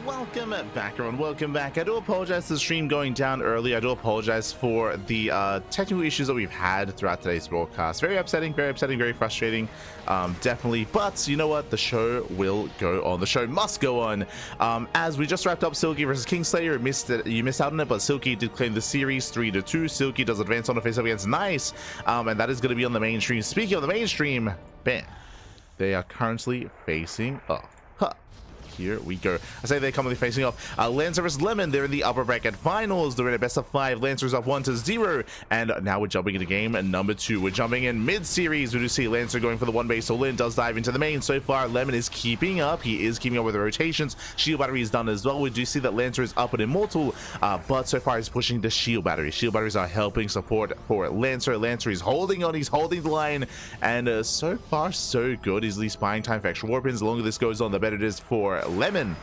welcome back everyone, welcome back. I do apologize for the stream going down early. I do apologize for the technical issues that we've had throughout today's broadcast. Very upsetting, very frustrating, definitely, but you know what, the show will go on. The show must go on. As we just wrapped up Silky versus Kingslayer, you missed out on it, but Silky did claim the series 3-2. Silky does advance on the face-up against Nice, and that is going to be on the mainstream. Speaking of the mainstream, bam, they are currently facing off. Here we go. I say they're commonly facing off. Lancer versus Lemon. They're in the upper bracket finals. They're in a best of 5. Lancer's up 1-0. And now we're jumping into game number 2. We're jumping in mid-series. We do see Lancer going for the 1 base. So Lin does dive into the main. So far, Lemon is keeping up. He is keeping up with the rotations. Shield battery is done as well. We do see that Lancer is up and immortal. But so far, he's pushing the shield battery. Shield batteries are helping support for Lancer. Lancer is holding on. He's holding the line. And so far, so good. He's at least buying time for extra warpins. The longer this goes on, the better it is for Lemon.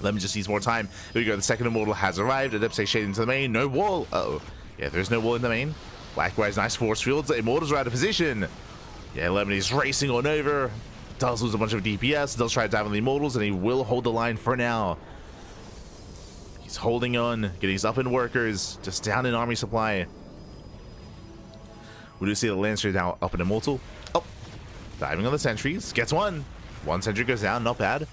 Lemon just needs more time. Here we go. The second immortal has arrived. EWC shading to the main. No wall. Uh-oh. Yeah, there's no wall in the main. Likewise, nice force fields. The immortals are out of position. Yeah, Lemon is racing on over. Does lose a bunch of DPS. Does try to dive on the immortals, and he will hold the line for now. He's holding on. Getting his up in workers. Just down in army supply. We do see the Lancer now up in immortal. Oh. Diving on the sentries. Gets one. One sentry goes down. Not bad.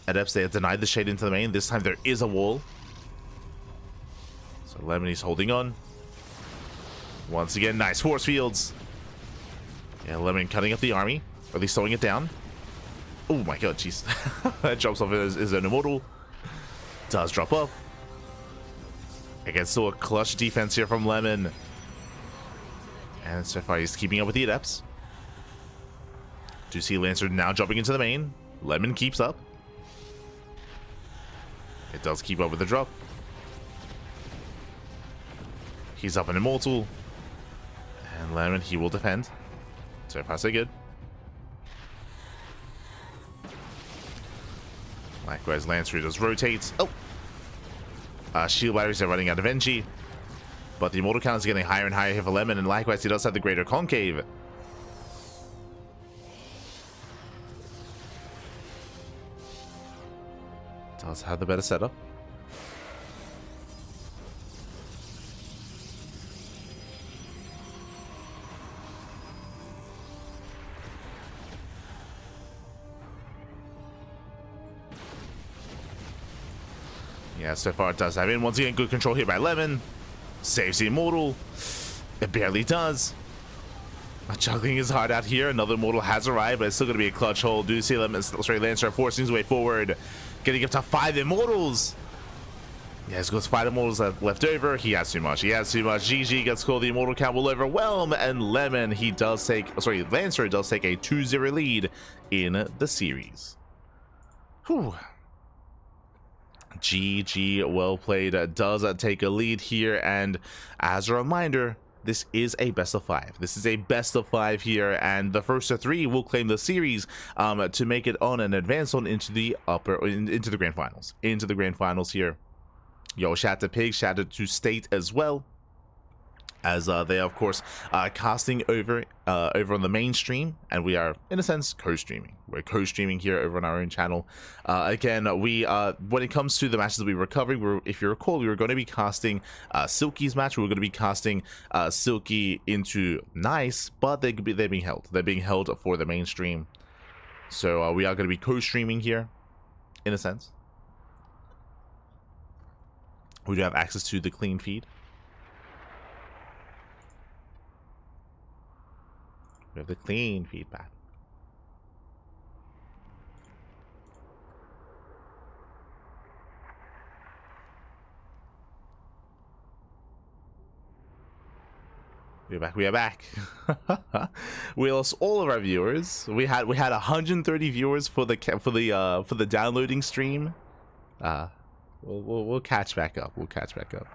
Adepts, they have denied the shade into the main. This time there is a wall. So Lemon is holding on. Once again, nice force fields. Yeah, Lemon cutting up the army. Or at least slowing it down. Oh my god, jeez. That drops off his own immortal. Does drop off. Again, still a clutch defense here from Lemon. And so far he's keeping up with the Adepts. Do see Lancer now jumping into the main. Lemon keeps up. It does keep up with the drop. He's up an immortal. And Lemon, he will defend. So far, so good. Likewise, Lancer does rotate. Oh! Shield batteries are running out of energy. But the immortal count is getting higher and higher here for Lemon. And likewise, he does have the greater concave. Does have the better setup. Yeah, so far it does have in. Once again, good control here by Lemon. Saves the immortal. It barely does. Juggling is hard out here. Another immortal has arrived, but it's still going to be a clutch hold. Do you see Lancer forcing his way forward? Getting up to 5 immortals. Yes, goes 5 immortals left over. He has too much. He has too much. Jieshi gets called. The immortal count will overwhelm. And Lemon, he does take... sorry, Lancer does take a 2-0 lead in the series. Whew. GG, well played. Does take a lead here. And as a reminder... this is a best of 5. This is a best of 5 here, and the first of 3 will claim the series to make it on and advance on into the into the grand finals. Into the grand finals here. Yo, shout out to Pig, shout out to State as well, as they are of course casting over on the mainstream, and we are in a sense co-streaming. We're co-streaming here over on our own channel. Again, we when it comes to the matches that we were covering, if you recall, we were going to be casting Silky's match. We were going to be casting Silky into Nice, but they're being held. They're being held for the mainstream. So we are going to be co-streaming here, in a sense. We do have access to the clean feed. We have the clean feedback. We are back. We lost all of our viewers. We had 130 viewers for the downloading stream. We'll catch back up. We'll catch back up.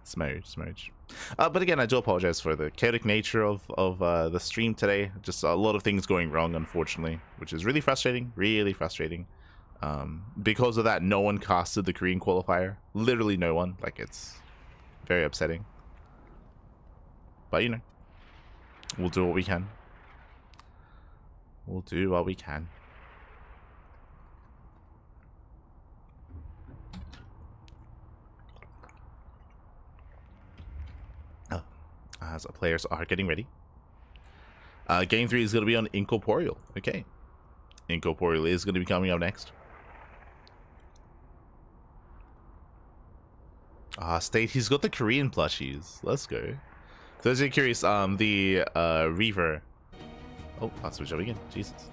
Smudge. But again, I do apologize for the chaotic nature of the stream today. Just a lot of things going wrong, unfortunately, which is really frustrating. Really frustrating. Because of that, no one casted the Korean qualifier. Literally no one. Like, it's very upsetting. But you know, we'll do what we can. We'll do what we can. as players are getting ready. Game 3 is going to be on Incorporeal. Okay. Incorporeal is going to be coming up next. State, he's got the Korean plushies. Let's go. So those are curious, the Reaver. Oh, that's what jumping in. Jesus.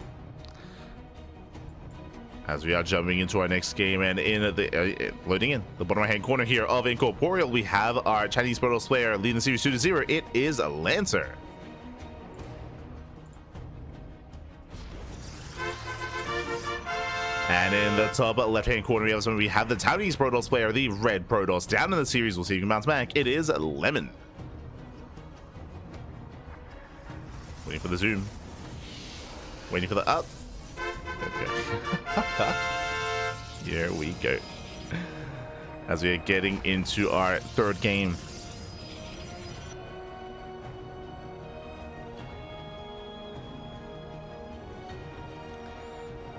As we are jumping into our next game, and in the loading in the bottom right hand corner here of Incorporeal, we have our Chinese Protoss player leading the series 2-0. It is Lancer. And in the top left hand corner, we have the Taiwanese Protoss player, the red Protoss. Down in the series, we'll see if you can bounce back. It is Lemon. Waiting for the zoom. Waiting for the up. Okay. Here we go. As we are getting into our third game.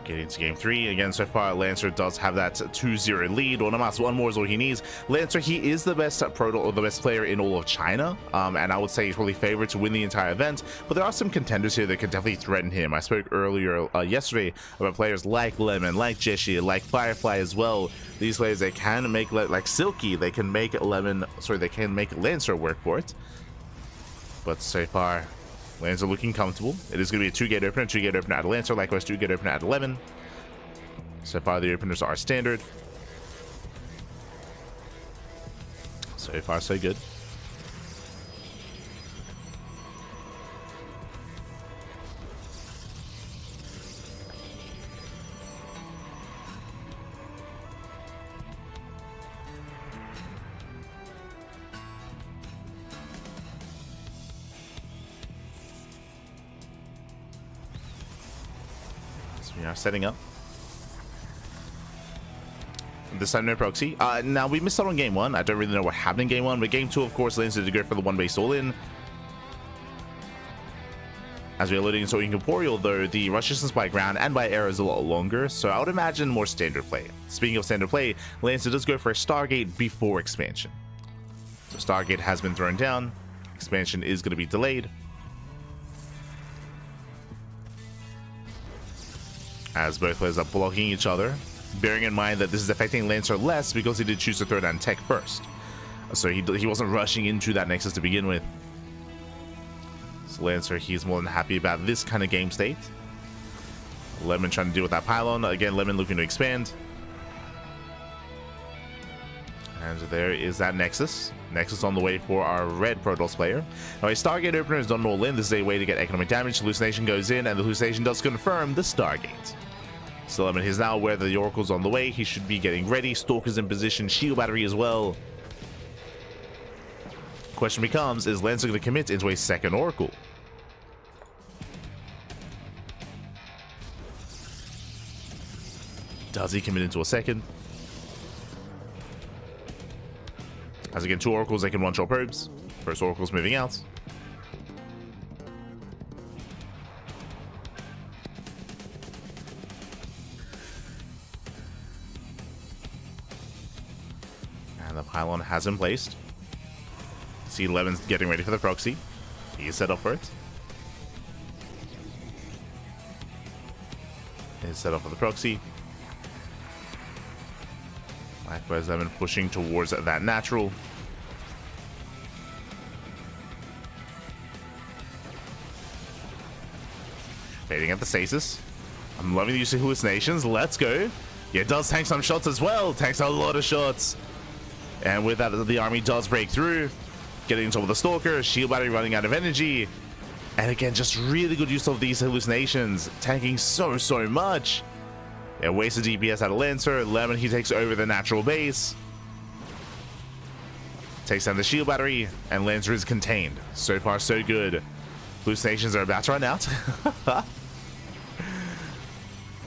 Getting into game 3. Again, so far, Lancer does have that 2-0 lead. One more is all he needs. Lancer, he is the best the best player in all of China. And I would say he's really favored to win the entire event. But there are some contenders here that could definitely threaten him. I spoke earlier yesterday about players like Lemon, like Jieshi, like Firefly as well. These players, they can make, like Silky, they can make they can make Lancer work for it. But so far, Lancer looking comfortable. It is going to be a 2-gate opener, 2-gate opener out of Lancer, likewise 2-gate opener out of Lemon. So far, the openers are standard. So far, so good. We are setting up. This time no proxy. Now we missed out on game 1. I don't really know what happened in game 1, but game 2, of course, Lancer did go for the 1-base all-in. As we are loading into Incorporeal, though, the rush distance by ground and by air is a lot longer, so I would imagine more standard play. Speaking of standard play, Lancer does go for a Stargate before expansion. So Stargate has been thrown down. Expansion is going to be delayed. As both players are blocking each other, bearing in mind that this is affecting Lancer less because he did choose to throw down tech first. So he wasn't rushing into that Nexus to begin with. So Lancer, he's more than happy about this kind of game state. Lemon trying to deal with that pylon. Again, Lemon looking to expand. And there is that Nexus. Nexus on the way for our red Protoss player. Now, a Stargate opener is done all in. This is a way to get economic damage. Hallucination goes in, and the hallucination does confirm the Stargate. So Lemon is now aware that the Oracle's on the way. He should be getting ready. Stalker's in position. Shield battery as well. Question becomes, is Lancer going to commit into a second Oracle? Does he commit into a second? As again, 2 Oracles, they can one-shot probes. First Oracle's moving out. And the pylon has been placed. See, Lemon's getting ready for the proxy. He is set up for it. He's set up for the proxy. Likewise, Lemon pushing towards that natural. Fading at the stasis. I'm loving the use of hallucinations. Let's go. Yeah, it does tank some shots as well. Tanks a lot of shots. And with that, the army does break through. Getting into the Stalker. Shield battery running out of energy. And again, just really good use of these hallucinations. Tanking so much. Yeah, wasted DPS out of Lancer. Lemon, he takes over the natural base. Takes down the shield battery. And Lancer is contained. So far, so good. Hallucinations are about to run out.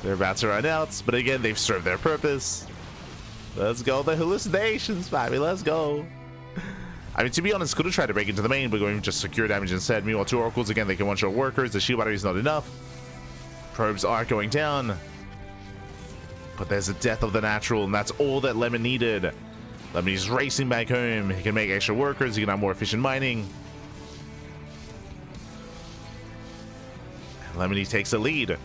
They're about to run out. But again, they've served their purpose. Let's go. The hallucinations, baby. Let's go. I mean, to be honest, could have tried to break into the main, but going just secure damage instead. Meanwhile, 2 Oracles, again, they can one-shot workers. The shield battery is not enough. Probes are going down. But there's a death of the natural, and that's all that Lemon needed. Lemon is racing back home. He can make extra workers. He can have more efficient mining. Lemony takes the lead.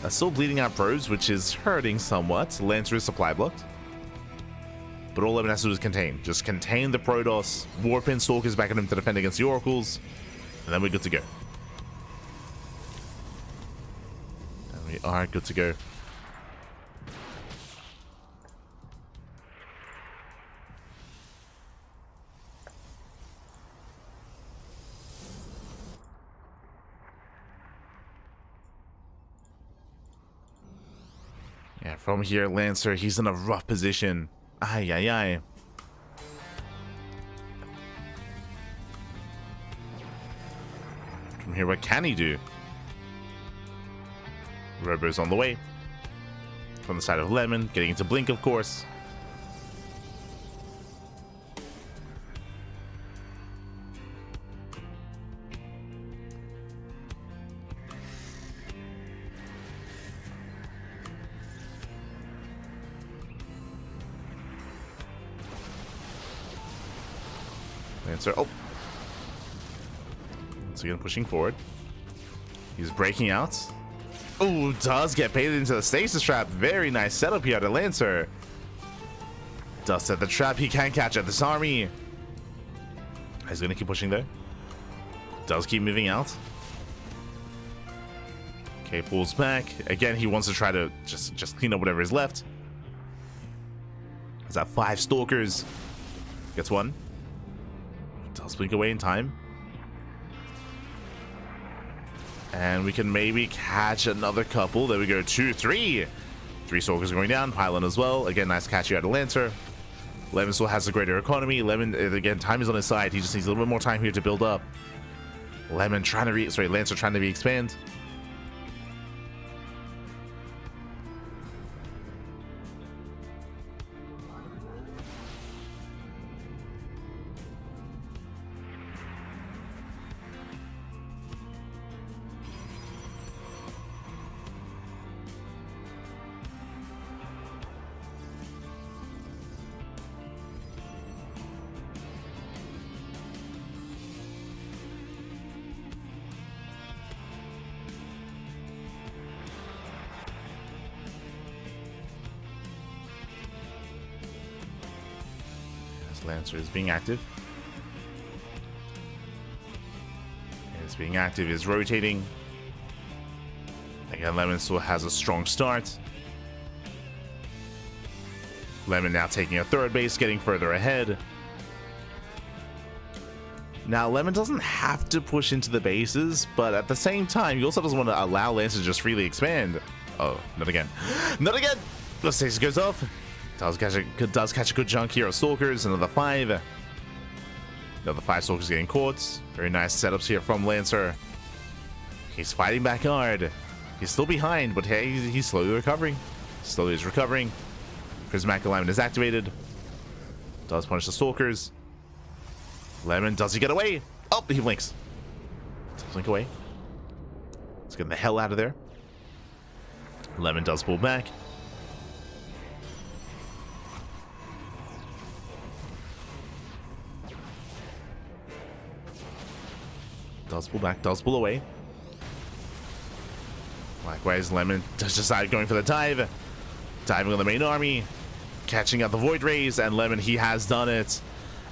Still bleeding out probes, which is hurting somewhat. Lancer is supply blocked. But all Lemon has to do is contain. Just contain the Protoss. Warp in Stalkers back at him to defend against the Oracles. And then we're good to go. And we are good to go. Yeah, from here, Lancer, he's in a rough position. Ay, ay, ay. From here, what can he do? Robo's on the way. From the side of Lemon, getting into Blink, of course. Lancer, oh. Once again, pushing forward. He's breaking out. Oh, does get baited into the stasis trap. Very nice setup here to Lancer. Does set the trap. He can catch at this army. He's going to keep pushing there. Does keep moving out. Okay, pulls back. Again, he wants to try to just clean up whatever is left. He's at 5 Stalkers. Gets one. Does blink away in time. And we can maybe catch another couple. There we go. 2, 3. 3 Stalkers going down. Pylon as well. Again, nice catch here out of Lancer. Lemon still has a greater economy. Lemon, again, time is on his side. He just needs a little bit more time here to build up. Lemon trying to Lancer trying to re-expand. Lancer is being active. It's being active, is rotating. Again, Lemon still has a strong start. Lemon now taking a third base, getting further ahead. Now, Lemon doesn't have to push into the bases, but at the same time, he also doesn't want to allow Lancer to just freely expand. Oh, not again. Not again! The stasis goes off. Does catch a good chunk here of Stalkers. Another 5. Another 5 Stalkers getting caught. Very nice setups here from Lancer. He's fighting back hard. He's still behind, but hey, he's slowly recovering. Slowly is recovering. Prismatic Alignment is activated. Does punish the Stalkers. Lemon, does he get away? Oh, he blinks. Does blink away. Let's get the hell out of there. Lemon does pull back. Does pull back, does pull away. Likewise, Lemon does decide going for the dive. Diving on the main army. Catching out the Void Rays, and Lemon, he has done it.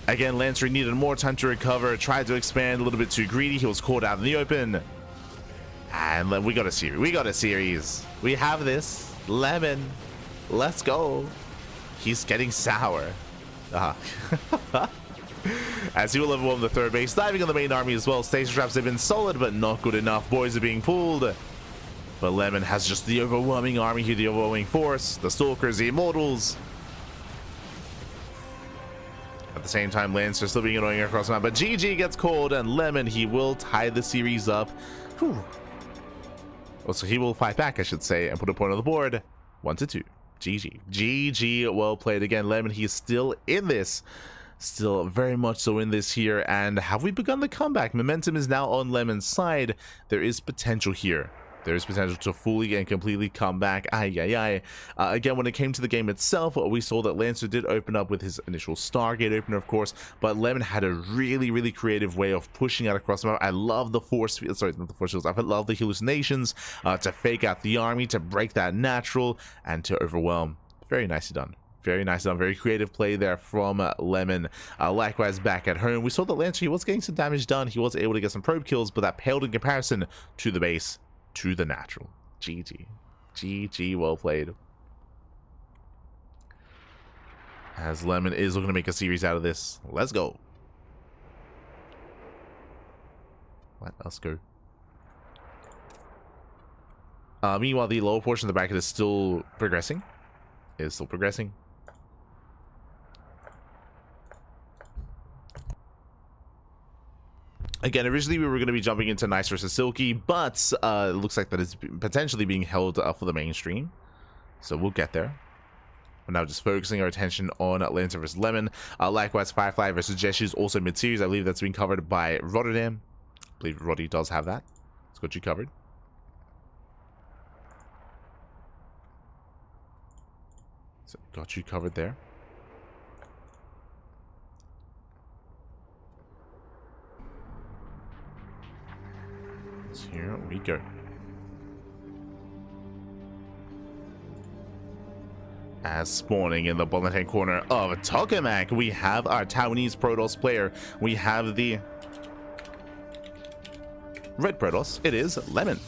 Again, Lancer needed more time to recover. Tried to expand a little bit too greedy. He was caught out in the open. And we got a series. We got a series. We have this. Lemon. Let's go. He's getting sour. As he will overwhelm the third base, diving on the main army as well. Stasis traps have been solid, but not good enough. Boys are being pulled. But Lemon has just the overwhelming army here, the overwhelming force. The Stalkers, the Immortals. At the same time, Lancer still being annoying across the map. But GG gets called, and Lemon, he will tie the series up. Whew. Also, he will fight back, I should say, and put a point on the board. 1-2. GG. GG, well played again. Lemon, he is still in this. Still very much so in this here. And have we begun the comeback? Momentum is now on Lemon's side. There is potential here There is potential to fully and completely come back. Again, when it came to the game itself, we saw that Lancer did open up with his initial Stargate opener, of course, but Lemon had a really creative way of pushing out across the map. I love the force field, sorry, not the force fields. I love the hallucinations, to fake out the army, to break that natural, and to overwhelm. Very nicely done. Very nice done. Very creative play there from Lemon. Likewise, back at home, we saw that Lancer, he was getting some damage done. He was able to get some probe kills, but that paled in comparison to the base, to the natural. GG, well played. As Lemon is looking to make a series out of this. Let's go. Let's go. Meanwhile, the lower portion of the bracket is still progressing. Again, originally we were going to be jumping into Nice versus Silky, but it looks like that is potentially being held for the mainstream. So we'll get there. We're now just focusing our attention on Lancer versus Lemon. Likewise, Firefly versus Jieshi is also mid-series. I believe that's being covered by Rotterdam. I believe Roddy does have that. It's got you covered. So got you covered there. So here we go. As spawning in the bottom left-hand corner of Tokamak, we have our Taiwanese Protoss player. We have the red Protoss. It is Lemon.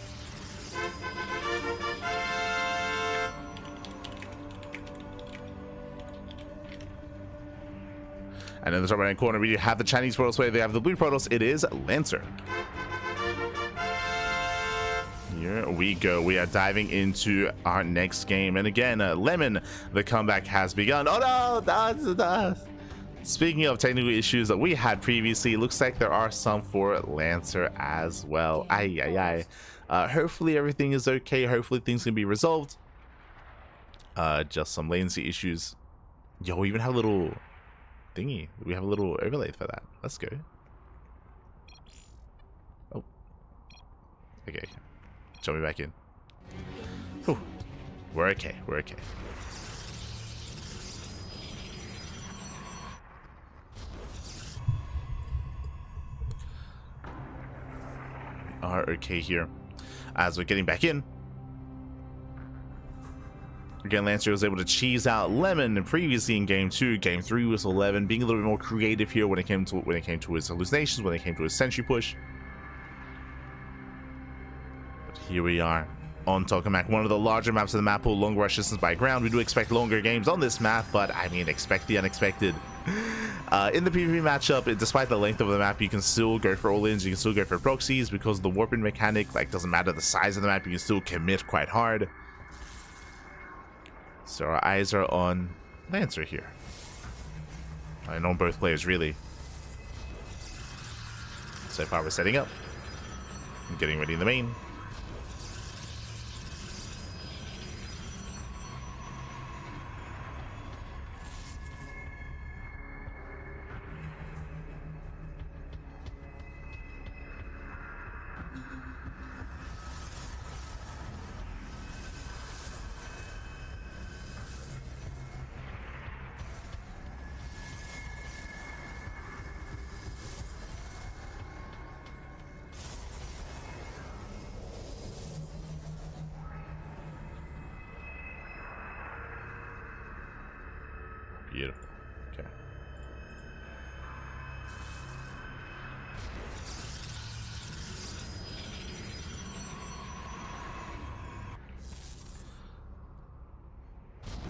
And in the top right-hand corner, we have the Chinese Protoss player. They have the blue Protoss. It is Lancer. Here we go. We are diving into our next game. And again, Lemon, the comeback has begun. Oh no! Speaking of technical issues that we had previously, looks like there are some for Lancer as well. Hopefully everything is okay. Hopefully things can be resolved. Just some latency issues. Yo, we even have a little thingy. We have a little overlay for that. Let's go. Oh. Okay. Jump me back in. Whew. We're okay. We're okay. Are okay here. As we're getting back in. Again, Lancer was able to cheese out Lemon previously in game 2. Game 3 was 11, being a little bit more creative here when it came to his hallucinations, when it came to his sentry push. Here we are on Tokamak, one of the larger maps of the map pool, longer rush distance by ground. We do expect longer games on this map, but I mean, expect the unexpected. In the PvP matchup, despite the length of the map, you can still go for all-ins, you can still go for proxies, because the warping mechanic, like, doesn't matter the size of the map, you can still commit quite hard. So our eyes are on Lancer here. And on both players, really. So far, we're setting up. Getting ready in the main. Beautiful. Okay.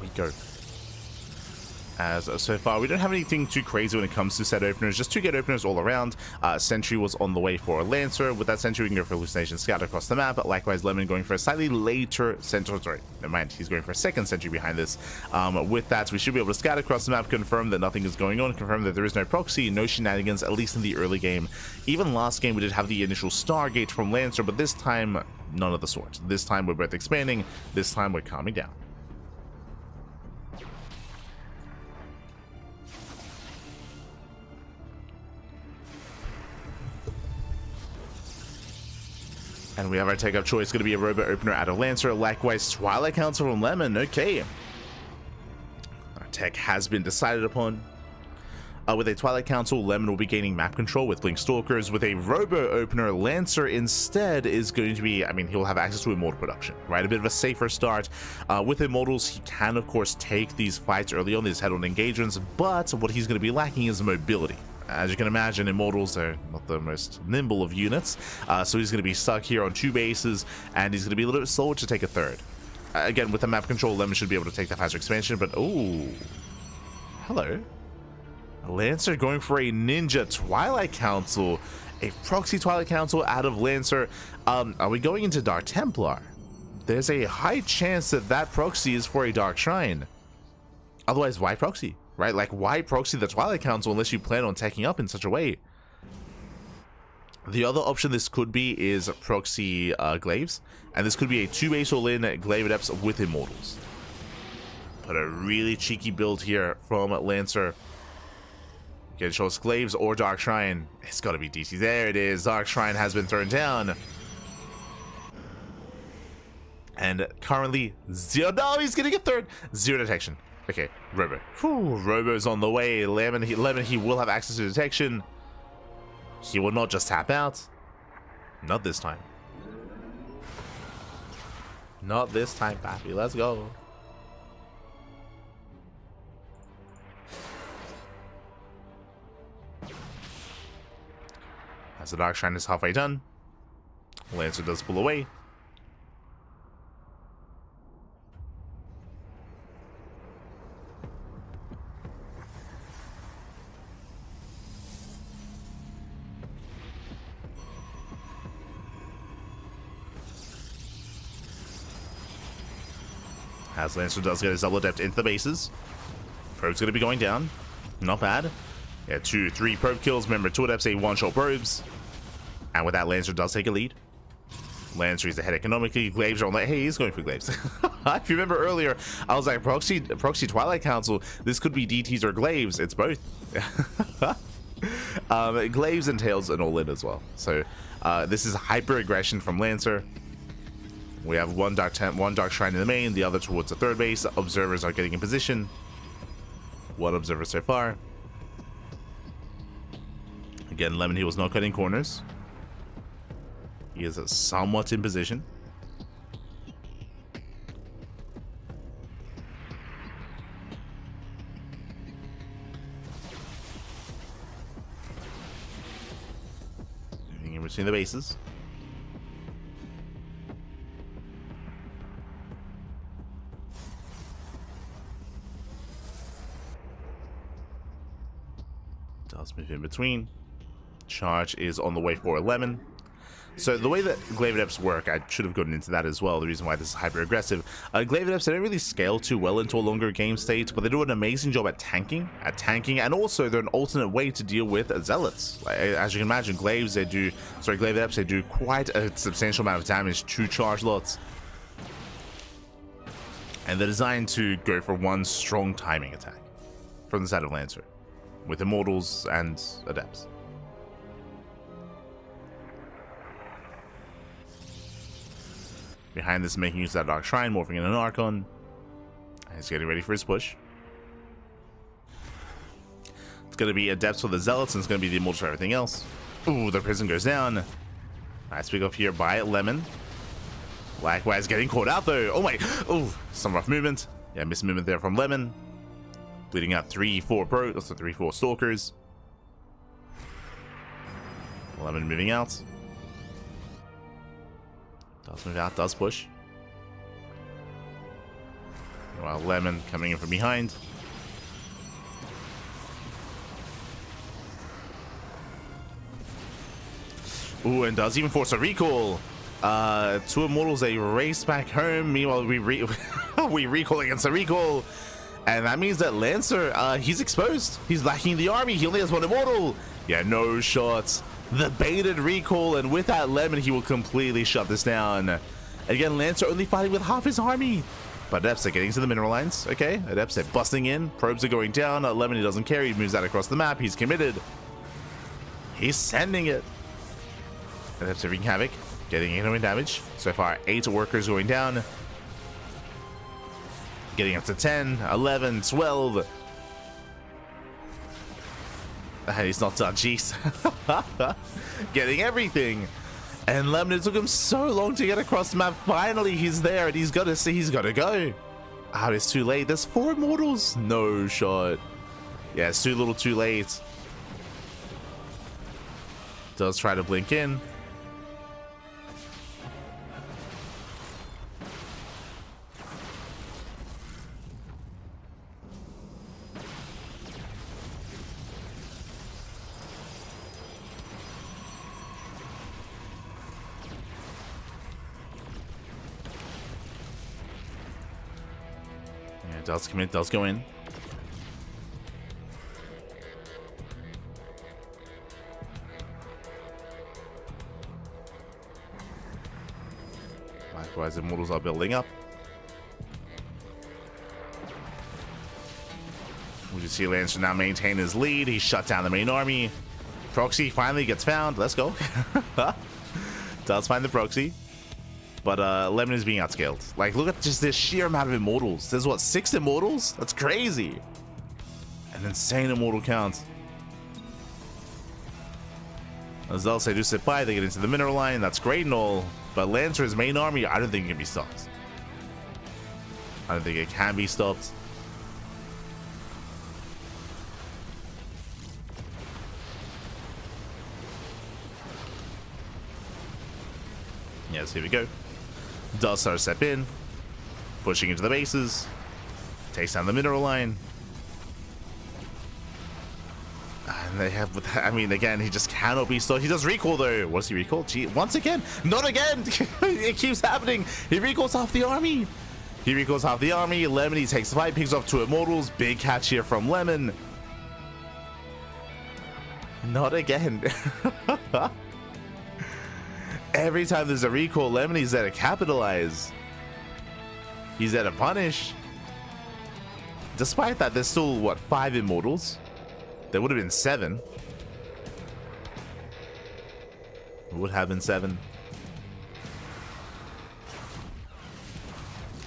We go. As so far, we don't have anything too crazy when it comes to set openers, just 2 gate openers all around. Sentry was on the way for Lancer. With that Sentry, we can go for Hallucination Scout across the map. Likewise, Lemon going for a slightly later Sentry. Sorry, never mind. He's going for a second Sentry behind this. With that, we should be able to scout across the map, confirm that nothing is going on, confirm that there is no proxy, no shenanigans, at least in the early game. Even last game, we did have the initial Stargate from Lancer, but this time, none of the sort. This time, we're both expanding. This time, we're calming down. And we have our take-up choice, going to be a Robo Opener out of Lancer. Likewise, Twilight Council from Lemon. Okay. Our tech has been decided upon. With a Twilight Council, Lemon will be gaining map control with Blink Stalkers. With a Robo Opener, Lancer instead is going to be, I mean, he'll have access to Immortal production, right? A bit of a safer start. With Immortals, he can, of course, take these fights early on, these head-on engagements, but what he's going to be lacking is mobility. As you can imagine, Immortals are not the most nimble of units, so he's going to be stuck here on 2 bases, and he's going to be a little bit slower to take a 3rd. Again, with the map control, Lemon should be able to take the faster expansion, but oh, hello. Lancer going for a Ninja Twilight Council, a proxy Twilight Council out of Lancer. Are we going into Dark Templar? There's a high chance that that proxy is for a Dark Shrine. Otherwise, why proxy, right? Like, why proxy the Twilight Council unless you plan on taking up in such a way? The other option this could be is proxy Glaives, and this could be a 2-base all-in Glaive Adepts with Immortals. But a really cheeky build here from Lancer. Can show us Glaives or Dark Shrine. It's got to be DT. There it is. Dark Shrine has been thrown down. And currently, 0. No, he's getting a 3rd. 0 detection. Okay, Robo. Whew, Robo's on the way. Lemon, he will have access to detection. He will not just tap out. Not this time. Not this time, Pappy. Let's go. As the Dark Shrine is halfway done, Lancer does pull away. As Lancer does get his double adept into the bases. Probe's going to be going down. Not bad. Yeah, 2, 3 probe kills. Remember, 2 adepts, a 1-shot probes. And with that, Lancer does take a lead. Lancer is ahead economically. Glaives are on that. Hey, he's going for Glaives. If you remember earlier, I was like, proxy Twilight Council. This could be DTs or Glaives. It's both. Glaives entails an all-in as well. So this is hyper aggression from Lancer. We have one Dark Shrine in the main, the other towards the 3rd base. Observers are getting in position. 1 observer so far. Again, Lemon Heel is not cutting corners. He is somewhat in position. Moving in between the bases. Does move in between. Charge is on the way for Lemon. So the way that Glaive Adepts work, I should have gotten into that as well, the reason why this is hyper aggressive. Glaive Adepts, they don't really scale too well into a longer game state, but they do an amazing job at tanking, and also they're an alternate way to deal with Zealots. Like, as you can imagine, Glaive Adepts, they do quite a substantial amount of damage to charge lots. And they're designed to go for one strong timing attack from the side of Lancer, with Immortals and Adepts. Behind this, making use of that Dark Shrine, morphing in an Archon. He's getting ready for his push. It's going to be Adepts for the Zealots, and it's going to be the Immortals for everything else. Ooh, the prison goes down. Nice pick off here by Lemon. Likewise, getting caught out though. Oh my! Ooh, some rough movement. Yeah, missed movement there from Lemon. Bleeding out 3-4 Stalkers. Lemon moving out. Does move out, does push. While Lemon coming in from behind. Ooh, and does even force a recall. 2 Immortals, they race back home. Meanwhile, we recall against a recall. And that means that Lancer, he's exposed. He's lacking the army. He only has 1 Immortal. Yeah, no shots. The baited recall, and with that Lemon, he will completely shut this down. Again, Lancer only fighting with half his army. But Adepts are getting to the mineral lines. Okay, Adepts are busting in. Probes are going down. Lemon, he doesn't care. He moves out across the map. He's committed. He's sending it. Adepts are wreaking havoc. Getting incoming damage. So far, 8 workers going down. Getting up to 10, 11, 12. And he's not done, jeez. Getting everything. And Lemon, it took him so long to get across the map. Finally, he's there, and he's got to see, he's got to go. Ah, it's too late. There's 4 immortals. No shot. Yeah, it's too little too late. Does try to blink in. Yeah, it does commit, does go in. Likewise, immortals are building up. We can see Lancer now maintain his lead. He shut down the main army. Proxy finally gets found. Let's go. Does find the proxy. But Lemon is being outscaled. Like, look at just this sheer amount of immortals. There's what, 6 immortals? That's crazy. An insane immortal count. As they'll say, do sit by, they get into the mineral line. That's great and all. But Lancer's main army, I don't think it can be stopped. I don't think it can be stopped. Yes, here we go. Does start to step in. Pushing into the bases. Takes down the mineral line. And they have, I mean, again, he just cannot be stopped. He does recall though. What does he recall? Gee, once again, not again. It keeps happening. He recalls half the army. He recalls half the army. Lemon, he takes the fight, picks up 2 immortals. Big catch here from Lemon. Not again. Every time there's a recall, Lemon, he's there to capitalize. He's there to punish. Despite that, there's still, what, 5 immortals? There would have been 7. It would have been 7.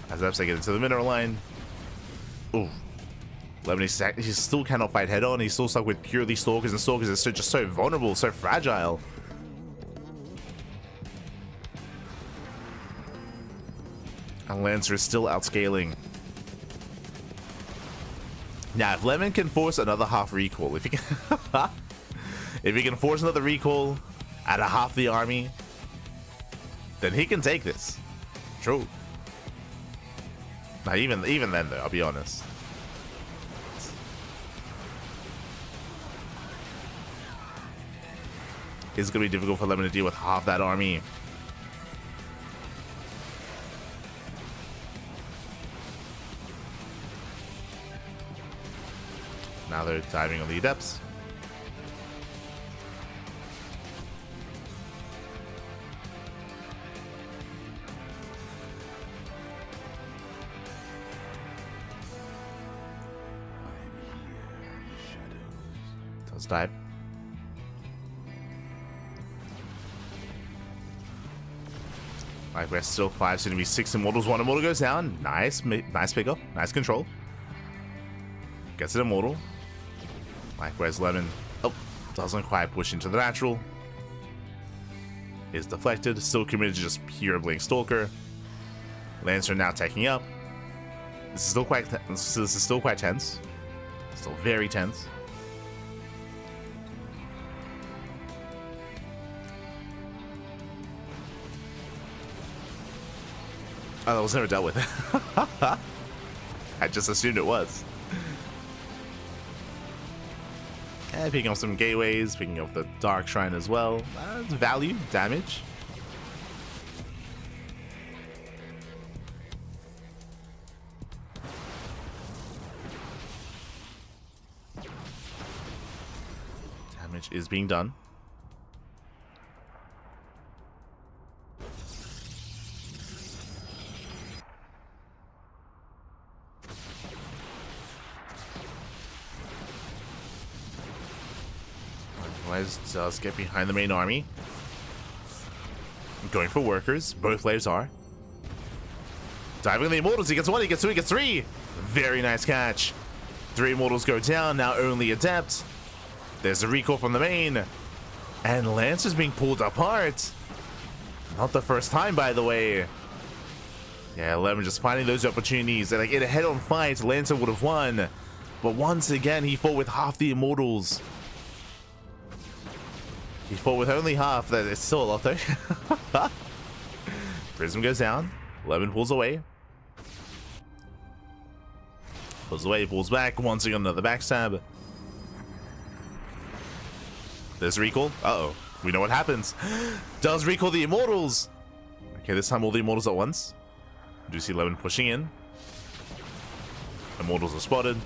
As Epps, they get into the mineral line. Ooh. Lemon, he still cannot fight head on. He's still stuck with purely Stalkers, and Stalkers are just so vulnerable, so fragile. And Lancer is still outscaling. Now, if Lemon can force another half recall, if he can, if he can force another recall at a half the army, then he can take this. True. Now, even then, though, I'll be honest. It's gonna be difficult for Lemon to deal with half that army. Now they're diving on the Adepts. Does dive. Like, we're still 5, soon to be 6 immortals. 1 immortal goes down. Nice pickup. Nice control. Gets an immortal. Likewise, Lemon, oh, doesn't quite push into the natural. Is deflected, still committed to just pure Blink Stalker. Lancer now taking up. This is still quite tense. Still very tense. Oh, that was never dealt with. I just assumed it was. Picking up some gateways, picking up the Dark Shrine as well. Value, damage. Damage is being done. Does get behind the main army. Going for workers. Both players are. Diving the immortals. He gets one, he gets two, he gets three. Very nice catch. 3 immortals go down. Now only adept. There's a recall from the main. And Lancer's being pulled apart. Not the first time, by the way. Yeah, Lemon just finding those opportunities. And like in a head-on fight, Lancer would have won. But once again, he fought with half the immortals. He fought with only half. That is still a lot though. Prism goes down. Lemon pulls away. Pulls away, pulls back. Once again, another backstab. There's recall. Uh-oh. We know what happens. Does recall the immortals. Okay, this time all the immortals at once. Do you see Lemon pushing in? Immortals are spotted.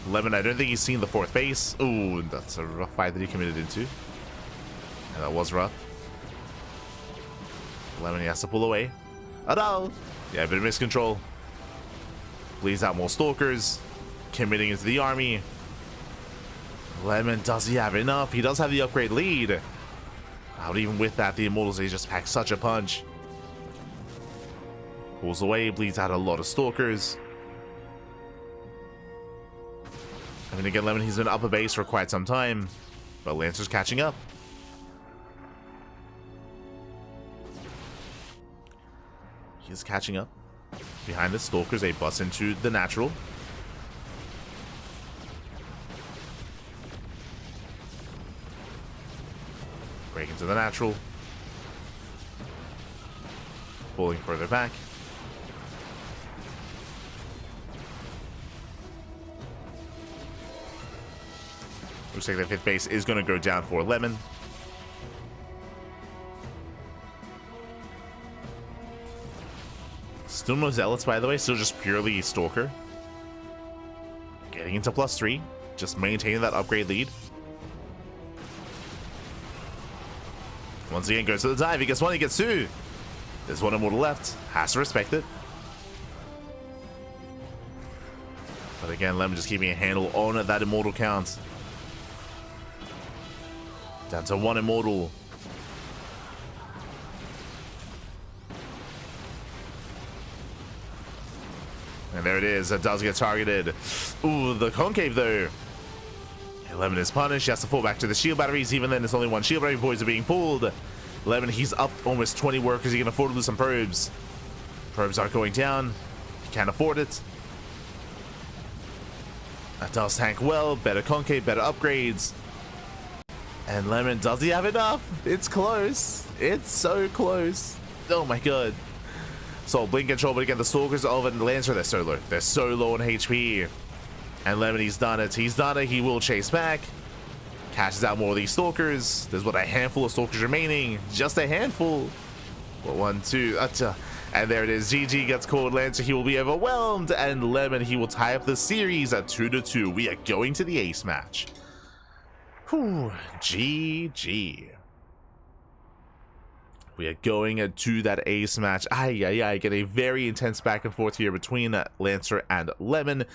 Lemon, I don't think he's seen the 4th base. Ooh, that's a rough fight that he committed into. And that was rough. Lemon, he has to pull away. Oh no! Yeah, a bit of miscontrol. Bleeds out more stalkers. Committing into the army. Lemon, does he have enough? He does have the upgrade lead. But even with that, the immortals, they just pack such a punch. Pulls away, bleeds out a lot of stalkers. I mean, again, Lemon, he's been up a base for quite some time. But Lancer's catching up. He's catching up. Behind the stalkers, they bust into the natural. Break into the natural. Pulling further back. Looks like the 5th base is going to go down for Lemon. Still no Zealots, by the way. Still just purely Stalker. Getting into +3. Just maintaining that upgrade lead. Once again, goes to the dive. He gets 1, he gets 2. There's 1 immortal left. Has to respect it. But again, Lemon just keeping a handle on that immortal count. Down to 1 immortal. And there it is. It does get targeted. Ooh, the concave though. Lemon is punished. He has to fall back to the shield batteries. Even then, it's only 1 shield battery. Boys are being pulled. Lemon, he's up almost 20 workers. He can afford to lose some probes. Probes are going down. He can't afford it. That does tank well. Better concave, better upgrades. And Lemon, does he have enough? It's close. It's so close. Oh my god. So blink control, but again, the stalkers of the Lancer, they're so low. They're so low on HP. And Lemon, he's done it. He's done it. He will chase back. Catches out more of these stalkers. There's what, a handful of stalkers remaining. Just a handful. Well, 1, 2, and there it is. GG gets called. Lancer, he will be overwhelmed. And Lemon, he will tie up the series at 2-2. We are going to the ace match. Whew, GG. We are going to that ace match. Get a very intense back and forth here between Lancer and Lemon.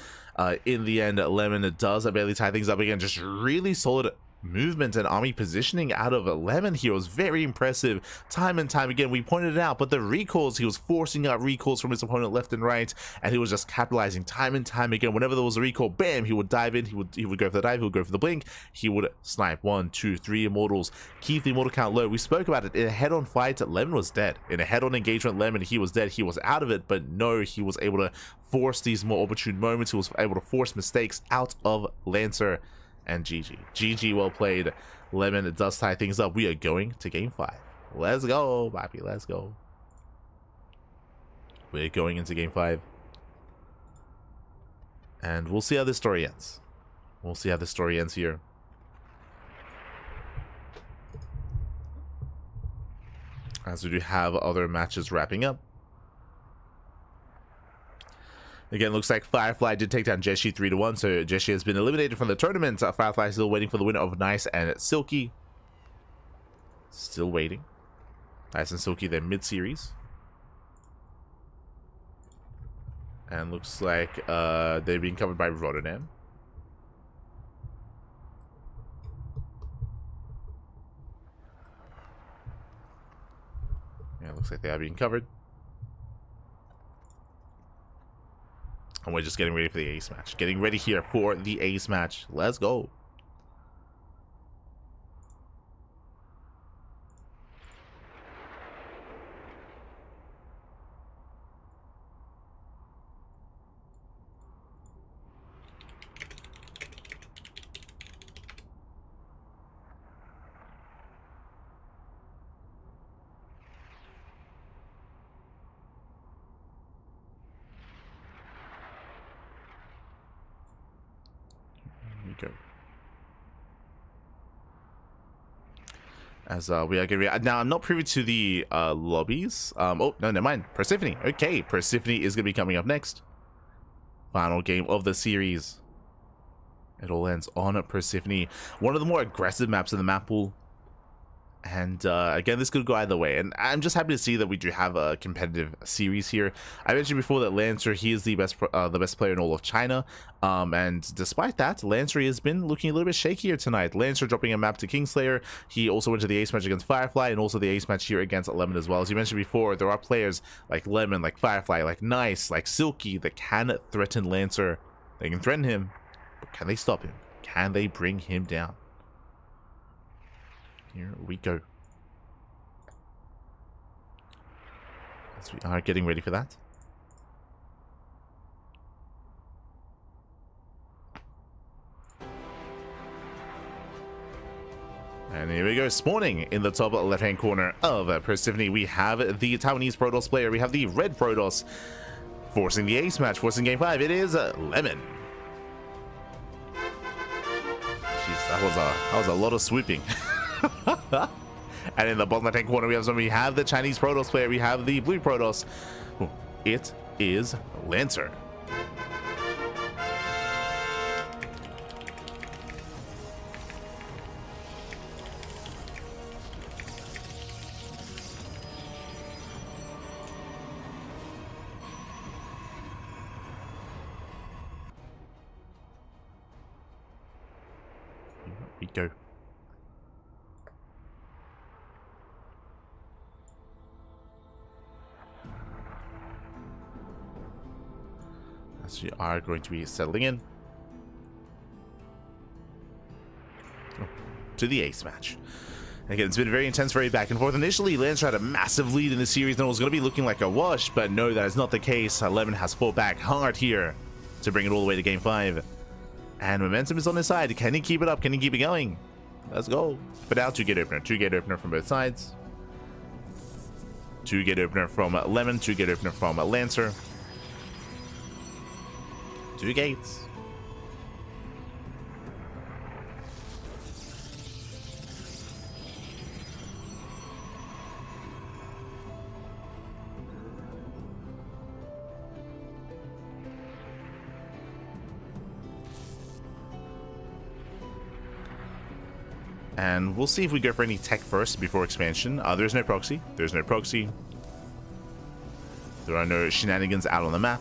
In the end, Lemon does barely tie things up again. Just really solid movement and army positioning out of Lemon here was very impressive time and time again. We pointed it out, but the recalls, he was forcing out recalls from his opponent left and right, and he was just capitalizing time and time again. Whenever there was a recall, bam, he would dive in, he would go for the dive, he would go for the blink, he would snipe 1, 2, 3 immortals, keep the immortal count low. We spoke about it in a head-on fight. Lemon was dead. In a head-on engagement, Lemon, he was dead. He was out of it, but no, he was able to force these more opportune moments. He was able to force mistakes out of Lancer. And GG, well played. Lemon does tie things up. We are going to game 5. Let's go, Bobby, let's go. We're going into game 5. And we'll see how this story ends. We'll see how this story ends here. As we do have other matches wrapping up. Again, looks like Firefly did take down Jieshi 3-1, so Jieshi has been eliminated from the tournament. Firefly is still waiting for the winner of Nice and Silky. Still waiting. Nice and Silky, they're mid-series. And looks like they're being covered by Rotterdam. Looks like they are being covered. And we're just getting ready for the ace match. Getting ready here for the ace match. Let's go. Go. As we are getting now, I'm not privy to the lobbies. Oh no, never mind. Persephone. Okay, Persephone is gonna be coming up next. Final game of the series. It all ends on Persephone, one of the more aggressive maps in the map pool. And again, this could go either way, and I'm just happy to see that we do have a competitive series here. I mentioned before that Lancer, he is the best player in all of China, and despite that, Lancer has been looking a little bit shakier tonight. Lancer dropping a map to Kingslayer. He also went to the ace match against Firefly, and also the ace match here against Lemon as well. As you mentioned before, there are players like Lemon, like Firefly, like Nice, like Silky that can threaten Lancer. They can threaten him, but can they stop him? Can they bring him down? Here we go. As we are getting ready for that. And here we go, spawning in the top left-hand corner of Persephone. We have the Taiwanese Protoss player. We have the red Protoss forcing the ace match, forcing game 5. It is Lemon. Jeez, that was a lot of swooping. And in the bottom left hand corner we have the Chinese Protoss player, we have the blue Protoss. It is Lancer. Here we go. As we are going to be settling in to the ace match. Again, it's been very intense, very back and forth. Initially, Lancer had a massive lead in the series and it was going to be looking like a wash, but no, that is not the case. Lemon has fought back hard here to bring it all the way to game 5. And momentum is on his side. Can he keep it up? Can he keep it going? Let's go. But now 2-gate opener. 2-gate opener from both sides. 2-gate opener from Lemon. 2-gate opener from Lancer. 2 gates. And we'll see if we go for any tech first before expansion. There's no proxy. There's no proxy. There are no shenanigans out on the map.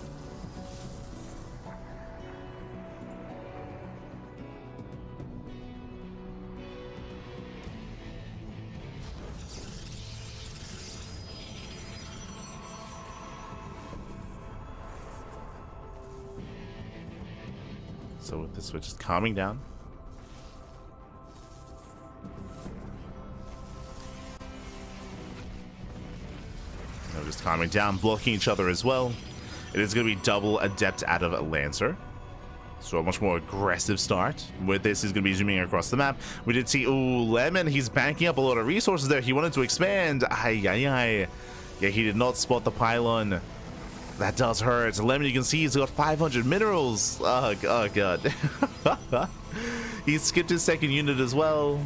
So with this, we're just calming down. We're just calming down, blocking each other as well. It is going to be double adept out of Lancer. So a much more aggressive start. With this, he's going to be zooming across the map. We did see, ooh, Lemon, he's banking up a lot of resources there. He wanted to expand. Ay, ay, ay. Yeah, he did not spot the pylon. That does hurt. Lemon, you can see he's got 500 minerals. Oh god. He skipped his second unit as well.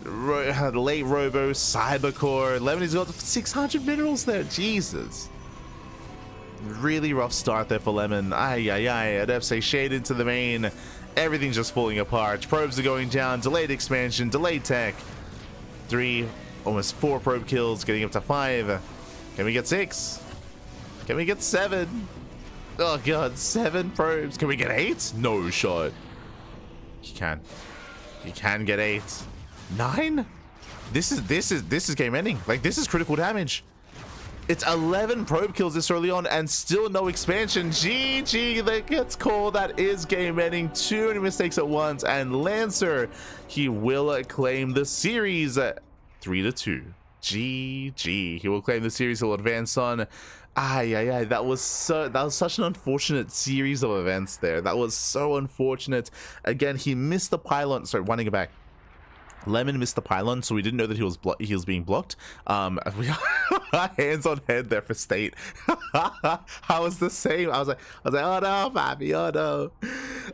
Late Robo, Cybercore. Lemon, he's got 600 minerals there. Jesus. Really rough start there for Lemon. Ay, ay, ay. Adepse shade into the main. Everything's just falling apart. Probes are going down. Delayed expansion. Delayed tech. 3, almost 4 probe kills. Getting up to 5. Can we get 6? Can we get 7? Oh god, 7 probes. Can we get 8? No shot. You can. You can get 8. 9? This is game ending. Like, this is critical damage. It's 11 probe kills this early on and still no expansion. GG, that gets called. That is game ending. Too many mistakes at once. And Lancer, he will claim the series 3-2. GG. He will claim the series. He'll advance on. That was such an unfortunate series of events there. That was so unfortunate. Again, he missed the pylon. Sorry, winding it back. Lemon missed the pylon, so we didn't know that he was being blocked. We hands on head there for State. I was the same. I was like, oh no, Bobby, oh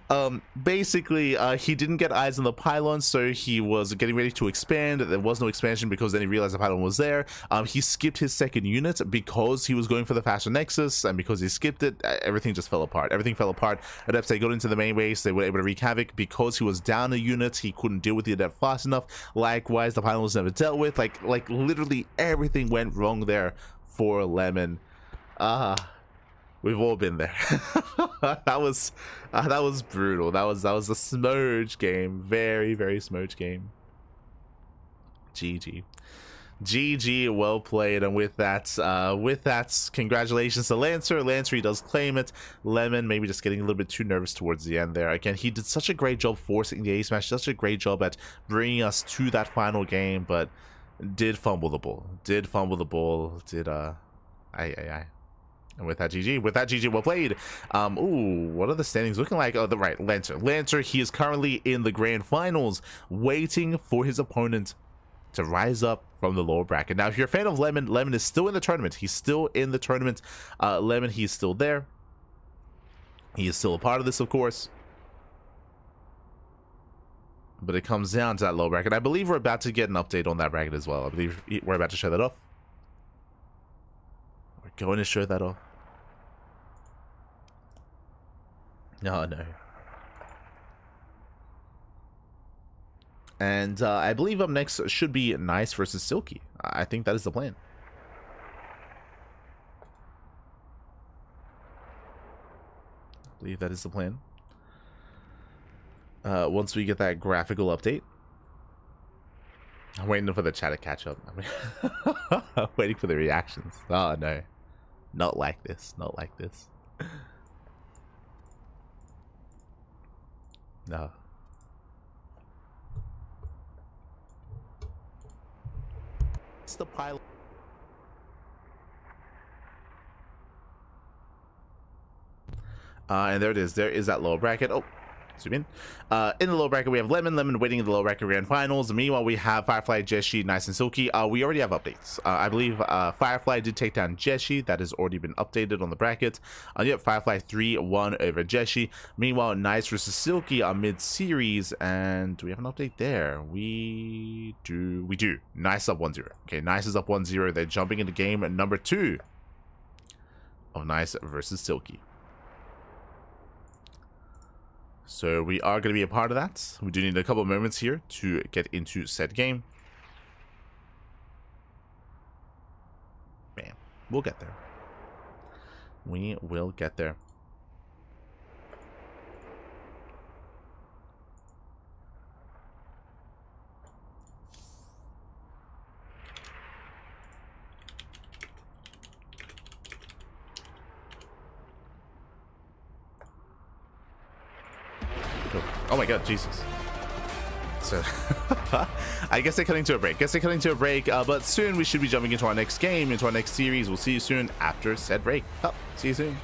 no. Basically, he didn't get eyes on the pylon, so he was getting ready to expand. There was no expansion because then he realized the pylon was there. He skipped his second unit because he was going for the faster nexus, and because he skipped it, everything just fell apart. Everything fell apart. Adepts, they got into the main base. They were able to wreak havoc because he was down a unit. He couldn't deal with the adept fast enough. Likewise, the pylon was never dealt with. Like literally everything went wrong there for Lemon. We've all been there. that was brutal. That was a smudge game. Very, very smudge game. GG, well played. And with that, congratulations to Lancer. Lancer, he does claim it. Lemon maybe just getting a little bit too nervous towards the end there. Again, he did such a great job forcing the A-smash, such a great job at bringing us to that final game, but did fumble the ball. And with that, GG, well played. Ooh, what are the standings looking like? Oh, right, Lancer, he is currently in the grand finals, waiting for his opponent to rise up from the lower bracket. Now, if you're a fan of Lemon, Lemon is still in the tournament. He's still in the tournament. Lemon, he's still there. He is still a part of this, of course. But it comes down to that low bracket. I believe we're about to get an update on that bracket as well. I believe we're about to show that off. We're going to show that off. Oh, no. And I believe up next should be Nice versus Silky. I think that is the plan. I believe that is the plan. Once we get that graphical update. I'm waiting for the chat to catch up. I'm waiting for the reactions. Oh, no. Not like this. Not like this. No. The pilot. And there it is. There is that lower bracket. Oh, zoom in. In the lower bracket, we have Lemon waiting in the lower bracket grand finals. Meanwhile, we have Firefly, Jieshi, Nice, and Silky. We already have updates. I believe Firefly did take down Jieshi. That has already been updated on the bracket. Yep, Firefly 3-1 over Jieshi. Meanwhile, Nice versus Silky are mid-series. And do we have an update there? We do. Nice up 1-0. Okay, Nice is up 1-0. They're jumping into game number 2 of Nice versus Silky. So we are going to be a part of that. We do need a couple of moments here to get into said game. Bam. We'll get there. We will get there. Oh my god, Jesus. So, I guess they're cutting to a break. But soon we should be jumping into our next game, into our next series. We'll see you soon after said break. Oh, see you soon.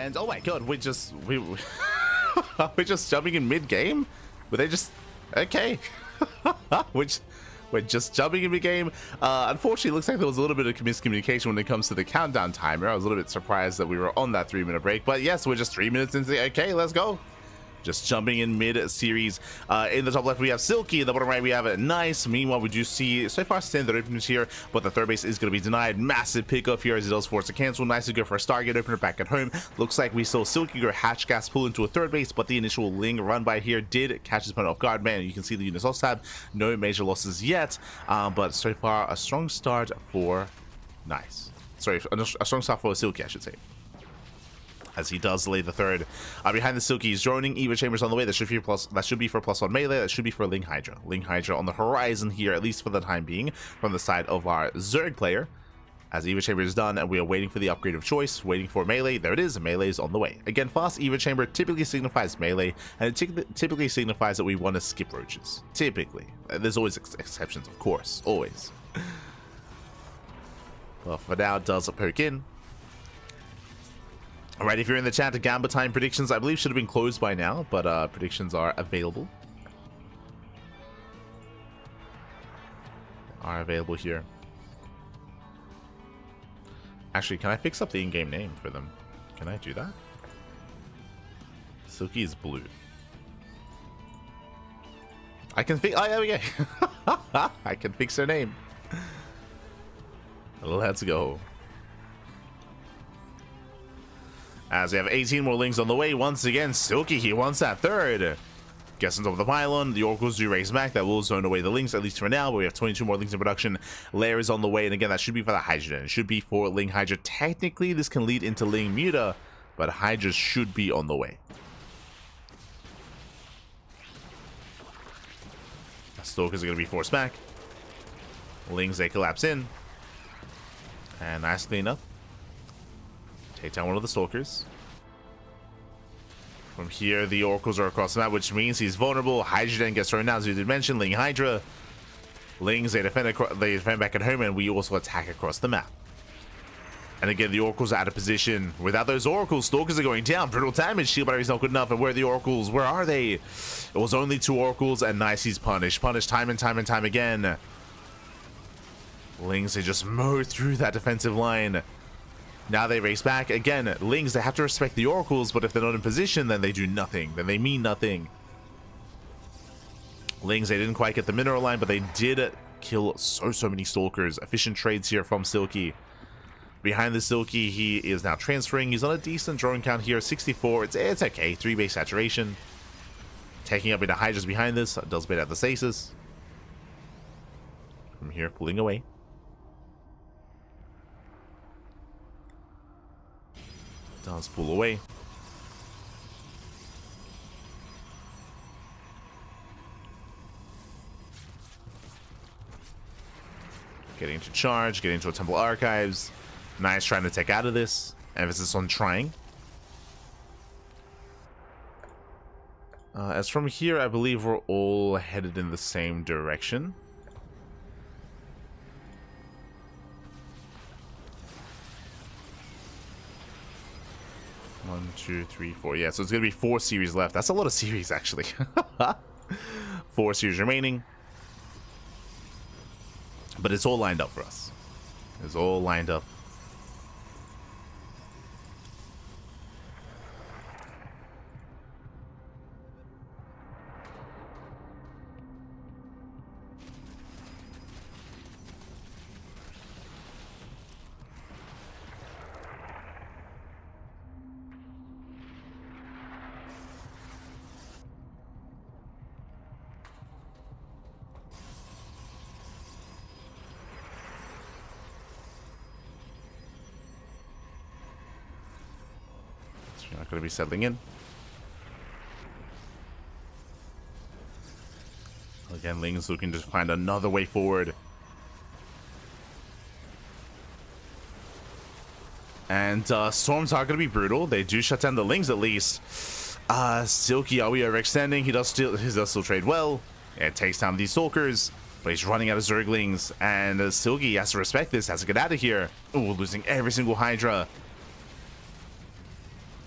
And oh my god, we're just jumping in mid game. Were they just okay? We're just jumping in mid game. Unfortunately, it looks like there was a little bit of miscommunication when it comes to the countdown timer. I was a little bit surprised that we were on that 3-minute break, but yes, we're just 3 minutes into the okay. Let's go. Just jumping in mid-series. In the top left, we have Silky. In the bottom right, we have a Nice. Meanwhile, we do see so far standard openers here, but the third base is going to be denied. Massive pickup here as it does force a cancel. Nice to go for a Stargate opener back at home. Looks like we saw Silky go hatch gas pull into a third base, but the initial Ling run by here did catch his opponent off guard. Man, you can see the units off tab. No major losses yet, but so far a strong start for Nice. Sorry, a strong start for Silky, I should say, as he does lay the third. Behind the Silky is droning. Eva Chambers on the way. That should be for +1 melee. That should be for Ling Hydra. Ling Hydra on the horizon here, at least for the time being, from the side of our Zerg player. As Eva Chamber is done, and we are waiting for the upgrade of choice, waiting for melee. There it is. Melee is on the way. Again, fast Eva Chamber typically signifies melee, and it typically signifies that we want to skip roaches. Typically. There's always exceptions, of course. Always. Well, for now, it does poke in. Alright, if you're in the chat, the Gamba time predictions, I believe, should have been closed by now, but predictions are available. Here. Actually, can I fix up the in-game name for them? Can I do that? Silky is blue. I can fix... Oh, yeah, okay. I can fix their name. Let's go. As we have 18 more Lings on the way. Once again, Silky, he wants that third. Gets on top of the pylon. The Oracles do raise back. That will zone away the Lings, at least for now. But we have 22 more Lings in production. Lair is on the way. And again, that should be for the Hydra. It should be for Ling Hydra. Technically, this can lead into Ling Muta, but Hydra should be on the way. Stalkers are going to be forced back. Lings, they collapse in. And nice cleanup. Take down one of the Stalkers. From here, the Oracles are across the map, which means he's vulnerable. Hydra then gets thrown down, as we did mention. Ling Hydra. Lings, they defend back at home, and we also attack across the map. And again, the Oracles are out of position. Without those Oracles, Stalkers are going down. Brutal damage. Shield battery is not good enough. And where are the Oracles? Where are they? It was only 2 Oracles, and Nice, he's punished. Punished time and time and time again. Lings, they just mow through that defensive line. Now they race back. Again, Lings, they have to respect the Oracles, but if they're not in position, then they do nothing. Then they mean nothing. Lings, they didn't quite get the mineral line, but they did kill so many Stalkers. Efficient trades here from Silky. Behind the Silky, he is now transferring. He's on a decent drone count here, 64. It's okay. 3 base saturation. Taking up into Hydras behind this. Does bait out the stasis. From here, pulling away. Does pull away. Getting into charge, getting into a Temple Archives. Nice trying to take out of this. Emphasis on trying. As from here, I believe we're all headed in the same direction. One, two, three, four. Yeah, so it's going to be 4 series left. That's a lot of series, actually. 4 series remaining. But it's all lined up for us. It's all lined up. You're not going to be settling in. Again, Ling's looking to find another way forward. And storms are going to be brutal. They do shut down the Lings at least. Silky, are we overextending? He does still trade well. It takes down these Stalkers, but he's running out of Zerglings. And Silky has to respect this, has to get out of here. Ooh, losing every single Hydra.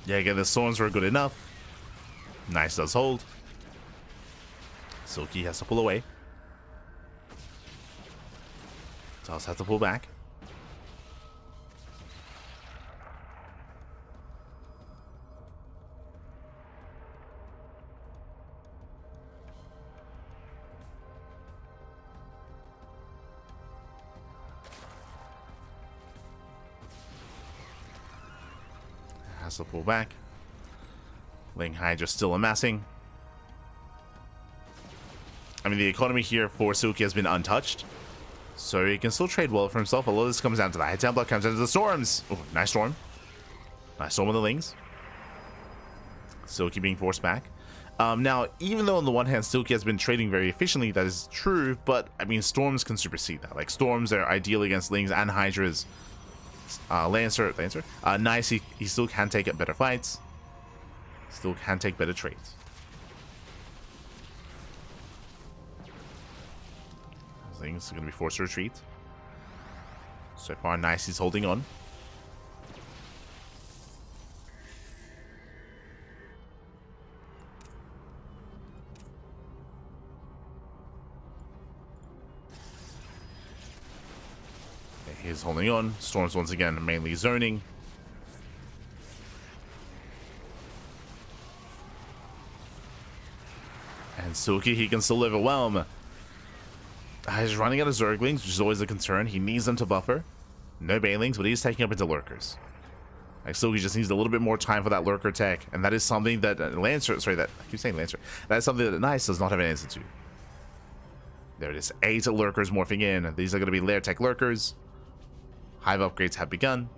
Yeah, again, the storms were good enough. Nice does hold. Silky has to pull away. Does have to pull back. Has to pull back. Ling Hydra still amassing. I mean, the economy here for Silky has been untouched, so he can still trade well for himself. A lot of this comes down to the high tempo, comes down to the storms. Oh, nice storm. Nice storm with the Lings. Silky being forced back. Now, even though on the one hand Silky has been trading very efficiently, that is true, but I mean, storms can supersede that. Like, storms are ideal against Lings and Hydras. Lancer. Nice, he still can take better fights. Still can take better trades. Things are going to be forced to retreat. So far, Nice, he's holding on. He's holding on. Storms once again mainly zoning. And Silky, he can still overwhelm. He's running out of Zerglings, which is always a concern. He needs them to buffer. No Banelings, but he's taking up into Lurkers. Like, Silky just needs a little bit more time for that Lurker tech, and that is something that Lancer, sorry, that I keep saying Lancer. That is something that Nice does not have an answer to. There it is, 8 Lurkers morphing in. These are going to be Lair Tech Lurkers. Hive upgrades have begun.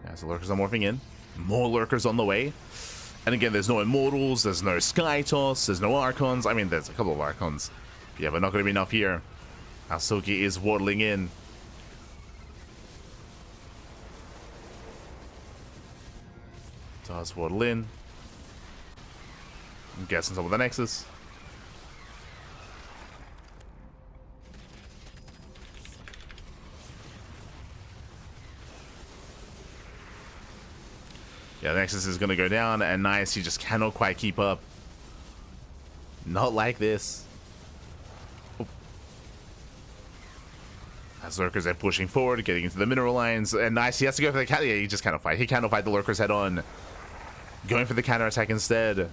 As the Lurkers are morphing in. More Lurkers on the way. And again, there's no Immortals, there's no Sky Toss, there's no Archons. I mean, there's a couple of Archons. Yeah, but not going to be enough here. Now Silky is waddling in. Does waddle in. I'm guessing some of the Nexus. Yeah, the Nexus is going to go down, and Nice, he just cannot quite keep up. Not like this. As Lurkers are pushing forward, getting into the mineral lines, and Nice, he has to go for the counter. Yeah, he just cannot fight. He cannot fight the Lurkers head on. Going for the counter attack instead.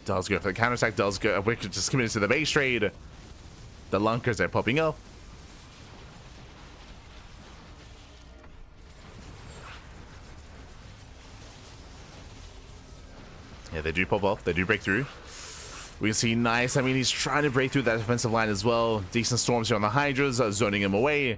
Does go for the counter attack. Does go. Wicked just committed to the base trade. The Lunkers are popping up. Yeah, they do pop off. They do break through. We can see Nice. I mean, he's trying to break through that defensive line as well. Decent storms here on the Hydras, zoning him away.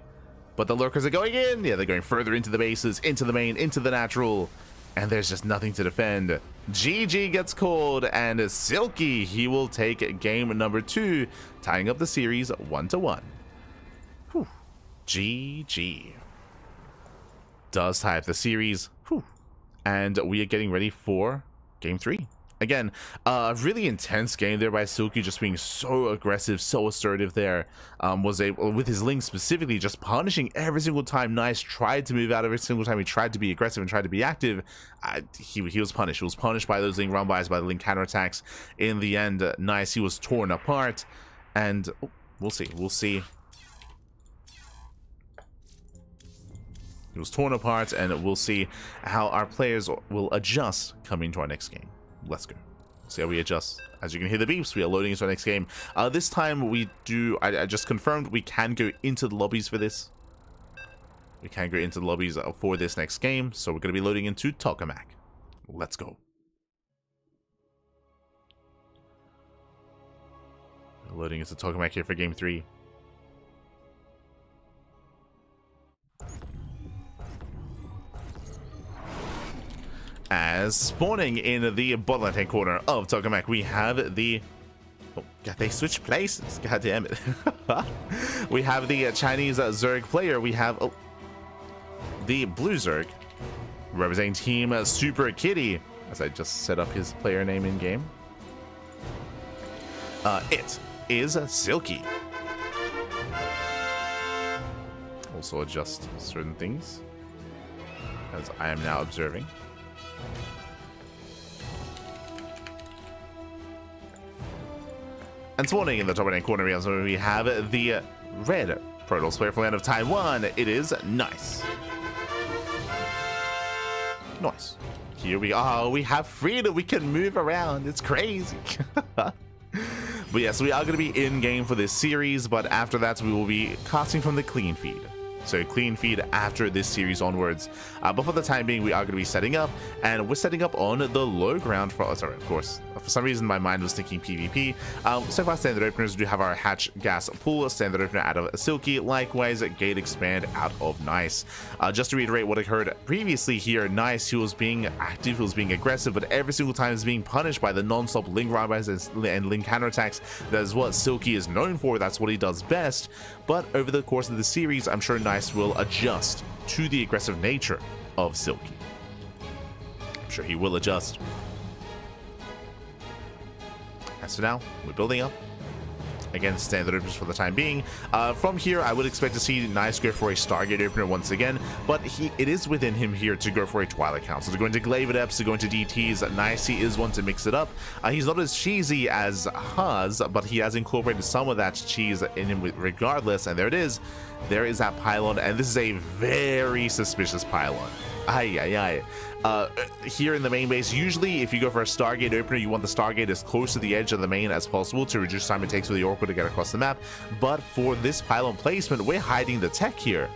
But the Lurkers are going in. Yeah, they're going further into the bases, into the main, into the natural. And there's just nothing to defend. GG gets called, and Silky, he will take game number 2, tying up the series 1-1. Whew. GG. Does tie up the series. Whew. And we are getting ready for game 3. Again, a really intense game there by Silky, just being so aggressive, so assertive there. Was able, with his Ling specifically, just punishing every single time Nice tried to move out, every single time he tried to be aggressive and tried to be active. He was punished. He was punished by those Ling run-bys, by the Ling counterattacks. In the end, Nice, he was torn apart. And we'll see. We'll see. He was torn apart, and we'll see how our players will adjust coming to our next game. Let's go. See how we adjust. As you can hear the beeps, we are loading into our next game. This time we do, I just confirmed we can go into the lobbies for this. We can go into the lobbies for this next game. So we're going to be loading into Tokamak. Let's go. We're loading into Tokamak here for game 3. As spawning in the bottom left hand corner of Tokamak, we have the... Oh, God, they switched places. God damn it. We have the Chinese Zerg player. We have the blue Zerg representing Team Super Kitty, as I just set up his player name in game. It is Silky. Also adjust certain things, as I am now observing. And spawning in the top right corner, we have the red Protoss player from the land of Taiwan. It is Nice. Nice. Here we are. We have freedom. We can move around. It's crazy. But yes, we are going to be in game for this series, but after that, we will be casting from the clean feed. So clean feed after this series onwards. But for the time being, we are going to be setting up, and we're setting up on the low ground for, sorry, of course, for some reason my mind was thinking PvP. So far, standard openers, we do have our hatch gas pool, standard opener out of Silky, likewise gate expand out of Nice. Just to reiterate what I heard previously here, Nice, he was being active, he was being aggressive, but every single time is being punished by the non-stop Ling Rabbis and Ling counterattacks. That is what Silky is known for, that's what he does best. But over the course of the series, I'm sure Nice will adjust to the aggressive nature of Silky. I'm sure he will adjust. And so now, we're building up. Again, standard openers for the time being. From here, I would expect to see Nice go for a Stargate opener once again, but it is within him here to go for a Twilight Council, to go into Glaive Adepts, to go into DTs. Nice, he is one to mix it up. He's not as cheesy as Haz, but he has incorporated some of that cheese in him regardless, and there it is. There is that pylon, and this is a very suspicious pylon. Here in the main base, usually if you go for a Stargate opener, you want the Stargate as close to the edge of the main as possible to reduce time it takes for the Oracle to get across the map. But for this pylon placement, we're hiding the tech here.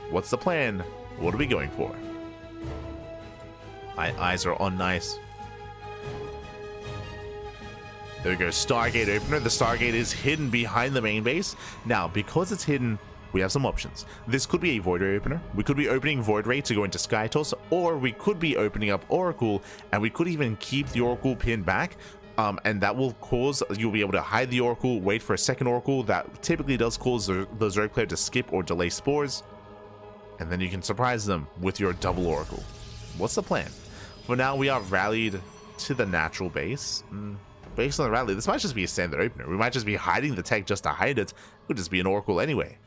What's the plan? What are we going for? My eyes are on Nice. There we go, Stargate opener. The Stargate is hidden behind the main base. Now, because it's hidden, we have some options. This could be a Void Ray opener. We could be opening Void Ray to go into Sky Toss, or we could be opening up Oracle, and we could even keep the Oracle pinned back. And that will cause, you'll be able to hide the Oracle, wait for a second Oracle. That typically does cause the Zerg player to skip or delay spores. And then you can surprise them with your double Oracle. What's the plan? For now, we are rallied to the natural base. Based on the rally, this might just be a standard opener. We might just be hiding the tech just to hide it. It could just be an Oracle anyway.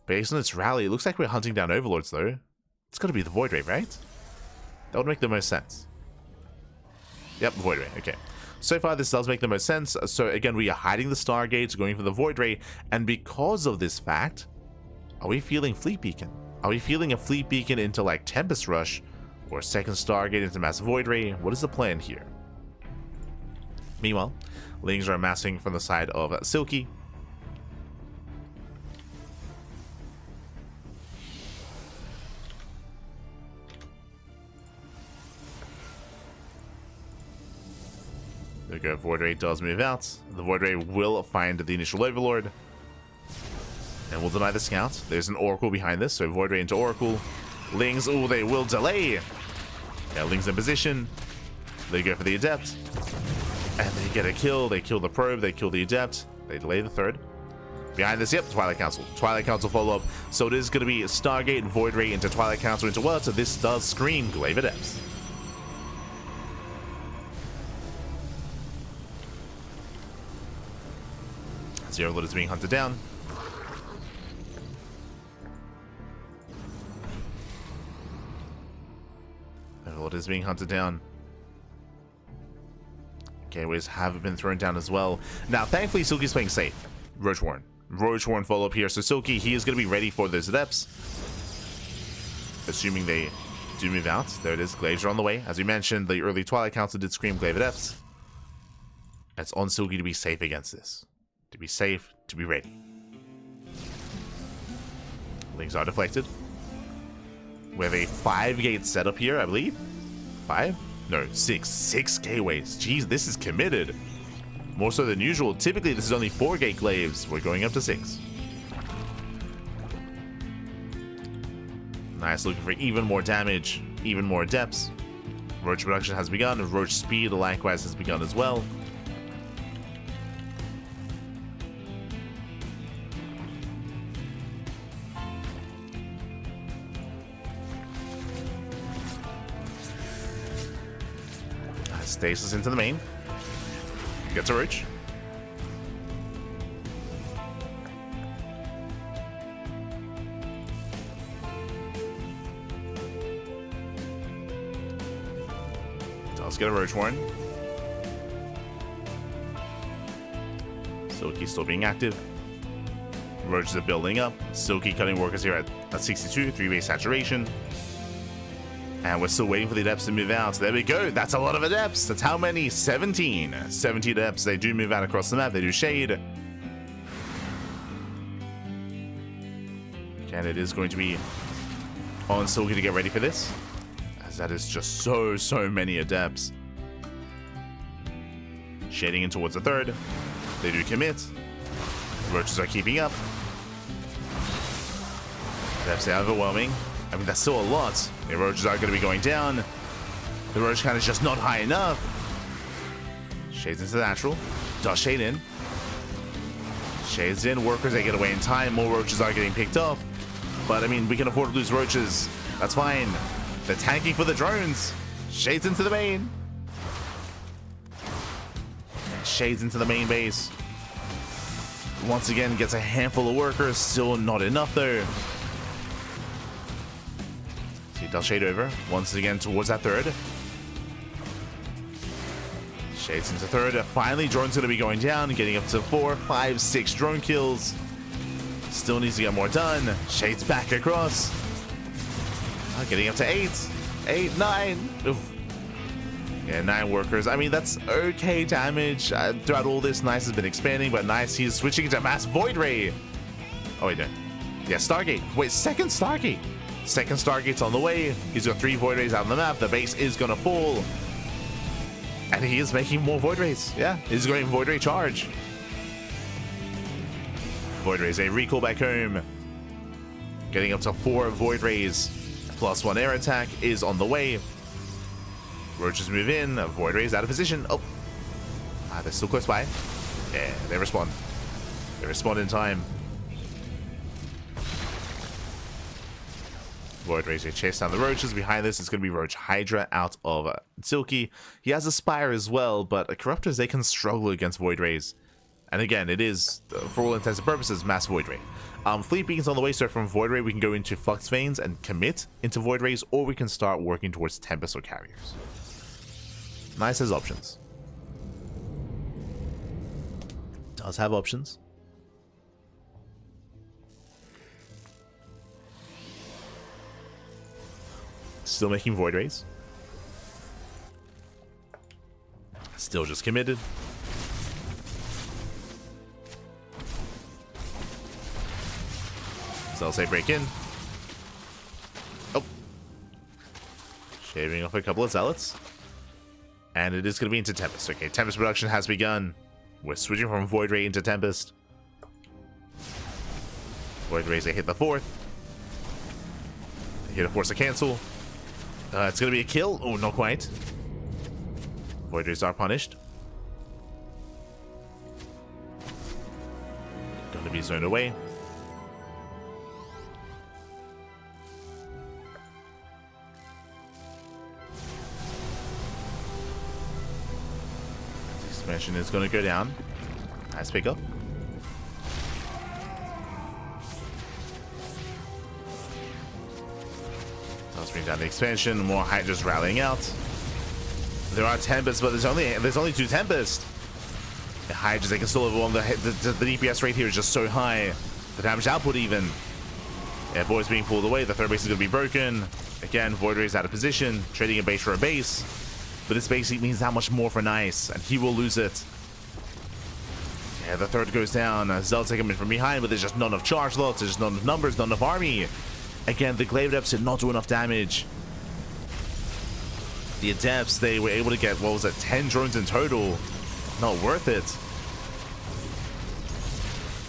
Based on its rally, it looks like we're hunting down Overlords, though. It's got to be the Void Ray, right? That would make the most sense. Yep, Void Ray, okay. So far, this does make the most sense. So again, we are hiding the Stargates, going for the Void Ray, and because of this fact, are we feeling Fleet Beacon? Are we feeling a Fleet Beacon into, like, Tempest Rush, or a second Stargate into Mass Void Ray? What is the plan here? Meanwhile, Lings are amassing from the side of Silky. There we go, Void Ray does move out. The Void Ray will find the initial Overlord. And will deny the scout. There's an Oracle behind this, so Void Ray into Oracle. Lings, oh, they will delay. Yeah, Lings in position. They go for the Adept. And they get a kill. They kill the Probe, they kill the Adept. They delay the third. Behind this, yep, Twilight Council. Twilight Council follow-up. So it is going to be Stargate and Void Ray into Twilight Council into what? So this does scream Glaive Adepts. Zero Lord is being hunted down. Overlord is being hunted down. Gateways have been thrown down as well. Now, thankfully, Silky's playing safe. Roach Warren follow up here. So Silky, he is going to be ready for those Adepts. Assuming they do move out. There it is. Glaives are on the way. As we mentioned, the early Twilight Council did scream Glaive Adepts. It's on Silky to be safe against this. To be safe, to be ready. Lings are deflected. We have a 5-gate setup here, I believe. 5? No, 6. 6 gateways. Jeez, this is committed. More so than usual. Typically, this is only 4-gate glaives. We're going up to 6. Nice, looking for even more damage. even more Adepts. Roach production has begun. Roach speed likewise has begun as well. Stasis into the main. Gets a Roach. Let's get a Roach Warren. Silky still being active. Roaches are building up. Silky cutting workers here at 62, 3-base saturation. And we're still waiting for the Adepts to move out. There we go. That's a lot of Adepts. That's how many? 17. 17 Adepts. They do move out across the map. They do shade. And it is going to be on Silky to get ready for this. As that is just so many Adepts. Shading in towards the third. They do commit. Roaches are keeping up. Adepts are overwhelming. I mean, that's still a lot. The Roaches are going to be going down. The Roach count is just not high enough. Shades into the natural. Does shade in. Shades in. Workers, they get away in time. More Roaches are getting picked up. But, I mean, we can afford to lose Roaches. That's fine. They're tanking for the drones. Shades into the main. Shades into the main base. Once again, gets a handful of workers. Still not enough, though. See, does shade over. Once again, towards that third. Shades into third. Finally, drone's going to be going down. Getting up to 4, 5, 6 drone kills. Still needs to get more done. Shades back across. Getting up to 8. 8, 9. Oof. Yeah, 9 workers. I mean, that's okay damage. Throughout all this, Nice has been expanding, but Nice, he's switching to Mass Void Ray. Oh, wait, no. Yeah, Stargate. Wait, second Stargate. Second Stargate's on the way. He's got 3 Void Rays out on the map. The base is going to fall. And he is making more Void Rays. Yeah, he's going Void Ray charge. Void Rays, a recall back home. Getting up to 4 Void Rays. +1 air attack is on the way. Roaches move in. Void Rays out of position. Oh. They're still close by. Yeah, they respond. They respond in time. Void Rays, they chase down the Roaches. Behind this, it's going to be Roach Hydra out of Silky. He has a Spire as well, but Corruptors, they can struggle against Void Rays. And again, it is, for all intents and purposes, Mass Void Ray. Fleet Beacons on the way, so from Void Ray, we can go into Flux Veins and commit into Void Rays, or we can start working towards Tempest or Carriers. Nice has options. Does have options. Still making Void Rays. Still just committed. So I'll say break in. Oh. Shaving off a couple of Zealots. And it is going to be into Tempest. Okay, Tempest production has begun. We're switching from Void Ray into Tempest. Void Rays, they hit the 4th. They hit a force to cancel. It's going to be a kill. Oh, not quite. Void Rays are punished. Going to be zoned away. Expansion is going to go down. Nice pickup. Let's bring down the expansion. More Hydras rallying out. There are Tempests, but there's only 2 Tempests. The Hydras, they can still overwhelm. The DPS rate here is just so high. The damage output even. Yeah, Void's being pulled away. The third base is going to be broken. Again, Void Ray's out of position. Trading a base for a base. But this basically means that much more for Nice, and he will lose it. Yeah, the third goes down. Zealots take him in from behind, but there's just not enough charge lots. There's just not enough numbers, not enough army. Again, the Glaive Adepts did not do enough damage. The Adepts, they were able to get, what was it, 10 drones in total. Not worth it.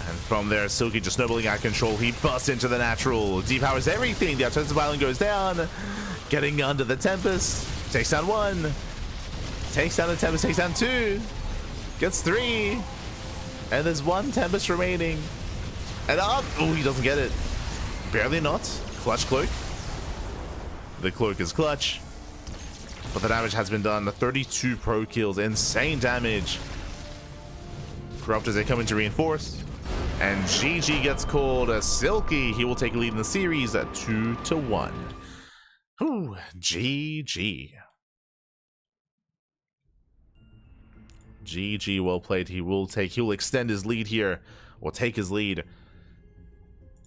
And from there, Silky just snowballing out of control. He busts into the natural. Depowers everything. The offensive island goes down. Getting under the Tempest. Takes down 1. Takes down the Tempest. Takes down 2. Gets 3. And there's 1 Tempest remaining. And up. Oh, he doesn't get it. Barely not. Clutch Cloak. The Cloak is clutch. But the damage has been done. 32 pro kills. Insane damage. Corrupt as they come in to reinforce. And Jieshi gets called a Silky. He will take a lead in the series at 2-1. Whew, GG. GG, well played. He'll extend his lead here, or take his lead.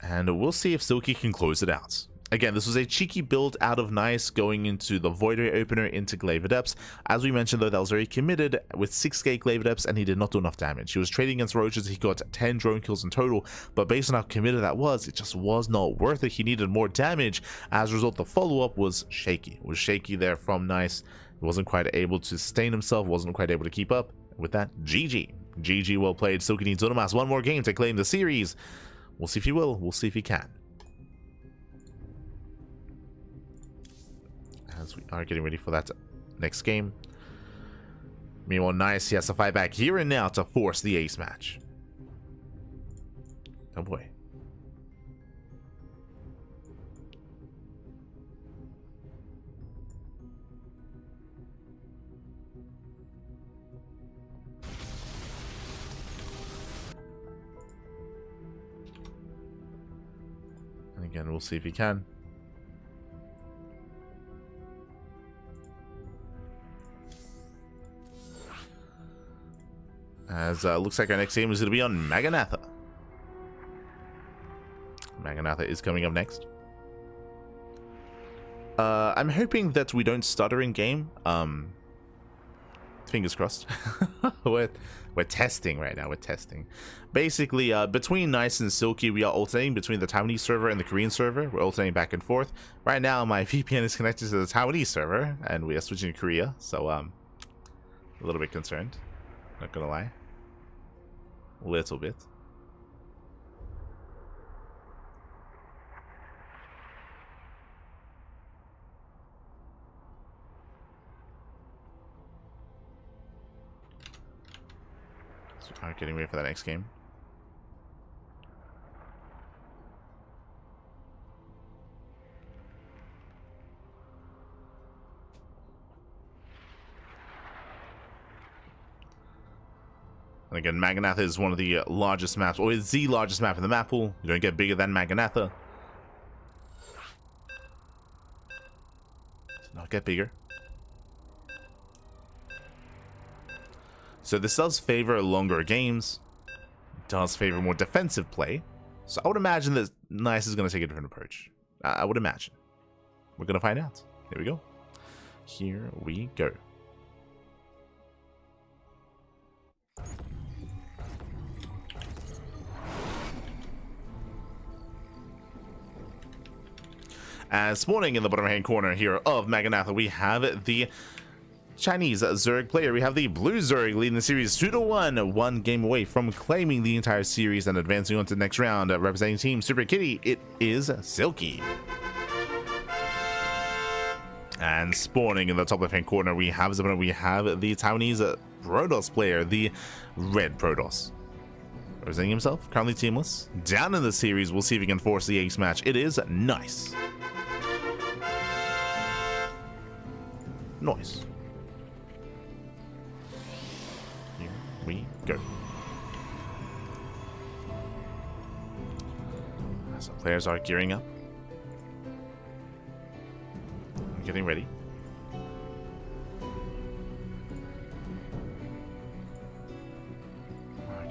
And we'll see if Silky can close it out. Again, this was a cheeky build out of Nice going into the Void Ray opener into Glaive Adepts. As we mentioned though, that was very committed with 6k Glaive Adepts and he did not do enough damage. He was trading against Roaches, he got 10 drone kills in total, but based on how committed that was, it just was not worth it. He needed more damage. As a result, the follow-up was shaky. It was shaky there from Nice. He wasn't quite able to sustain himself, wasn't quite able to keep up. With that, GG. GG, well played. Silky needs one more game to claim the series. We'll see if he will. We'll see if he can. As we are getting ready for that next game. Meanwhile, Nice, he has to fight back here and now to force the ace match. Oh boy. And again, we'll see if he can. As looks like our next game is going to be on Maganatha. Maganatha is coming up next. I'm hoping that we don't stutter in game. Fingers crossed. we're testing right now. We're testing. Basically, between Nice and Silky, we are alternating between the Taiwanese server and the Korean server. We're alternating back and forth. Right now, my VPN is connected to the Taiwanese server, and we are switching to Korea. So, a little bit concerned. Not gonna lie. A little bit. So I'm getting ready for that next game. And again, Maganatha is one of the largest maps, or it's the largest map in the map pool. You don't get bigger than Maganatha. Does not get bigger. So this does favor longer games. It does favor more defensive play. So I would imagine that Nice is going to take a different approach. I would imagine. We're going to find out. Here we go. Here we go. As spawning in the bottom hand corner here of Maganatha, we have the Chinese Zerg player. We have the blue Zerg leading the series 2-1, one game away from claiming the entire series and advancing on to the next round. Representing Team Super Kitty, it is Silky. And spawning in the top left hand corner, we have the Taiwanese Protoss player, the red Protoss. Representing himself, currently teamless. Down in the series, we'll see if he can force the ace match. It is Nice. Nice. Here we go. So players are gearing up. Getting ready.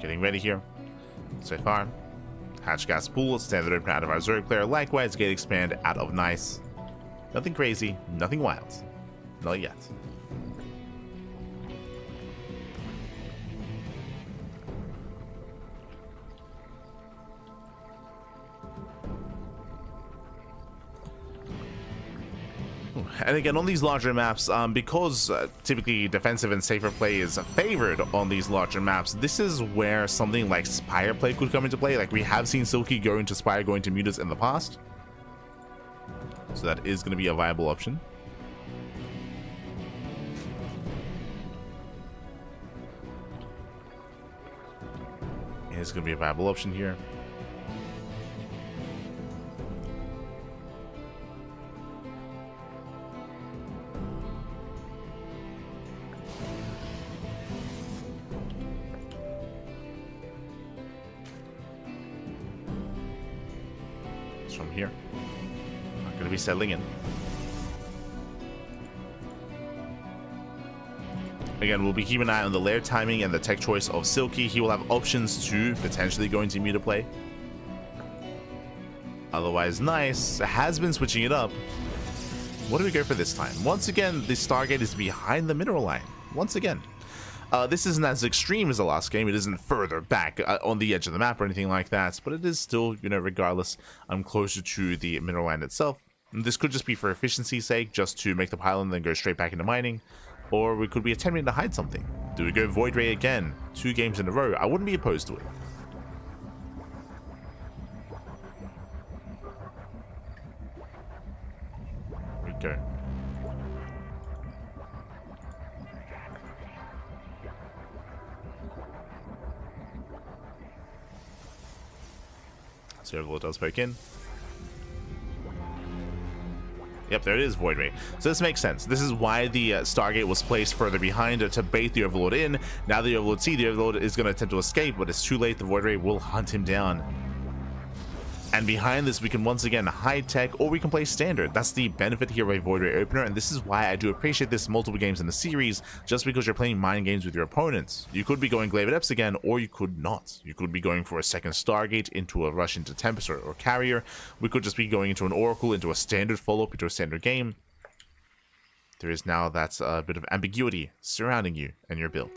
Getting ready here. So far. Hatch gas pool, standard open out of our Zerg player. Likewise, gate expand out of Nice. Nothing crazy, nothing wild. Not yet. And again, on these larger maps, because typically defensive and safer play is favored on these larger maps, this is where something like Spire play could come into play. Like we have seen Silky go into Spire, going to Mutas in the past. So that is going to be a viable option. It's going to be a viable option here. It's from here. Not going to be settling in. Again, we'll be keeping an eye on the lair timing and the tech choice of Silky. He will have options to potentially go into Muta play. Otherwise, nice. Has been switching it up. What do we go for this time? Once again, the Stargate is behind the mineral line. Once again. This isn't as extreme as the last game. It isn't further back on the edge of the map or anything like that. But it is still, you know, regardless, I'm closer to the mineral line itself. And this could just be for efficiency's sake, just to make the pile and then go straight back into mining. Or we could be attempting to hide something. Do we go Void Ray again? 2 games in a row. I wouldn't be opposed to it. Here we go. So Overlord does poke in. Yep, there it is, Void Ray. So this makes sense. This is why the Stargate was placed further behind to bait the Overlord in. Now the Overlord the Overlord is going to attempt to escape, but it's too late. The Void Ray will hunt him down. And behind this, we can once again hide tech, or we can play standard. That's the benefit here of a Void Ray opener, and this is why I do appreciate this multiple games in the series, just because you're playing mind games with your opponents. You could be going Glaive Depths again, or you could not. You could be going for a second Stargate into a rush into Tempest or Carrier. We could just be going into an Oracle, into a standard follow-up, into a standard game. There is now that bit of ambiguity surrounding you and your build.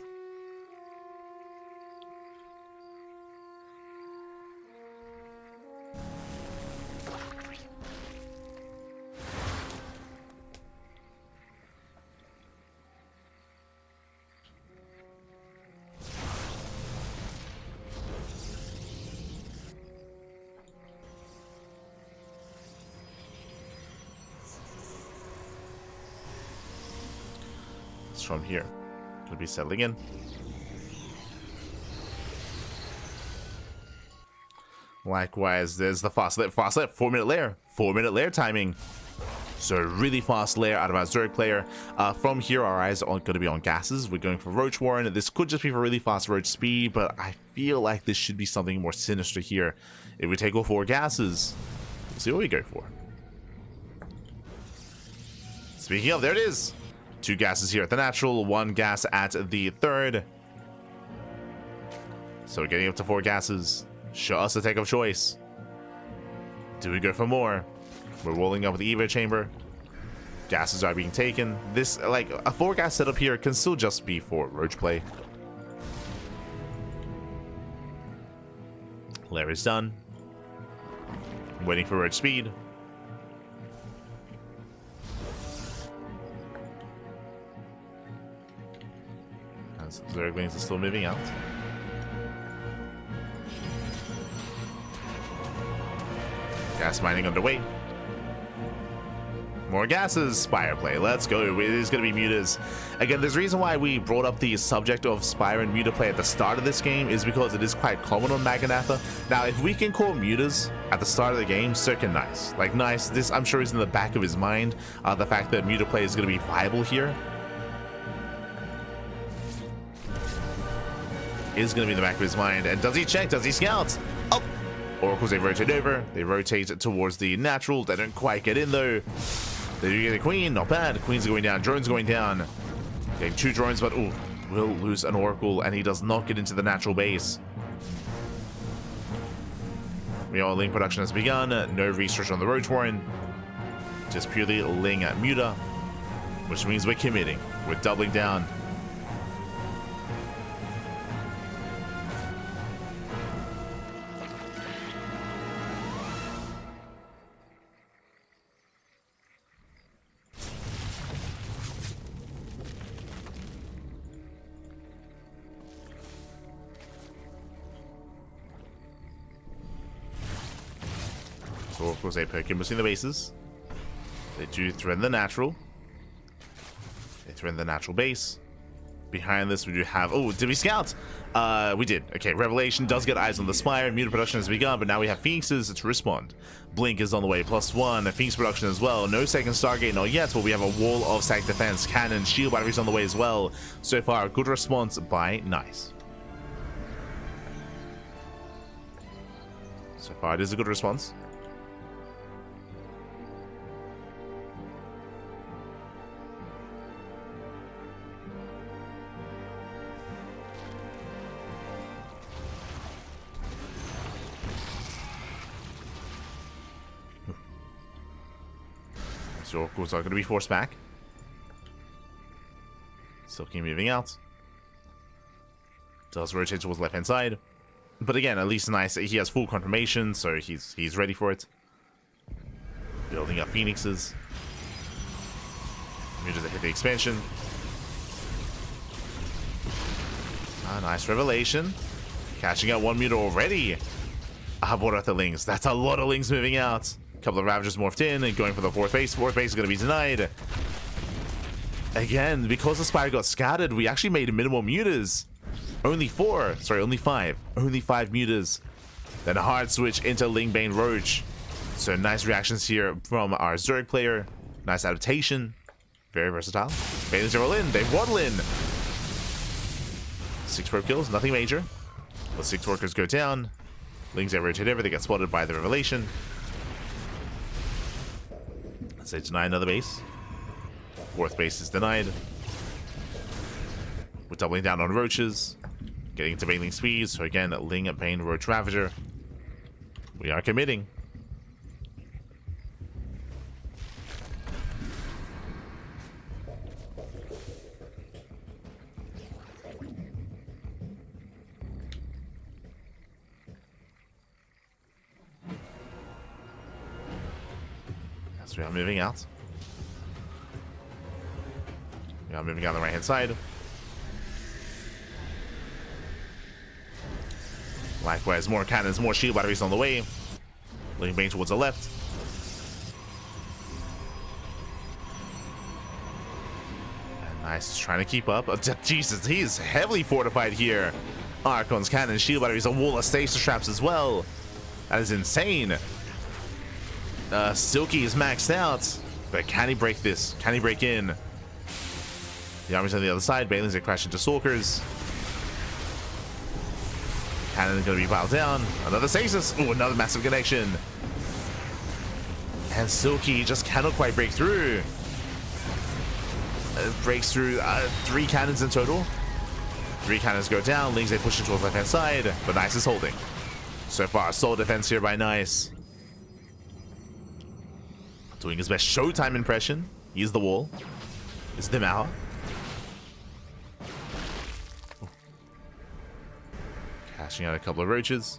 From here, could be settling in. Likewise, there's the fast lap, 4-minute lair, 4-minute lair timing. So really fast lair out of our Zerg player. From here, our eyes are going to be on gases. We're going for Roach Warren. This could just be for really fast Roach speed, but I feel like this should be something more sinister here. If we take all 4 gases, we'll see what we go for. Speaking of, there it is. 2 gases here at the natural, 1 gas at the third. So we're getting up to 4 gases. Show us the take of choice. Do we go for more? We're rolling up with the Evo chamber. Gases are being taken. This, like, a 4 gas setup here can still just be for Roach play. Lair is done. Waiting for Roach speed. Zerglings are still moving out. Gas mining underway. More gases. Spire play. Let's go. It is going to be mutas. Again, there's a reason why we brought up the subject of Spire and muta play at the start of this game is because it is quite common on Maganatha. Now, if we can call mutas at the start of the game, so can Nice. Like, Nice, this I'm sure is in the back of his mind. The fact that muta play is going to be viable here is going to be in the back of his mind. And does he check? Does he scout? Oh! Oracles, they rotate over. They rotate towards the natural. They don't quite get in, though. They do get a queen. Not bad. Queen's going down. Drone's going down. Getting 2 drones, but ooh, will lose an Oracle, and he does not get into the natural base. Link production has begun. No research on the Roach Warren. Just purely Ling at Muta, which means we're committing. We're doubling down. So of course they poke in between the bases. They do threaten the natural. They threaten the natural base. Behind this, we do have... Oh, did we scout? We did. Okay, Revelation does get eyes on the Spire. Mutant production has begun, but now we have Phoenixes to respond. Blink is on the way, +1. Phoenix production as well. No second Stargate, not yet, but we have a wall of stack defense. Cannon, shield batteries on the way as well. So far, good response by Nice. So far, it is a good response. Oracles are going to be forced back. Silky moving out. Does rotate towards the left hand side. But again, at least Nice, he has full confirmation, so he's ready for it. Building up Phoenixes. Mutas to hit the expansion. Nice Revelation. Catching out one Muta already. What are the Lings? That's a lot of Lings moving out. Couple of Ravagers morphed in and going for the fourth base. Fourth base is going to be denied. Again, because the Spire got scattered, we actually made minimal mutas. Only 4. Sorry, only 5. Only 5 mutas. Then a hard switch into Lingbane Roach. So nice reactions here from our Zerg player. Nice adaptation. Very versatile. Banelings roll in. They waddle in. 6 probe kills. Nothing major. The 6 workers go down. Lings they rotate over. They get spotted by the Revelation. They deny another base. Fourth base is denied. We're doubling down on roaches. Getting into Baneling speed. So again, Ling, Bane, Roach, Ravager. We are committing. We are moving out. We are moving out on the right hand side. Likewise, more cannons, more shield batteries on the way. Looking Bane towards the left. And Nice is trying to keep up. Jesus, he is heavily fortified here. Archon's cannon, shield batteries, a wall of stasis traps as well. That is insane. Silky is maxed out, but can he break this? Can he break in? The army's on the other side. Banelings they crash into Stalkers. Cannon is going to be piled down. Another stasis. Oh, another massive connection. And Silky just cannot quite break through. Breaks through 3 cannons in total. 3 cannons go down. Lings they push it towards the left hand side, but Nice is holding. So far, solid defense here by Nice. Doing his best Showtime impression. He's the wall. It's the Mao. Cashing out a couple of roaches.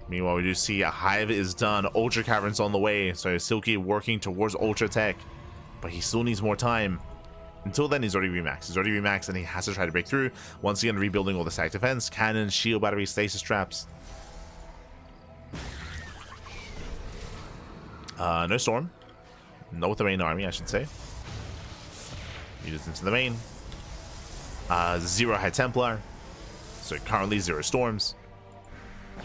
Meanwhile, we do see a Hive is done. Ultra Caverns on the way. So Silky working towards Ultra Tech. But he still needs more time. Until then, he's already remaxed. He's already remaxed and he has to try to break through. Once again, rebuilding all the stack defense. Cannon, shield battery, stasis traps. No storm. Not with the main army, I should say. Mutas into the main. 0 High Templar. So currently 0 storms. You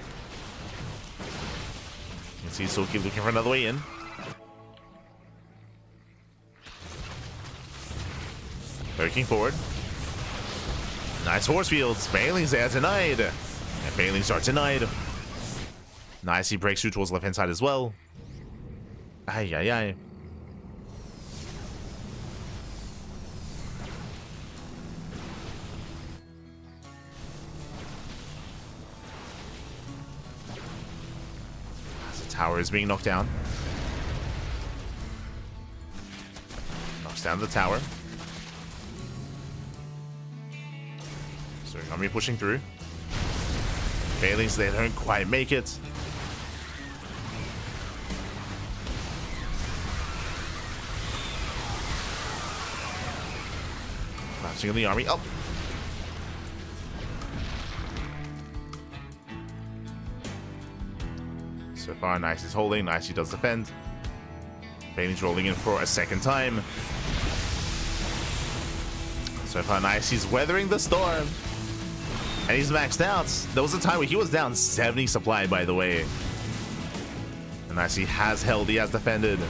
can see Silky looking for another way in. Lurking forward. Nice force fields. Banelings they are denied. And Banelings are denied. Nice, he breaks through towards the left hand side as well. Ay, ay, ay. As the tower is being knocked down. Knocks down the tower. So army pushing through. Banelings, they don't quite make it. Collapsing in the army. Oh! far, nice he's holding, nice he does defend. Bailey's rolling in for a second time. So far, nice he's weathering the storm. And he's maxed out. There was a time where he was down 70 supply, by the way. And nice he has held, he has defended.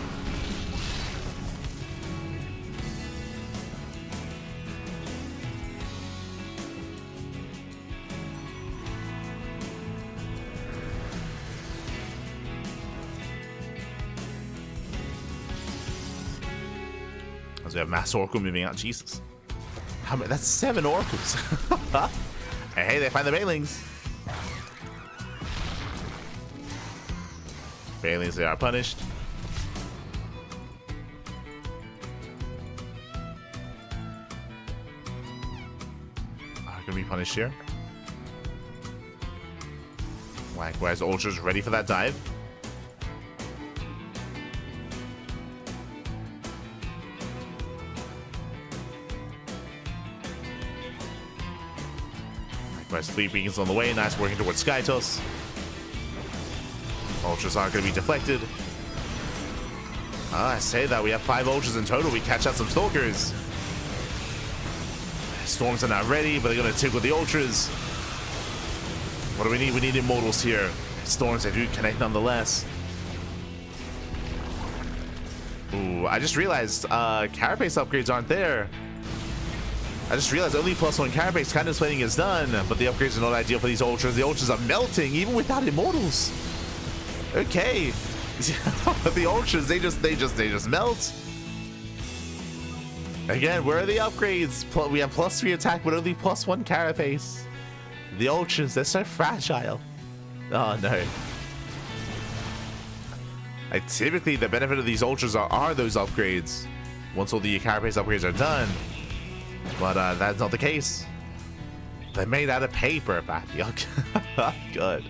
As we have Mass Oracle moving out. Jesus. How many? That's 7 Oracles. Hey, they find the Bailings. Bailings, they are punished. Are going to be punished here. Likewise, Ultra's ready for that dive. Fleet Beacons on the way. Nice working towards Skytos. Ultras aren't going to be deflected. I say that we have 5 Ultras in total. We catch out some Stalkers. Storms are not ready, but they're going to tickle the Ultras. What do we need? We need Immortals here. Storms, they do connect nonetheless. Ooh, I just realized Carapace upgrades aren't there. I just realized only +1 Carapace kind of splitting is done, but the upgrades are not ideal for these Ultras. The Ultras are melting even without Immortals. Okay. The Ultras, they just melt. Again, where are the upgrades? We have +3 attack, but only +1 Carapace. The Ultras, they're so fragile. Oh no. Like, typically, the benefit of these Ultras are those upgrades. Once all the Carapace upgrades are done. But that's not the case. They're made out of paper, Pappy. Good.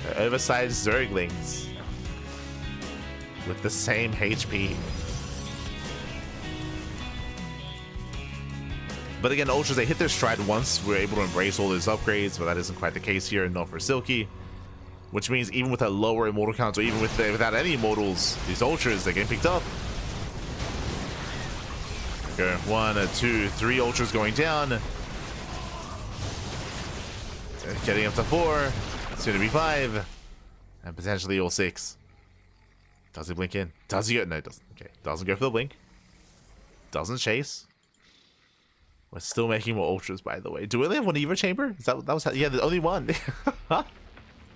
They're oversized Zerglings with the same HP. But again, Ultras, they hit their stride once. We're able to embrace all those upgrades, but that isn't quite the case here, not for Silky. Which means even with a lower Immortal count, or even without any Immortals, these Ultras, they're getting picked up. Okay, 1, 2, 3 Ultras going down. Getting up to 4. Soon to be 5. And potentially all 6. Does he blink in? Does he go? No, it doesn't. Okay. Doesn't go for the blink. Doesn't chase. We're still making more Ultras, by the way. Do we only have 1 Evo Chamber? Is that was yeah, there's only 1.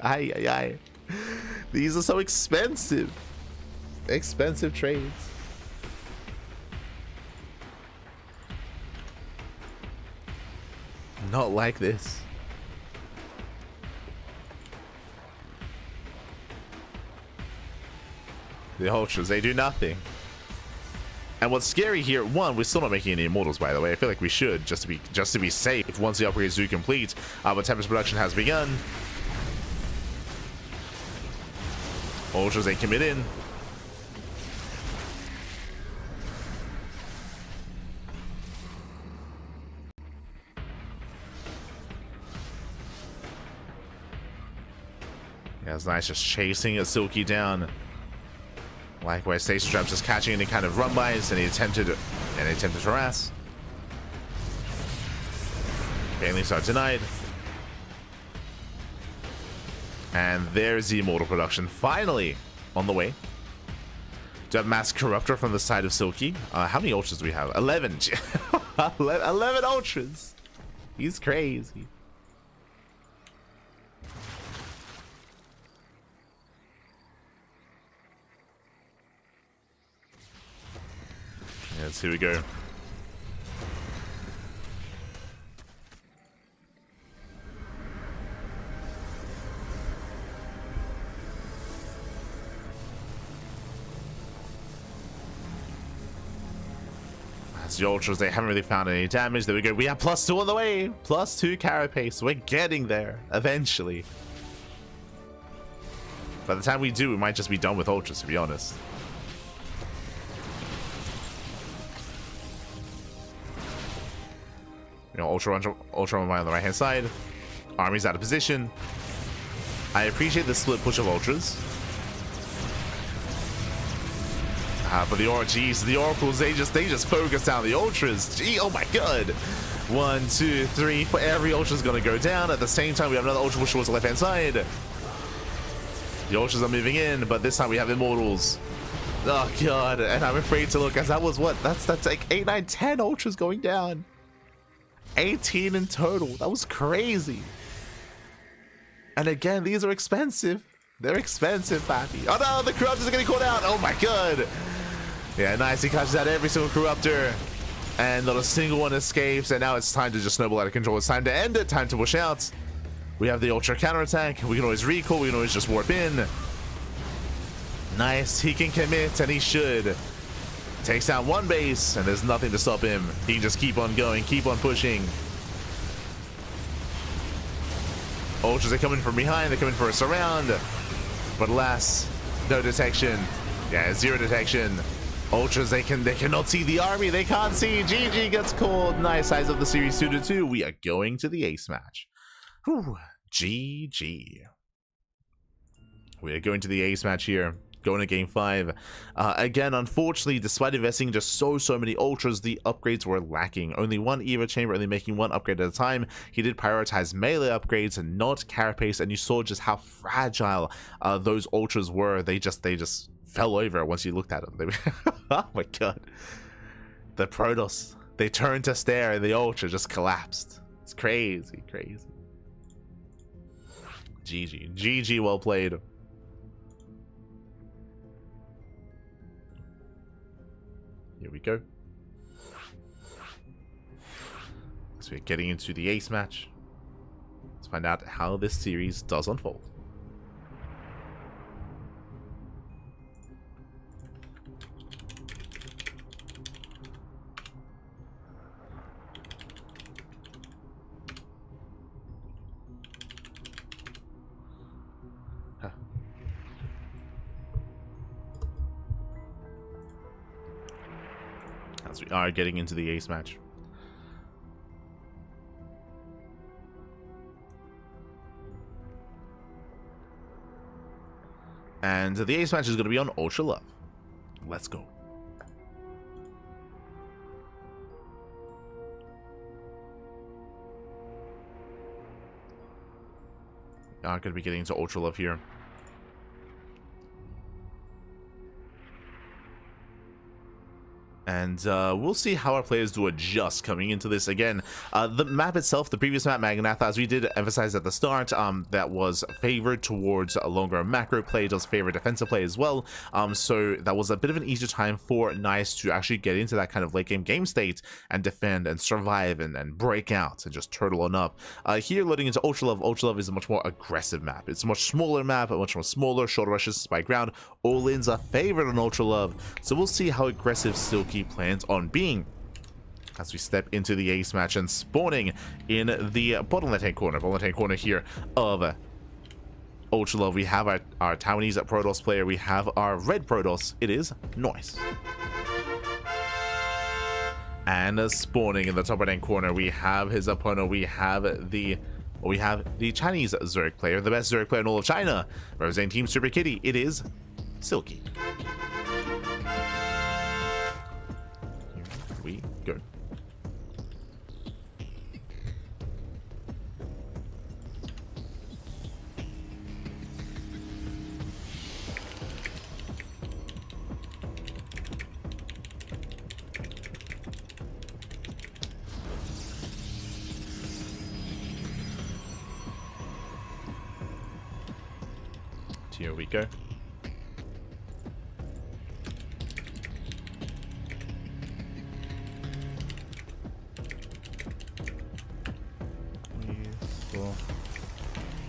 Aye. These are so expensive. Expensive trades. Not like this. The Ultras, they do nothing. And what's scary here, one, we're still not making any Immortals, by the way. I feel like we should, just to be safe once the upgrades do complete. But Tempest production has begun. Ultras, they commit in. Yeah, it's nice just chasing a Silky down. Likewise, Stasis Trap's just catching any kind of run-bys, and he attempted to harass. Bailings are denied. And there's the Immortal production, finally on the way. Do have Mass Corruptor from the side of Silky. How many Ultras do we have? 11. 11 Ultras. He's crazy. Yes, here we go. As the Ultras, they haven't really found any damage. There we go. We have +2 on the way. +2 Carapace. We're getting there eventually. By the time we do, we might just be done with Ultras, to be honest. You know, Ultra on the right hand side. Army's out of position. I appreciate the split push of ultras. But the oracles, they just focus down the ultras. Gee, oh my god. 1, 2, 3. For every ultra's gonna go down. At the same time, we have another ultra push towards the left hand side. The ultras are moving in, but this time we have immortals. Oh god, and I'm afraid to look, as that was what? That's like 8, 9, 10 ultras going down. 18 in total. That was crazy. And again, these are expensive. They're expensive, papi. Oh no, the corruptors are getting caught out. Oh my god. Yeah, nice. He catches out every single corruptor, and not a single one escapes. And now it's time to just snowball out of control. It's time to end it. Time to push out. We have the ultra counterattack. We can always recall. We can always just warp in. Nice. He can commit, and he should. Takes down one base, and there's nothing to stop him. He can just keep on going, keep on pushing. Ultras are coming from behind. They're coming for a surround. But alas, no detection. Yeah, 0 detection. Ultras, they cannot see the army. They can't see. GG gets called. Nice. Eyes of the series 2-2. We are going to the ace match. Whew. GG. We are going to the ace match here. Going to game 5. Again, unfortunately, despite investing just so many ultras, the upgrades were lacking. Only one Eva chamber, only making one upgrade at a time. He did prioritize melee upgrades and not carapace, and you saw just how fragile those ultras were. They just fell over once you looked at them. Oh my god. The Protoss, they turned to stare and the ultra just collapsed. It's crazy. GG, well played. Here we go. So we're getting into the ace match. Let's find out how this series does unfold. As we are getting into the ace match. And the ace match is going to be on Ultra Love. Let's go. We are going to be getting into Ultra Love here. And we'll see how our players do adjust coming into this. Again, the map itself, the previous map, Magnatha, as we did emphasize at the start, that was favored towards a longer macro play, does favor defensive play as well. So that was a bit of an easier time for Nice to actually get into that kind of late game state and defend and survive and break out and just turtle on up. Here, loading into Ultra Love is a much more aggressive map. It's a much smaller map, a much more smaller, shorter rushes, spike ground. All-ins are favored on Ultra Love. So we'll see how aggressive Silky plans on being as we step into the ace match and spawning in the bottom left hand corner here of Ultra Love. We have our Taiwanese Protoss player. We have our red Protoss. It is Noise. And spawning in the top right hand corner, we have his opponent. We have the Chinese Zerg player, the best Zerg player in all of China, representing Team Super Kitty. It is Silky. We go. Here we go.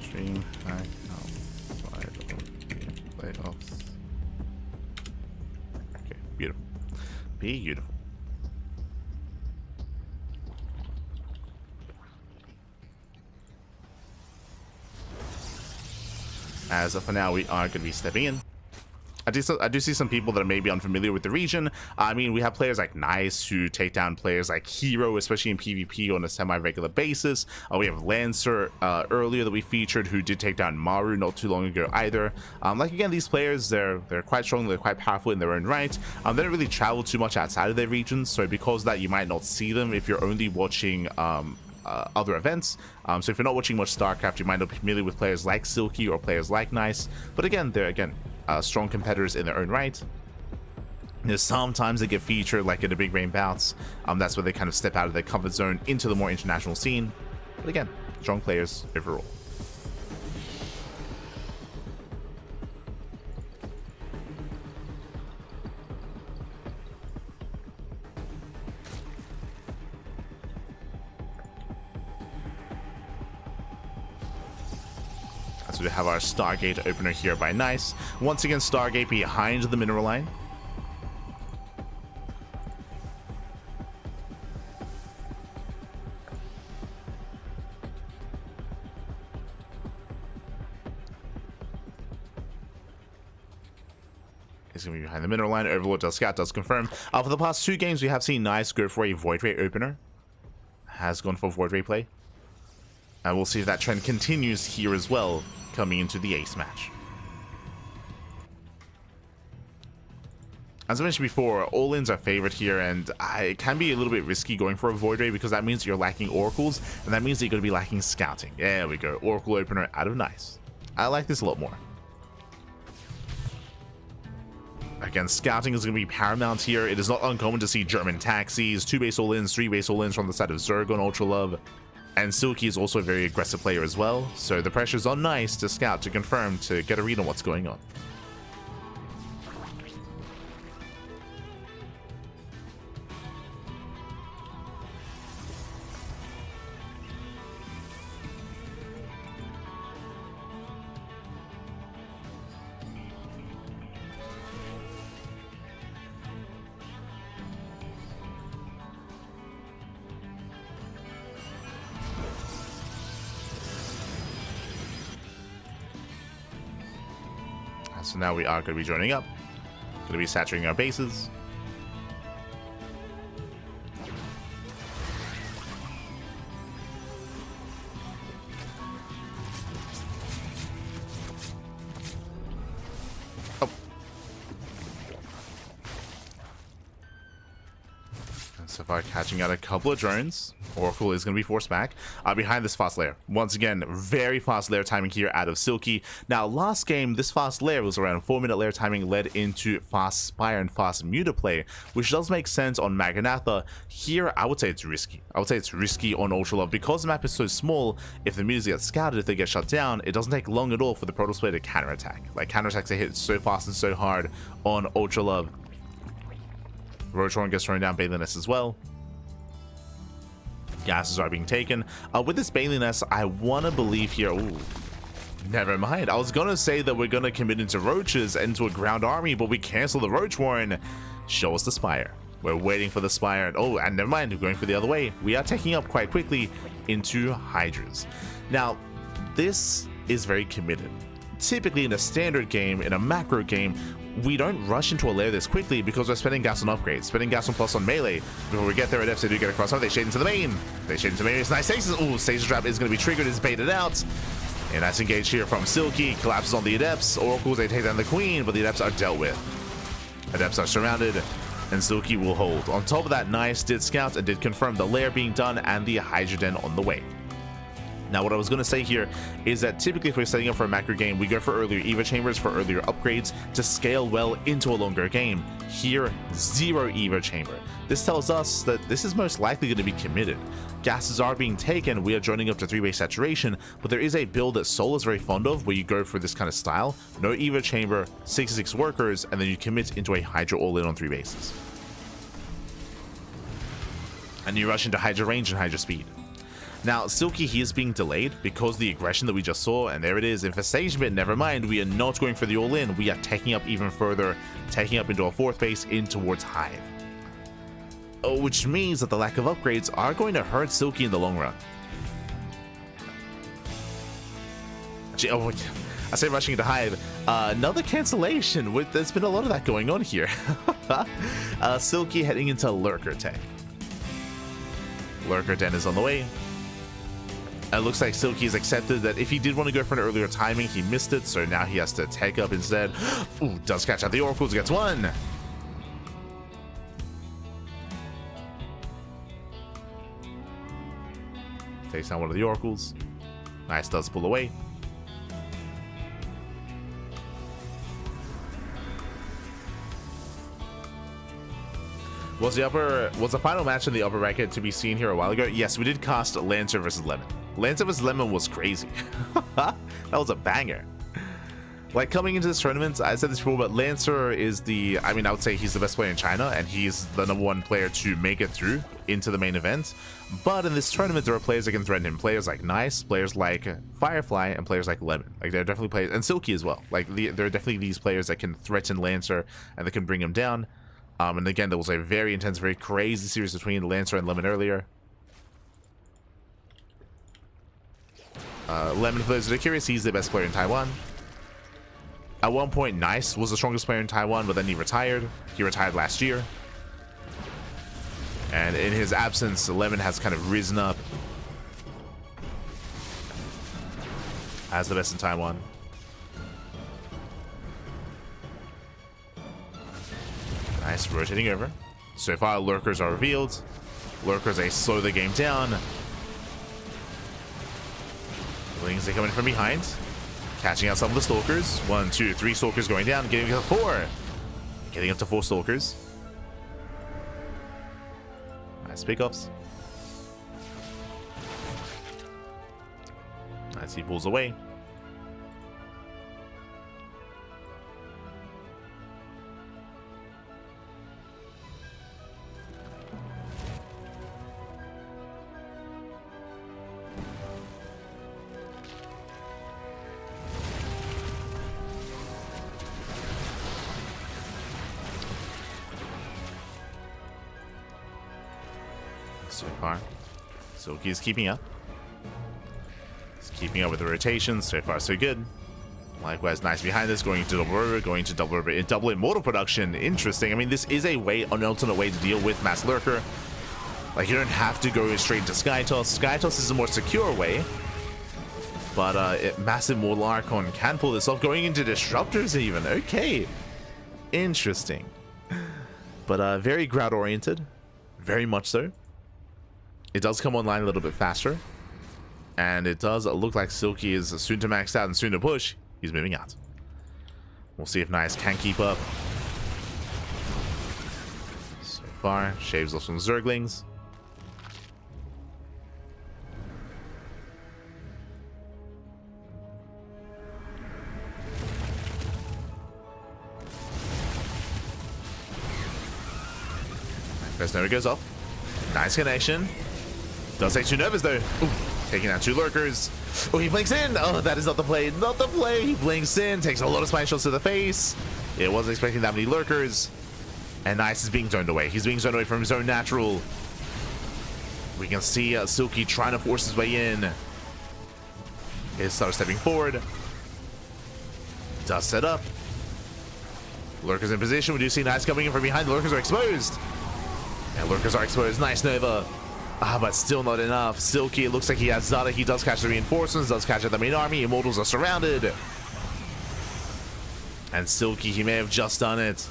Stream back outside of the playoffs. Okay, beautiful. Beautiful. As of for now, we are going to be stepping in. I do see some people that are maybe unfamiliar with the region. I mean, we have players like Nice who take down players like Hero, especially in PvP on a semi-regular basis. We have Lancer earlier that we featured, who did take down Maru not too long ago either. Like again, these players, they're quite strong, they're quite powerful in their own right. They don't really travel too much outside of their regions, so because of that, you might not see them if you're only watching other events. So if you're not watching much StarCraft, you might not be familiar with players like Silky or players like Nice. But again, they're strong competitors in their own right. Sometimes they get featured like in the big rain bouts. That's where they kind of step out of their comfort zone into the more international scene. But again, strong players overall. So we have our Stargate opener here by Nice. Once again, Stargate behind the mineral line. He's going to be behind the mineral line. Overlord does scout, does confirm. For the past 2 games, we have seen Nice go for a Void Ray opener. Has gone for Void Ray play. And we'll see if that trend continues here as well, coming into the ace match. As I mentioned before, all-ins are favorite here, and it can be a little bit risky going for a Void Ray because that means you're lacking Oracles, and that means that you're going to be lacking Scouting. There we go, Oracle opener out of Nice. I like this a lot more. Again, Scouting is going to be paramount here. It is not uncommon to see German taxis, 2 base all-ins, 3 base all-ins from the side of Zerg on Ultra Love. And Silky is also a very aggressive player as well, so the pressure's on Nice to scout, to confirm, to get a read on what's going on. So now we are going to be joining up, going to be saturating our bases. Oh. And so far catching out a couple of drones. Oracle is going to be forced back behind this fast lair. Once again, very fast lair timing here out of Silky. Now, last game, this fast lair was around 4-minute lair timing, led into fast Spire and fast Muta play, which does make sense on Maganatha. Here, I would say it's risky. I would say it's risky on Ultra Love because the map is so small. If the Mutas get scouted, if they get shut down, it doesn't take long at all for the Protoss player to counterattack. Like, counterattacks are hit so fast and so hard on Ultra Love. Rotorn gets thrown down, Baliness as well. Gases are being taken. With this Baliness, I want to believe here... Ooh, never mind. I was going to say that we're going to commit into Roaches, into a ground army, but we cancel the Roach Warren. Show us the Spire. We're waiting for the Spire. Oh, and never mind. We're going for the other way. We are taking up quite quickly into Hydras. Now, this is very committed. Typically, in a standard game, in a macro game, we don't rush into a lair this quickly because we're spending gas on upgrades, spending gas on plus on melee. Before we get there at F, they do get across. Oh, they shade into the main. They shade into the main. It's nice. Stasis. Oh, Stasis Trap is going to be triggered. It's baited out. And that's engaged here from Silky. Collapses on the Adepts. Oracles, they take down the Queen, but the Adepts are dealt with. Adepts are surrounded, and Silky will hold. On top of that, Nice did scout and did confirm the lair being done and the Hydra Den on the way. Now, what I was going to say here is that typically if we're setting up for a macro game, we go for earlier EVA chambers, for earlier upgrades to scale well into a longer game. Here, 0 EVA chamber. This tells us that this is most likely going to be committed. Gases are being taken, we are joining up to 3-base saturation, but there is a build that Soul is very fond of where you go for this kind of style. No EVA chamber, 66 workers, and then you commit into a Hydra all-in on 3 bases. And you rush into Hydra range and Hydra speed. Now, Silky, he is being delayed because of the aggression that we just saw, and there it is. Infestation bit, never mind. We are not going for the all-in. We are taking up even further, taking up into our 4th base, in towards Hive. Which means that the lack of upgrades are going to hurt Silky in the long run. Actually, I say rushing into hive. Another cancellation. There's been a lot of that going on here. Silky heading into Lurker Tech. Lurker Den is on the way. It looks like Silky has accepted that if he did want to go for an earlier timing, he missed it, so now he has to tech up instead. Ooh, does catch out the Oracles, gets one. Takes down one of the Oracles. Nice, does pull away. Was the final match in the upper bracket to be seen here a while ago? Yes, we did cast Lancer versus Lemon. Lancer vs. Lemon was crazy. That was a banger. Like, coming into this tournament, I said this before, but Lancer is I would say he's the best player in China, and he's the #1 player to make it through into the main event. But in this tournament, there are players that can threaten him. Players like Nice, players like Firefly, and players like Lemon. Like, they're definitely players, and Silky as well. Like, there are definitely these players that can threaten Lancer, and that can bring him down. And again, there was a very intense, very crazy series between Lancer and Lemon earlier. Lemon, for those that are curious, he's the best player in Taiwan. At one point, Nice was the strongest player in Taiwan, but then he retired. He retired last year. And in his absence, Lemon has kind of risen up as the best in Taiwan. Nice, rotating over. So far, Lurkers are revealed. Lurkers, they slow the game down. Wings, they come in from behind. Catching out some of the Stalkers. 1, 2, 3 Stalkers going down. Getting up to 4. Getting up to 4 Stalkers. Nice pickoffs. Nice, he pulls away. So far, Silky is keeping up. He's keeping up with the rotations. So far, so good. Likewise, Nice behind this, going to double over, going to double over, double immortal production. Interesting. I mean, this is an alternate way to deal with Mass Lurker. Like, you don't have to go straight into Sky Toss. Sky Toss is a more secure way, but Massive Mortal Archon can pull this off, going into Disruptors even. Okay, interesting. But very crowd oriented, very much so. It does come online a little bit faster, and it does look like Silky is soon to max out and soon to push. He's moving out. We'll see if Nice can keep up. So far, shaves off some Zerglings. First Nova goes off. Nice connection. Does take 2 Novas though. Ooh, taking out 2 Lurkers. Oh, he blinks in. Oh, that is not the play. Not the play. He blinks in. Takes a lot of spine shots to the face. It wasn't expecting that many Lurkers. And Nice is being zoned away. He's being zoned away from his own natural. We can see Silky trying to force his way in. He starts stepping forward. Does set up. Lurkers in position. We do see Nice coming in from behind. The Lurkers are exposed. And Lurkers are exposed. Nice Nova. But still not enough. Silky, it looks like he has Zada. He does catch the reinforcements, does catch at the main army. Immortals are surrounded. And Silky, he may have just done it.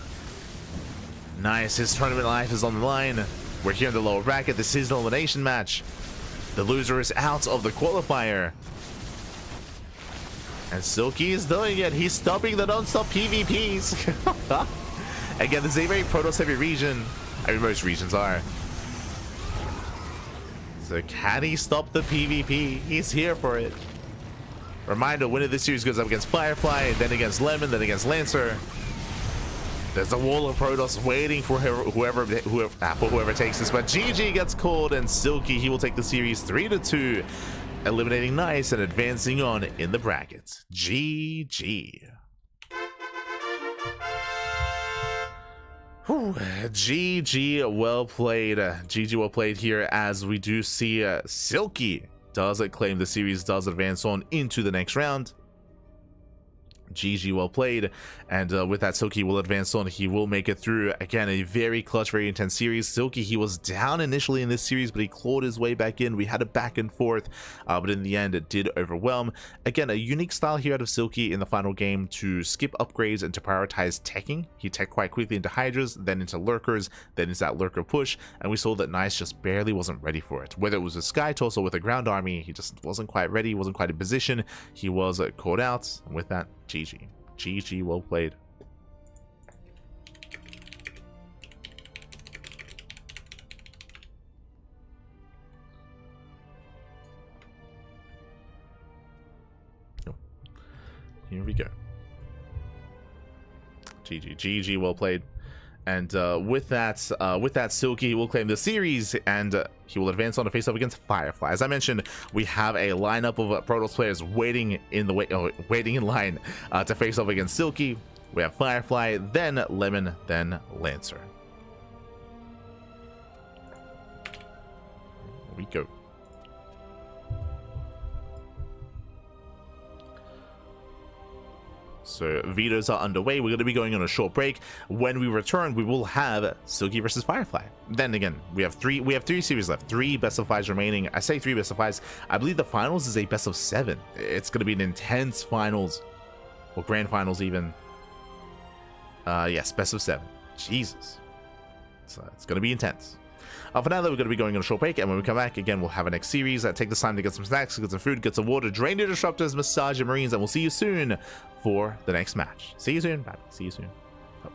Nice, his tournament life is on the line. We're here in the lower bracket. This is an elimination match. The loser is out of the qualifier. And Silky is doing it. He's stopping the non-stop PvPs. Again, this is a very Protoss-heavy region. I mean, most regions are. So can he stop the PvP? He's here for it. Reminder, winner of this series goes up against Firefly, then against Lemon, then against Lancer. There's a wall of Protoss waiting for whoever takes this, but GG gets called, and Silky, he will take the series 3-2, eliminating Nice and advancing on in the brackets. GG. Whew. GG, well played. GG, well played here, as we do see Silky does claim the series, does advance on into the next round. GG, well played. And with that, Silky will advance on. He will make it through. Again, a very clutch, very intense series. Silky, he was down initially in this series, but he clawed his way back in. We had a back and forth, but in the end, it did overwhelm. Again, a unique style here out of Silky in the final game to skip upgrades and to prioritize teching. He teched quite quickly into Hydras, then into Lurkers, then into that Lurker push, and we saw that Nice just barely wasn't ready for it. Whether it was a Sky Toss or with a ground army, he just wasn't quite ready, wasn't quite in position. He was caught out, and with that, GG. GG, well played. Here we go. GG. GG, well played. And with that, Silky will claim the series, and he will advance on to face up against Firefly. As I mentioned, we have a lineup of Protoss players waiting in line to face up against Silky. We have Firefly, then Lemon, then Lancer. Here we go. So vetoes are underway. We're going to be going on a short break. When we return, we will have Silky versus Firefly. Then again, we have three series left. 3 best of 5s remaining. I say 3 best of 5s. I believe the finals is a best of 7. It's going to be an intense finals, or grand finals even. Yes, best of 7. Jesus. So it's going to be intense. For now, though, we're going to be going on a short break, and when we come back, again, we'll have our next series. Take this time to get some snacks, get some food, get some water, drain your disruptors, massage your marines, and we'll see you soon for the next match. See you soon. Bye. See you soon. Bye.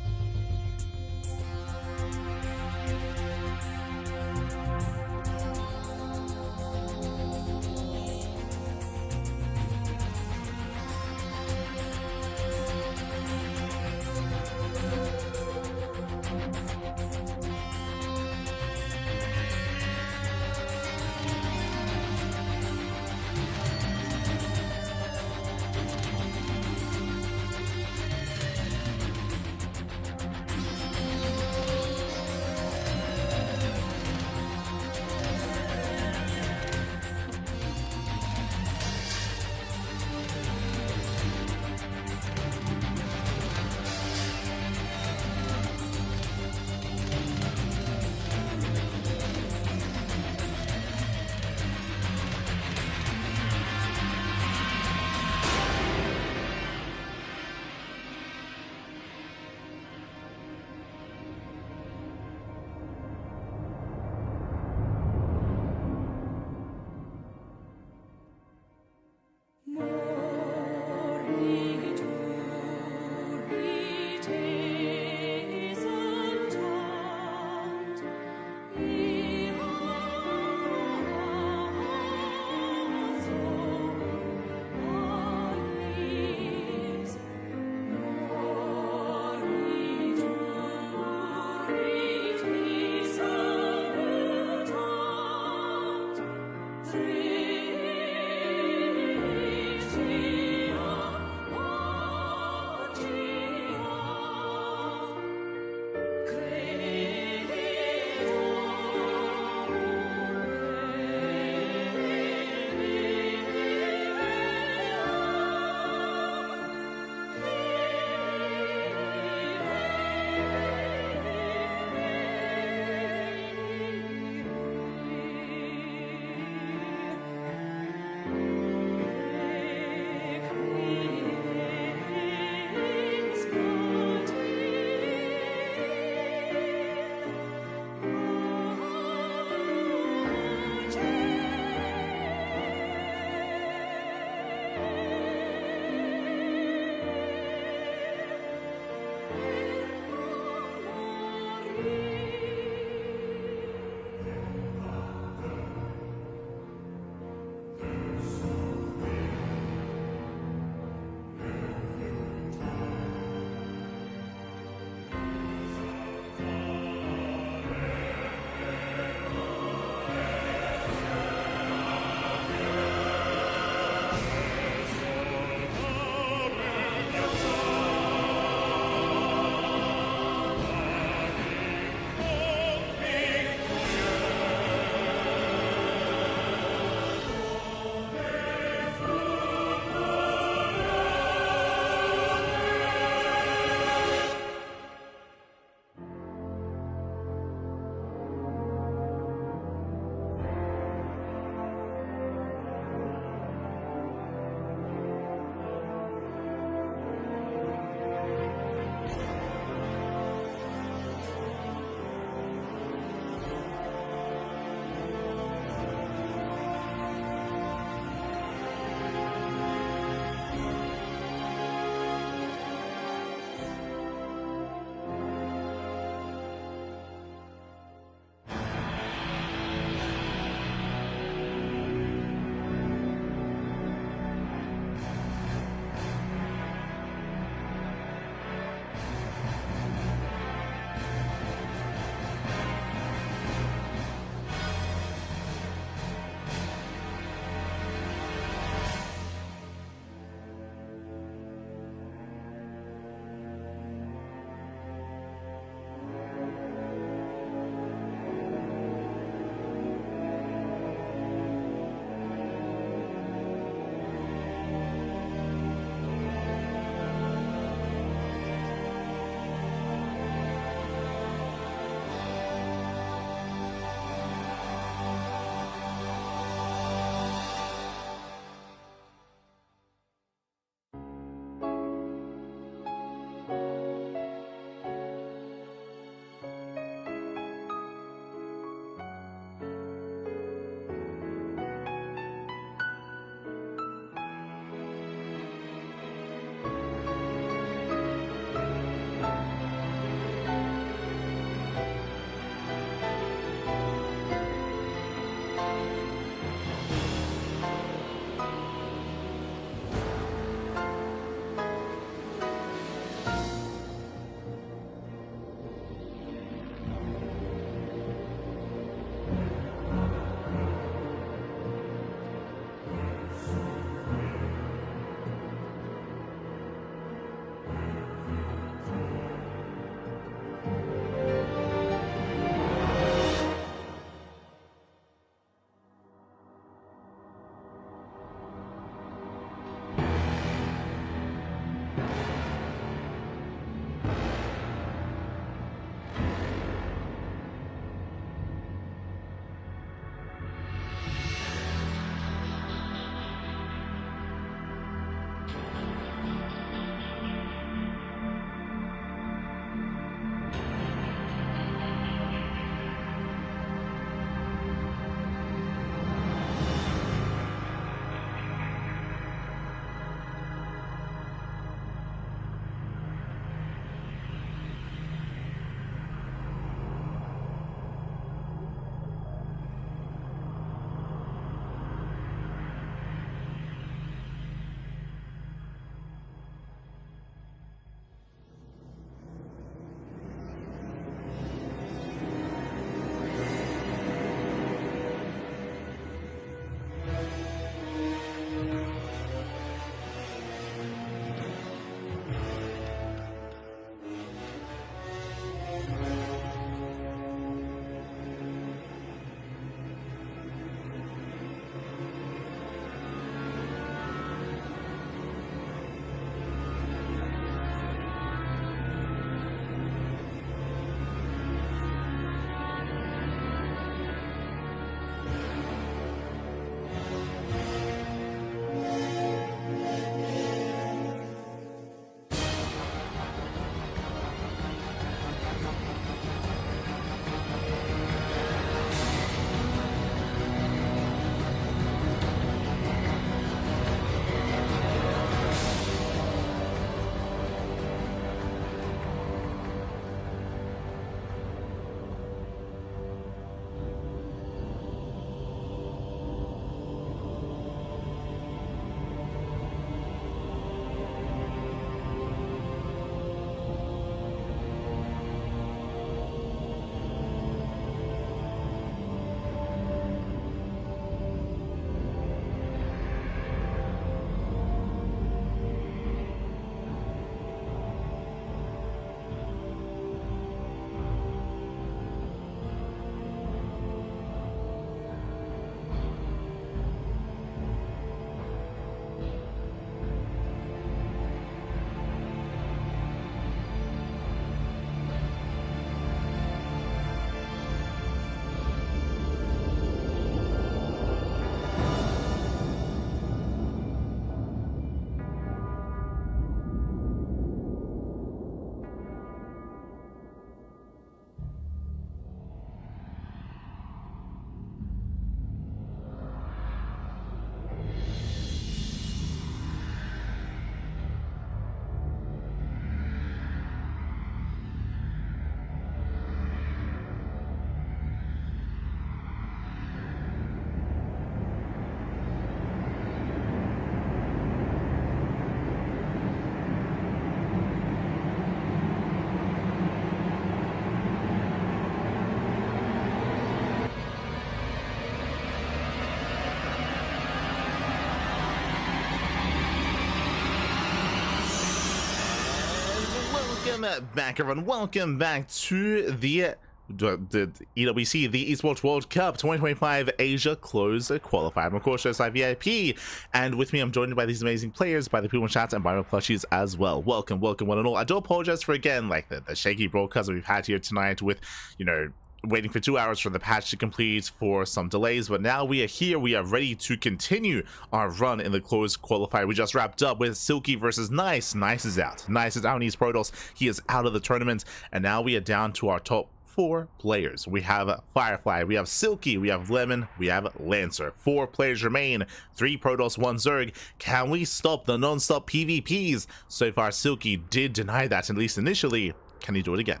Welcome back, everyone. Welcome back to the EWC, the Esports World Cup 2025 Asia Close Qualifier. I'm of course just VIP, and with me I'm joined by these amazing players, by the people in chat, and by my plushies as well. Welcome one and all. I do apologize for again like the shaky broadcast that we've had here tonight with, you know, waiting for 2 hours for the patch to complete, for some delays, but now we are here. We are ready to continue our run in the closed qualifier. We just wrapped up with Silky versus Nice. Nice is out. Nice is out in East Protoss. He is out of the tournament, and now we are down to our top 4 players. We have Firefly, we have Silky, we have Lemon, we have Lancer. 4 players remain, 3 Protoss, 1 Zerg. Can we stop the non-stop PvPs? So far Silky did deny that, at least initially. Can he do it again?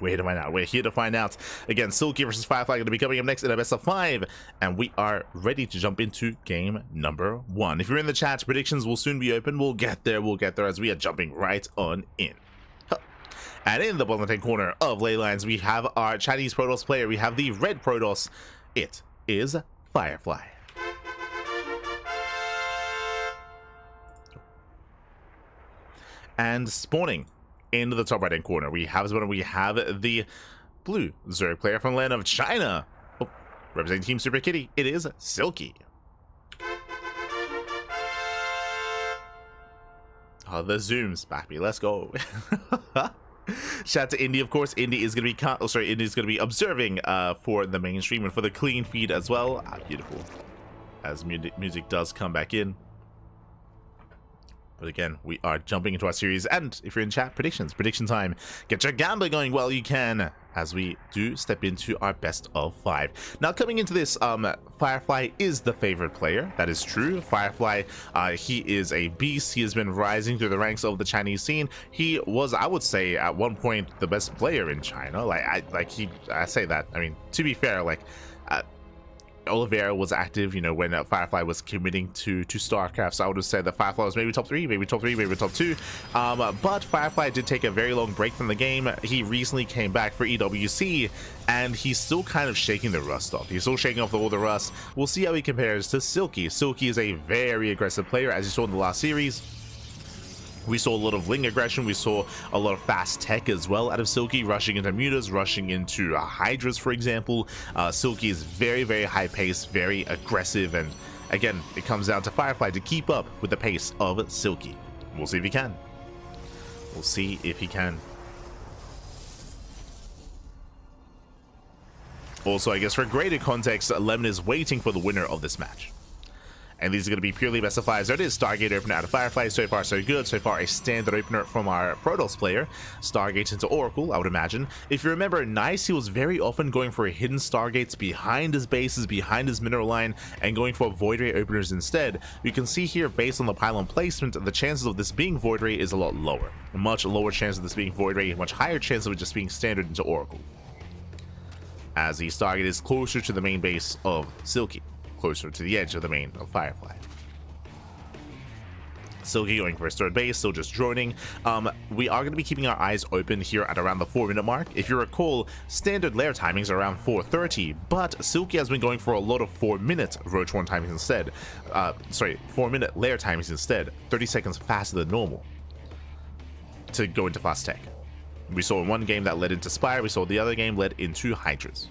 We're here to find out. We're here to find out. Again, Silky versus Firefly going to be coming up next in a best of 5, and we are ready to jump into game number 1. If you're in the chat, predictions will soon be open. We'll get there as we are jumping right on in. And in the bottom left-hand corner of ley lines, we have our Chinese Protoss player. We have the red Protoss. It is Firefly. And spawning into the top right-hand corner, we have the blue Zerg player from the land of China. Oh, representing Team Super Kitty, it is Silky. Oh, the zooms, baby, let's go. Shout out to Indy, of course. Indy is going to be observing for the main stream and for the clean feed as well. Beautiful. As music does come back in. But again, we are jumping into our series, and if you're in chat, prediction time. Get your gambler going while you can, as we do step into our best of 5. Now, coming into this, Firefly is the favorite player. That is true. Firefly, he is a beast. He has been rising through the ranks of the Chinese scene. He was, I would say, at one point, the best player in China. I say that. I mean, to be fair, Oliveira was active, you know, when Firefly was committing to StarCraft, so I would have said that Firefly was maybe top 3, maybe top 2. But Firefly did take a very long break from the game. He recently came back for EWC, and he's still kind of shaking the rust off. He's still shaking off all the rust. We'll see how he compares to Silky. Silky is a very aggressive player, as you saw in the last series. We saw a lot of Ling aggression. We saw a lot of fast tech as well out of Silky, rushing into mutas, rushing into Hydras, for example. Silky is very, very high pace, very aggressive, and again, it comes down to Firefly to keep up with the pace of Silky. We'll see if he can. We'll see if he can. Also, I guess for greater context, Lemon is waiting for the winner of this match. And these are going to be purely best of 5s. There it is, Stargate opener out of Firefly. So far, so good. So far, a standard opener from our Protoss player. Stargate into Oracle, I would imagine. If you remember, Nice, he was very often going for hidden Stargates behind his bases, behind his mineral line, and going for Void Ray openers instead. You can see here, based on the pylon placement, the chances of this being Void Ray is a lot lower. A much lower chance of this being Void Ray, a much higher chance of it just being standard into Oracle, as the Stargate is closer to the main base of Silky, closer to the edge of the main of Firefly. Silky going for his third base, still just droning. We are going to be keeping our eyes open here at around the 4-minute mark. If you recall, standard lair timings are around 4:30, but Silky has been going for a lot of 4-minute Roach 1 timings instead. 4-minute lair timings instead, 30 seconds faster than normal to go into fast tech. We saw in one game that led into Spire, we saw the other game led into Hydras.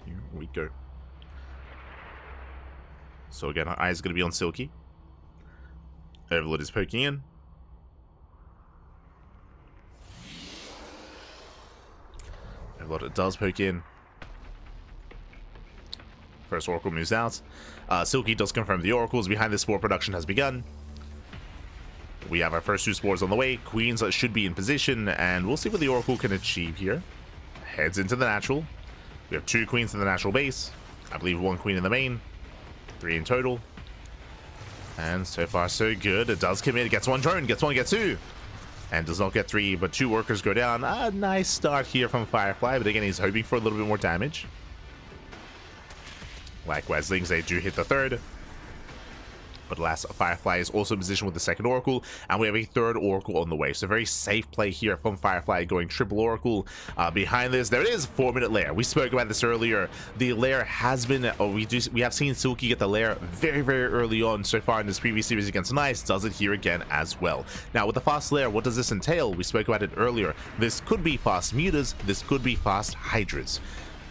Here we go. So again, our eyes are going to be on Silky. Overlord is poking in. Overlord does poke in. First Oracle moves out. Silky does confirm the Oracles behind this spore production has begun. We have our first 2 spores on the way. Queens should be in position, and we'll see what the Oracle can achieve here. Heads into the natural. We have 2 queens in the natural base. I believe 1 queen in the main. 3 in total. And so far so good. It does commit. It gets 1 drone, gets 1, gets 2. And does not get 3, but 2 workers go down. A nice start here from Firefly, but again, he's hoping for a little bit more damage. Likewise, Lings, they do hit the 3rd. But alas, Firefly is also in position with the second Oracle, and we have a third Oracle on the way. So very safe play here from Firefly, going triple Oracle. Behind this, there it is, 4-minute lair. We spoke about this earlier. The lair has been, we have seen Silky get the lair very, very early on so far in this previous series against Nice. Does it here again as well. Now, with the fast lair, what does this entail? We spoke about it earlier. This could be fast mutas, this could be fast hydras.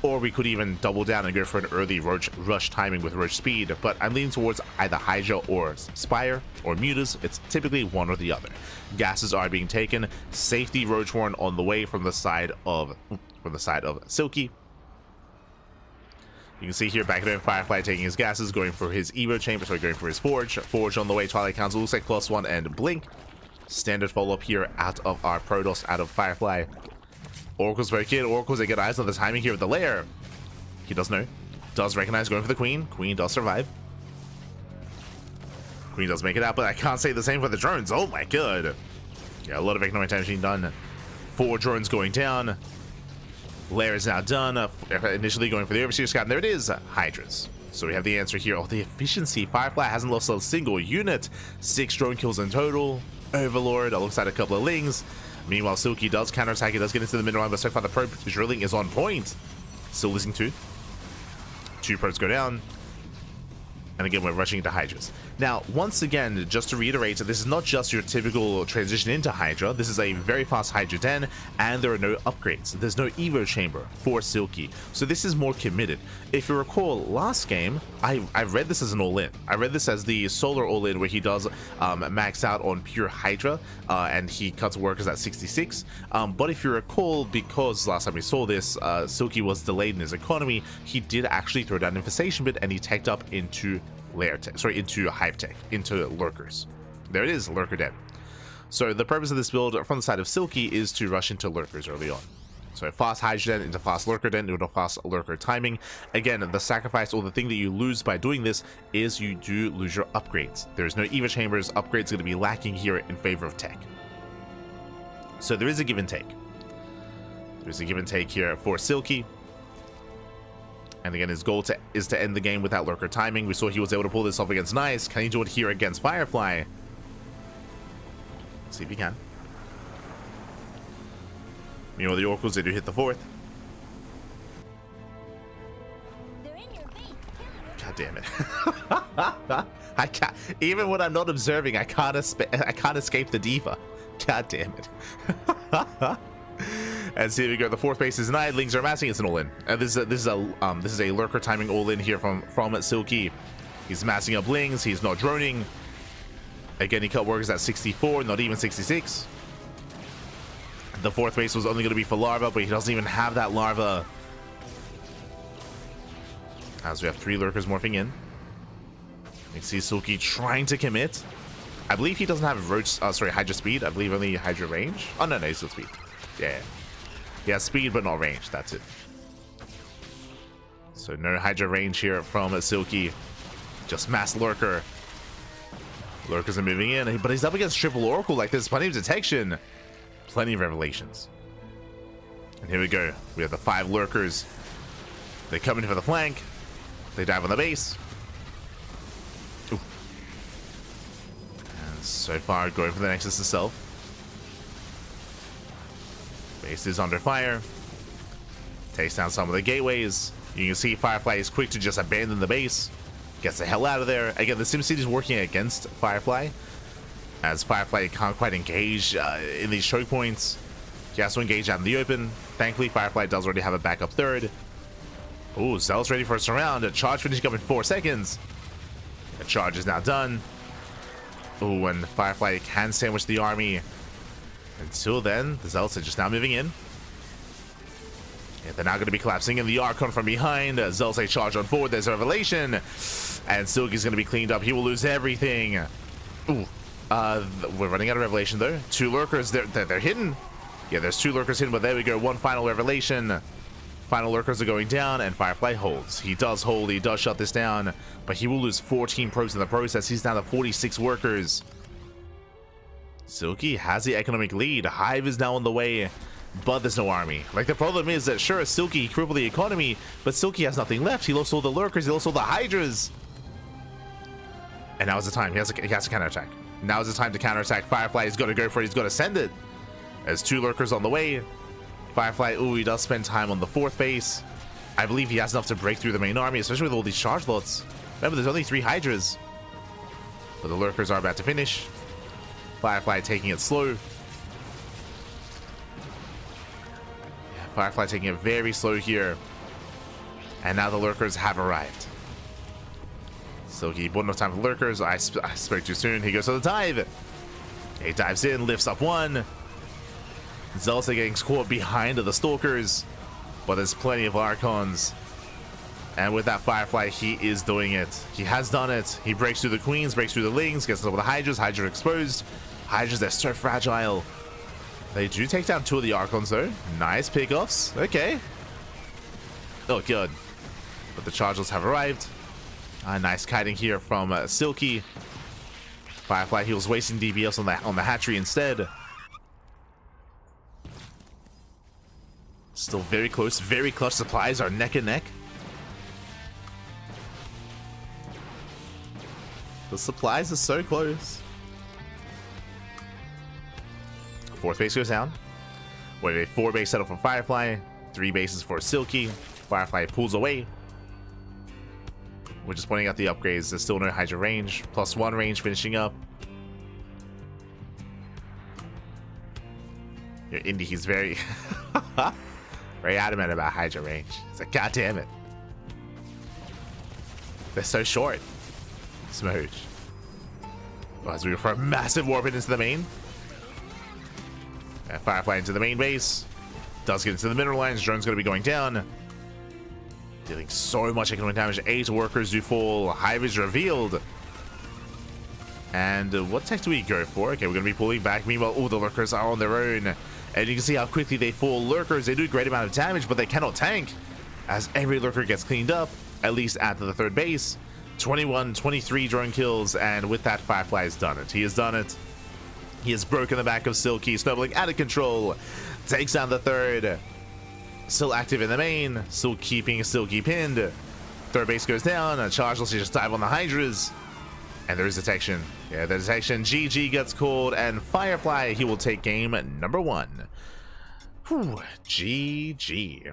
Or we could even double down and go for an early rush timing with Roach speed, but I'm leaning towards either Hydra or Spire or Mutas. It's typically one or the other. Gases are being taken. Safety Roach Horn on the way from the side of Silky. You can see here back there, Firefly taking his gases, going for his Evo chamber, sorry, going for his Forge. Forge on the way, Twilight Council looks like +1 and Blink. Standard follow-up here out of our Protoss, out of Firefly. Oracle's very kid. Oracle's they get eyes on the timing here with the lair. He does know. Does recognize going for the Queen. Queen does survive. Queen does make it out, but I can't say the same for the drones. Oh my god. Yeah, a lot of economic damage being done. 4 drones going down. Lair is now done. Initially going for the Overseer Scout, and there it is. Hydras. So we have the answer here. Oh, the efficiency. Firefly hasn't lost a single unit. 6 drone kills in total. Overlord alongside a couple of Lings. Meanwhile, Silky does counterattack. It does get into the mid-line, but so far the probe drilling is on point. Still losing 2. 2 probes go down. And again, we're rushing into Hydras. Now, once again, just to reiterate, this is not just your typical transition into Hydra. This is a very fast Hydra den, and there are no upgrades. There's no Evo chamber for Silky. So this is more committed. If you recall, last game, I read this as an all-in. I read this as the solar all-in, where he does max out on pure Hydra, and he cuts workers at 66. But if you recall, because last time we saw this, Silky was delayed in his economy, he did actually throw down Infestation Bit, and he teched up into into Hive Tech, into Lurkers. There it is, Lurker Den. So the purpose of this build from the side of Silky is to rush into Lurkers early on. So fast Hydra Den into fast Lurker Den into fast Lurker timing. Again, the sacrifice or the thing that you lose by doing this is you do lose your upgrades. There's no Eva Chambers. Upgrades are going to be lacking here in favor of Tech. So there is a give and take. There's a give and take here for Silky. And again, his goal is to end the game without Lurker timing. We saw he was able to pull this off against Nice. Can he do it here against Firefly? Let's see if he can. Meanwhile, the Oracles, they do hit the 4th. God damn it. I can't, even when I'm not observing, I can't escape the diva. God damn it. And see, here we go. The 4th base is denied. Lings are massing. It's an all-in. This is a Lurker timing all-in here from Silky. He's massing up Lings. He's not droning. Again, he cut workers at 64, not even 66. The 4th base was only going to be for Larva, but he doesn't even have that Larva. As we have 3 Lurkers morphing in. You see Silky trying to commit. I believe he doesn't have Hydra speed. I believe only Hydra range. Oh, no, he's still speed. Yeah. He has speed, but not range. That's it. So no Hydra range here from Silky. Just mass Lurker. Lurkers are moving in, but he's up against triple Oracle. Like, there's plenty of detection. Plenty of revelations. And here we go. We have the 5 Lurkers. They come in for the flank. They dive on the base. Ooh. And so far, going for the Nexus itself. Base is under fire. Takes down some of the gateways. You can see Firefly is quick to just abandon the base. Gets the hell out of there. Again, the SimCity is working against Firefly, as Firefly can't quite engage in these choke points. He has to engage out in the open. Thankfully, Firefly does already have a backup 3rd. Ooh, Zell's ready for a surround. A charge finishing up in 4 seconds. The charge is now done. Ooh, and Firefly can sandwich the army. Until then, the Zealots are just now moving in. Yeah, they're now going to be collapsing in the Archon from behind. Zealots a charge on forward. There's a revelation. And Silky's going to be cleaned up. He will lose everything. Ooh. We're running out of revelation, though. 2 Lurkers. They're hidden. Yeah, there's 2 Lurkers hidden, but there we go. 1 final revelation. Final Lurkers are going down, and Firefly holds. He does hold. He does shut this down. But he will lose 14 probes in the process. He's down to 46 workers. Silky has the economic lead. Hive is now on the way, but there's no army. Like, the problem is that, sure, Silky crippled the economy, but Silky has nothing left. He lost all the Lurkers. He lost all the Hydras. And now's the time. He has to counterattack. Now's the time to counterattack. Firefly is going to go for it. He's going to send it. There's 2 lurkers on the way. Firefly, ooh, he does spend time on the 4th base. I believe he has enough to break through the main army, especially with all these charge lots. Remember, there's only 3 Hydras. But the lurkers are about to finish. Firefly taking it slow. Yeah, Firefly taking it very slow here. And now the lurkers have arrived. Silky bought enough time for lurkers. I spoke too soon. He goes to the dive. He dives in, lifts up 1. Zelsa getting caught behind the stalkers. But there's plenty of Archons. And with that Firefly, he is doing it. He has done it. He breaks through the Queens, breaks through the Lings, gets over the Hydras. Hydra exposed. Hydras, they're so fragile. They do take down 2 of the Archons, though. Nice pickoffs. Okay. Oh, good. But the Chargers have arrived. Nice kiting here from Silky. Firefly, he was wasting DBS on the hatchery instead. Still very close. Very clutch. Supplies are neck and neck. The supplies are so close. 4th base goes down. With a 4 base setup for Firefly. 3 bases for Silky. Firefly pulls away. We're just pointing out the upgrades. There's still no Hydra range. +1 range finishing up. Your Indy, he's very very adamant about Hydra range. He's like, God damn it. They're so short. Smooch. Well, as we go for a massive warp into the main. And Firefly into the main base. Does get into the mineral lines. Drone's going to be going down. Dealing so much economic damage. 8 workers do fall. Hive is revealed. And what tech do we go for? Okay, we're going to be pulling back. Meanwhile, all the lurkers are on their own. And you can see how quickly they fall. Lurkers, they do a great amount of damage, but they cannot tank. As every lurker gets cleaned up, at least at the 3rd base. 21, 23 drone kills. And with that, Firefly has done it. He has done it. He has broken the back of Silky. Snowballing out of control. Takes down the 3rd. Still active in the main, still keeping Silky pinned. 3rd base goes down, a charge lets you just dive on the Hydras. And there is detection. Yeah, the detection. GG gets called, and Firefly, he will take game number 1. Whew, GG.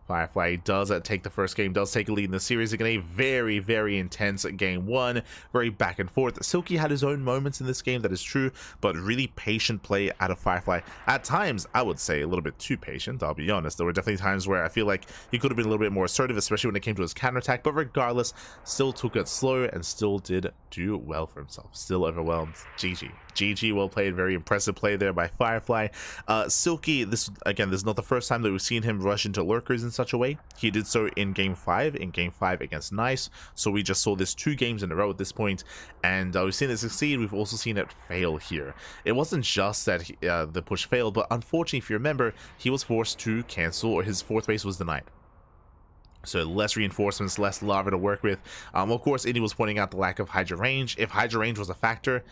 Firefly does take the first game, does take a lead in the series. Again, a very, very intense game 1. Very back and forth. Silky had his own moments in this game, that is true, but really patient play out of Firefly. At times, I would say a little bit too patient, I'll be honest. There were definitely times where I feel like he could have been a little bit more assertive, especially when it came to his counterattack, but regardless, still took it slow and still did do well for himself. Still overwhelmed. GG. GG, well played. Very impressive play there by Firefly. Silky, this is not the first time that we've seen him rush into lurkers in such a way. He did so in game 5 against Nice, so we just saw this 2 games in a row at this point, and we've seen it succeed. We've also seen it fail here. It wasn't just that the push failed, but unfortunately, if you remember, he was forced to cancel, or his 4th base was denied. So less reinforcements, less lava to work with. Of course, Indy was pointing out the lack of Hydra range. If Hydra range was a factor,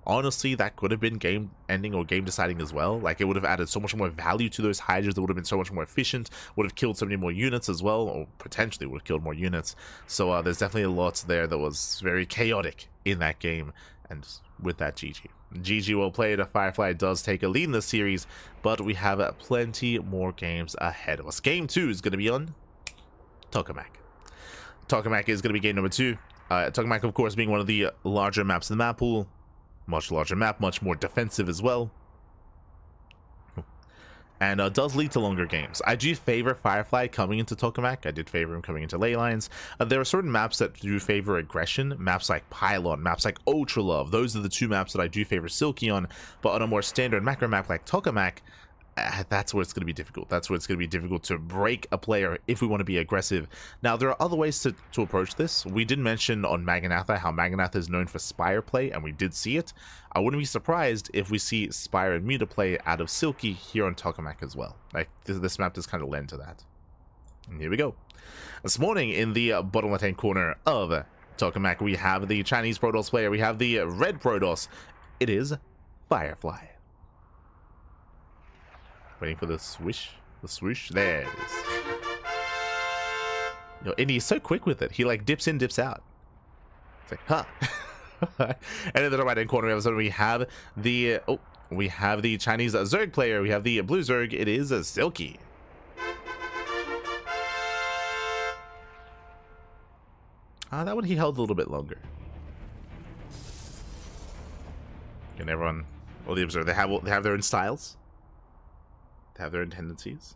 honestly, that could have been game ending or game deciding as well. Like, it would have added so much more value to those Hydras. That would have been so much more efficient, would have killed so many more units as well, or potentially would have killed more units. So there's definitely a lot there that was very chaotic in that game, and with that, GG well played. Firefly does take a lead in the series, but we have plenty more games ahead of us. Game 2 is going to be on Tokamak. Tokamak is going to be game number 2. Tokamak, of course, being one of the larger maps in the map pool. Much larger map, much more defensive as well. And does lead to longer games. I do favor Firefly coming into Tokamak. I did favor him coming into Leylines. There are certain maps that do favor aggression. Maps like Pylon, maps like Ultra Love. Those are the 2 maps that I do favor Silky on. But on a more standard macro map like Tokamak, that's where it's going to be difficult. That's where it's going to be difficult to break a player if we want to be aggressive. Now, there are other ways to approach this. We did mention on Maganatha how Maganatha is known for Spire play, and we did see it. I wouldn't be surprised if we see Spire and Muta play out of Silky here on Tokamak as well. Like, this map does kind of lend to that. And here we go. This morning, in the bottom left-hand corner of Tokamak, we have the Chinese Protoss player. We have the red Protoss. It is Firefly. Waiting for the swish. The swoosh. There it is. Yo, and he's so quick with it. He like dips in, dips out. Say, huh. And in the right hand corner of the episode, we have the Chinese Zerg player. We have the blue Zerg. It is Silky. That one he held a little bit longer. And everyone, well, the observer, they have their own styles. They have their own tendencies.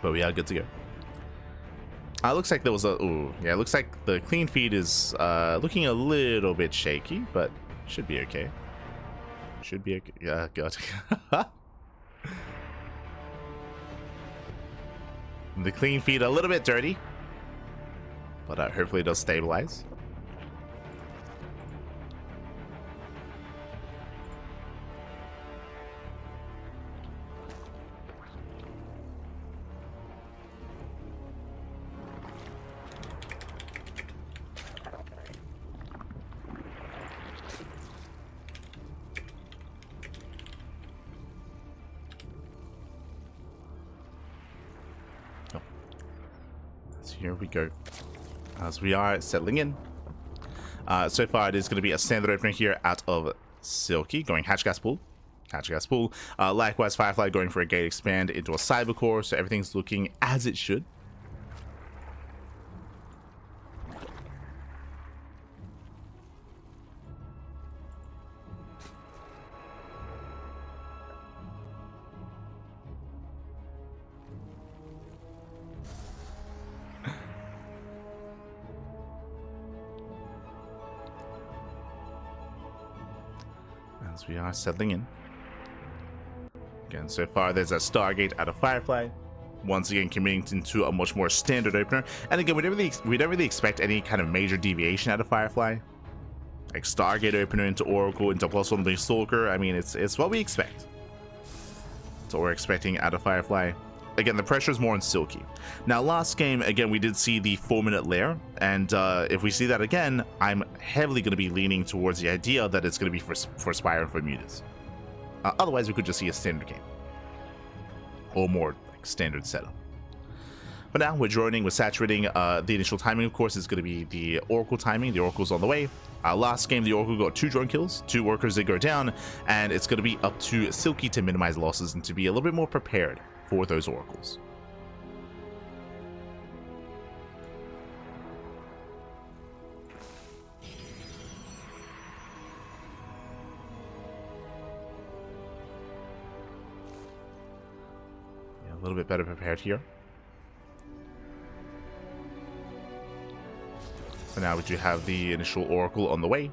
But we are good to go. Looks like there was a... Ooh, yeah, looks like the clean feed is looking a little bit shaky, but should be okay. Should be okay. Yeah, God. The clean feed a little bit dirty, but hopefully it does stabilize. Here we go, as we are settling in. So far it is going to be a standard opener here out of Silky, going hatch gas pool. Likewise, Firefly going for a gate expand into a cyber core, so everything's looking as it should. As we are settling in. Again, so far there's a Stargate out of Firefly. Once again, committing into a much more standard opener. And again, we don't really expect any kind of major deviation out of Firefly. Like Stargate opener into Oracle into +1 Blink Stalker. I mean, it's what we expect. That's what we're expecting out of Firefly. Again, the pressure is more on Silky. Now, last game, again, we did see the 4-minute lair, and if we see that again, I'm heavily going to be leaning towards the idea that it's going to be for Spire and for Mutas. Otherwise, we could just see a standard game. Or more like standard setup. But now, we're droning, we're saturating. The initial timing, of course, is going to be the Oracle timing. The Oracle's on the way. Last game, the Oracle got 2 drone kills, 2 workers that go down, and it's going to be up to Silky to minimize losses and to be a little bit more prepared for those oracles. Yeah, a little bit better prepared here. So now we do have the initial oracle on the way.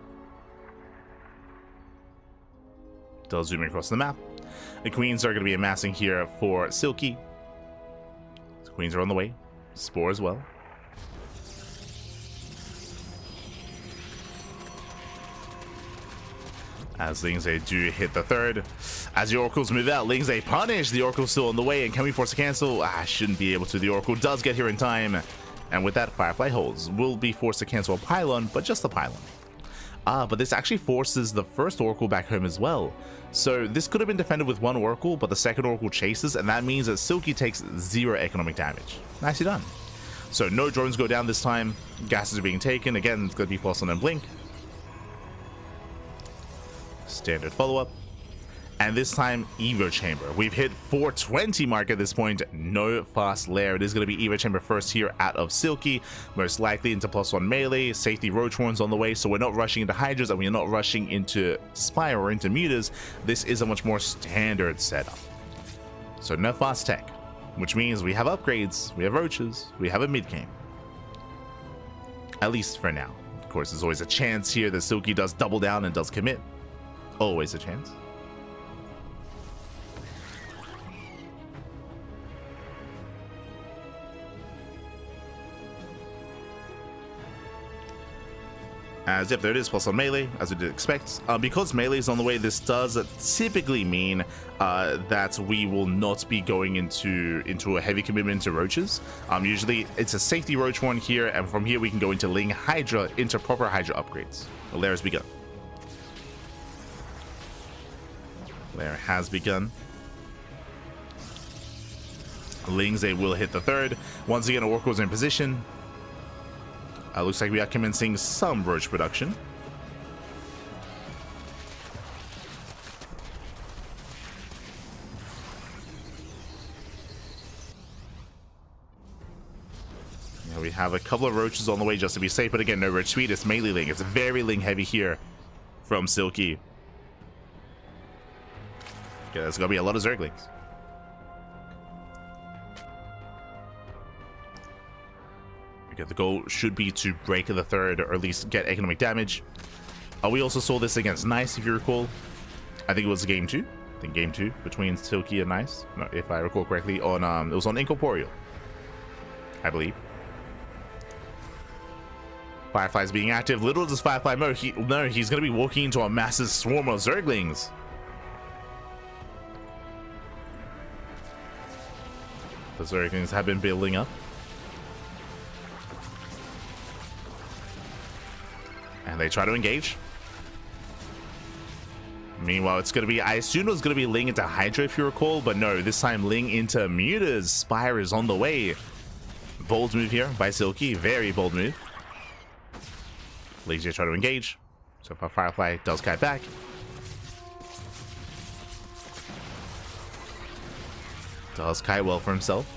Does zoom across the map. The queens are going to be amassing here for Silky. The queens are on the way. Spore as well. As Lingzhe do hit the third. As the oracles move out, Lingzhe punish. The oracle's still on the way. And can we force a cancel? Shouldn't be able to. The oracle does get here in time. And with that, Firefly holds. Will be forced to cancel a pylon, but just a pylon. But this actually forces the first oracle back home as well. So this could have been defended with 1 oracle, but the second oracle chases, and that means that Silky takes 0 economic damage. Nicely done. So no drones go down this time. Gases are being taken. Again, it's going to be +1 and blink. Standard follow-up. And this time, Evo Chamber. We've hit 420 mark at this point. No fast lair. It is going to be Evo Chamber first here out of Silky. Most likely into +1 melee. Safety Roach Horns on the way. So we're not rushing into Hydras and we're not rushing into Spire or into Mutas. This is a much more standard setup. So no fast tech. Which means we have upgrades. We have Roaches. We have a mid-game. At least for now. Of course, there's always a chance here that Silky does double down and does commit. Always a chance. As if there it is, +1 melee, as we did expect. Because melee is on the way, this does typically mean that we will not be going into a heavy commitment to roaches. Usually it's a safety roach one here, and from here we can go into Ling Hydra, into proper Hydra upgrades. The lair has begun. Lair has begun. Lings, they will hit the third. Once again, Oracle's in position. Looks like we are commencing some roach production. Yeah, we have a couple of roaches on the way just to be safe, but again, no roach speed. It's mainly Ling. It's very Ling heavy here from Silky. Okay, there's gonna be a lot of Zerglings. The goal should be to break the third, or at least get economic damage. We also saw this against Nice, if you recall. I think it was game 2. I think game 2 between Silky and Nice, if I recall correctly. On it was on Incorporeal, I believe. Firefly's being active. Little does Firefly know, he's going to be walking into a massive swarm of Zerglings. The Zerglings have been building up. And they try to engage. Meanwhile, it's going to be, I assume it was going to be Ling into Hydra, if you recall, but no, this time Ling into Mutas. Spire is on the way. Bold move here by Silky, very bold move. Ling's going to try to engage. So far, Firefly does kite back. Does kite well for himself.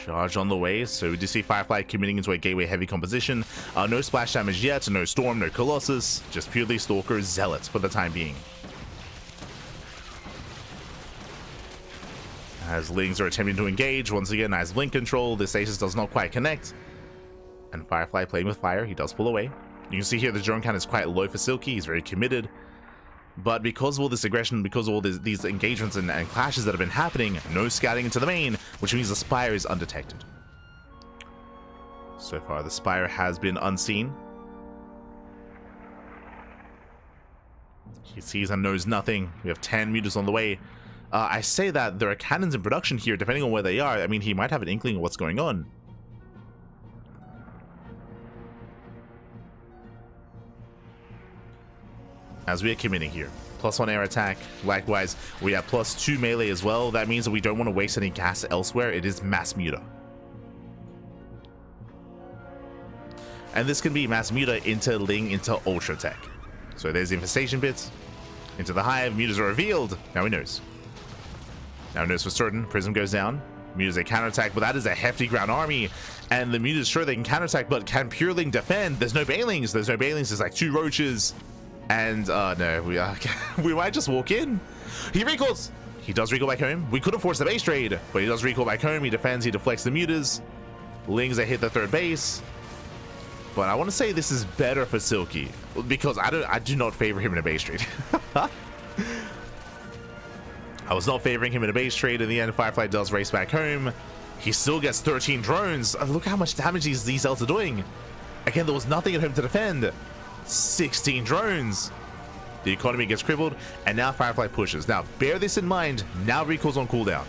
Charge on the way, so we do see Firefly committing into a gateway heavy composition. No splash damage yet, no Storm, no Colossus, just purely Stalker Zealot for the time being. As Lings are attempting to engage, once again, as Link control, this Aces does not quite connect. And Firefly playing with fire, he does pull away. You can see here the drone count is quite low for Silky, he's very committed. But because of all this aggression, because of all these engagements and clashes that have been happening, no scouting into the main, which means the Spire is undetected. So far, the Spire has been unseen. He sees and knows nothing. We have 10 Mutas on the way. I say that there are cannons in production here, depending on where they are. I mean, he might have an inkling of what's going on. As we are committing here. +1 air attack. Likewise, we have +2 melee as well. That means that we don't want to waste any gas elsewhere. It is mass muta. And this can be mass muta into Ling into Ultra Tech. So there's the infestation bits. Into the hive. Mutas are revealed. Now he knows. Now he knows for certain. Prism goes down. Mutas a counterattack, but that is a hefty ground army. And the Mutas, sure, they can counterattack, but can Pure Ling defend? There's no Banelings. There's no Banelings. There's like 2 roaches. And no, we might just walk in. He recalls. He does recall back home. We could have forced the base trade, but he does recall back home. He defends, he deflects the Mutas. Lings, they hit the third base. But I want to say this is better for Silky because I do not favor him in a base trade. I was not favoring him in a base trade. In the end, Firefly does race back home. He still gets 13 drones. Look how much damage these elves are doing. Again, there was nothing at home to defend. 16 drones. The economy gets crippled, and now Firefly pushes. Now, bear this in mind. Now recall's on cooldown.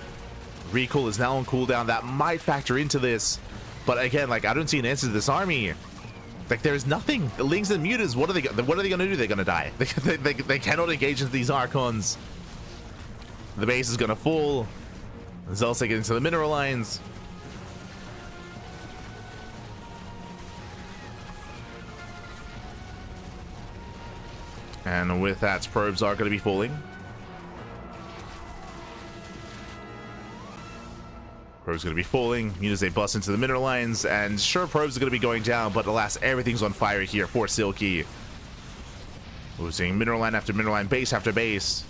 Recall is now on cooldown. That might factor into this. But again, like, I don't see an answer to this army. Like, there is nothing. The Lings and Mutas, what are they going to do? They're going to die. They cannot engage into these Archons. The base is going to fall. Zealots get into the mineral lines. And with that, probes are going to be falling. Probes going to be falling. Mutas, they bust into the mineral lines. And sure, probes are going to be going down, but alas, everything's on fire here for Silky. Losing mineral line after mineral line, base after base.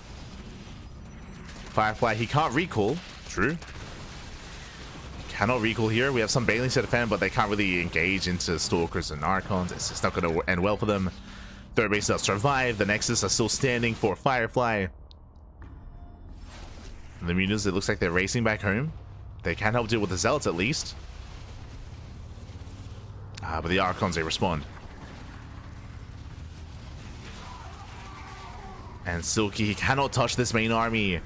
Firefly, he can't recall. True. He cannot recall here. We have some Banelings to defend, but they can't really engage into Stalkers and Archons. It's just not going to end well for them. Third base does survive. The Nexus are still standing for Firefly. The Mutas, it looks like they're racing back home. They can't help deal with the Zealots at least. But the Archons, they respond. And Silky, he cannot touch this main army.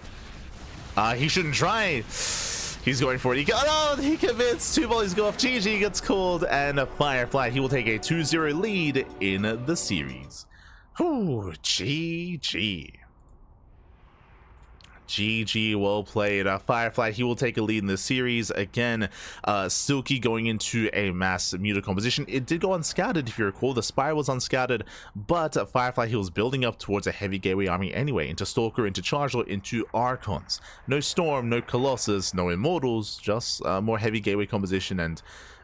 He shouldn't try. He's going for it. He commits. 2 volleys go off. Jieshi gets called. And a Firefly, he will take a 2-0 lead in the series. Ooh, GG. GG, well played. Firefly, he will take a lead in this series. Again, Silky going into a mass muta composition. It did go unscouted, if you recall. The Spire was unscouted, but Firefly, he was building up towards a heavy gateway army anyway, into Stalker, into Charger, into Archons. No Storm, no Colossus, no Immortals, just more heavy gateway composition. And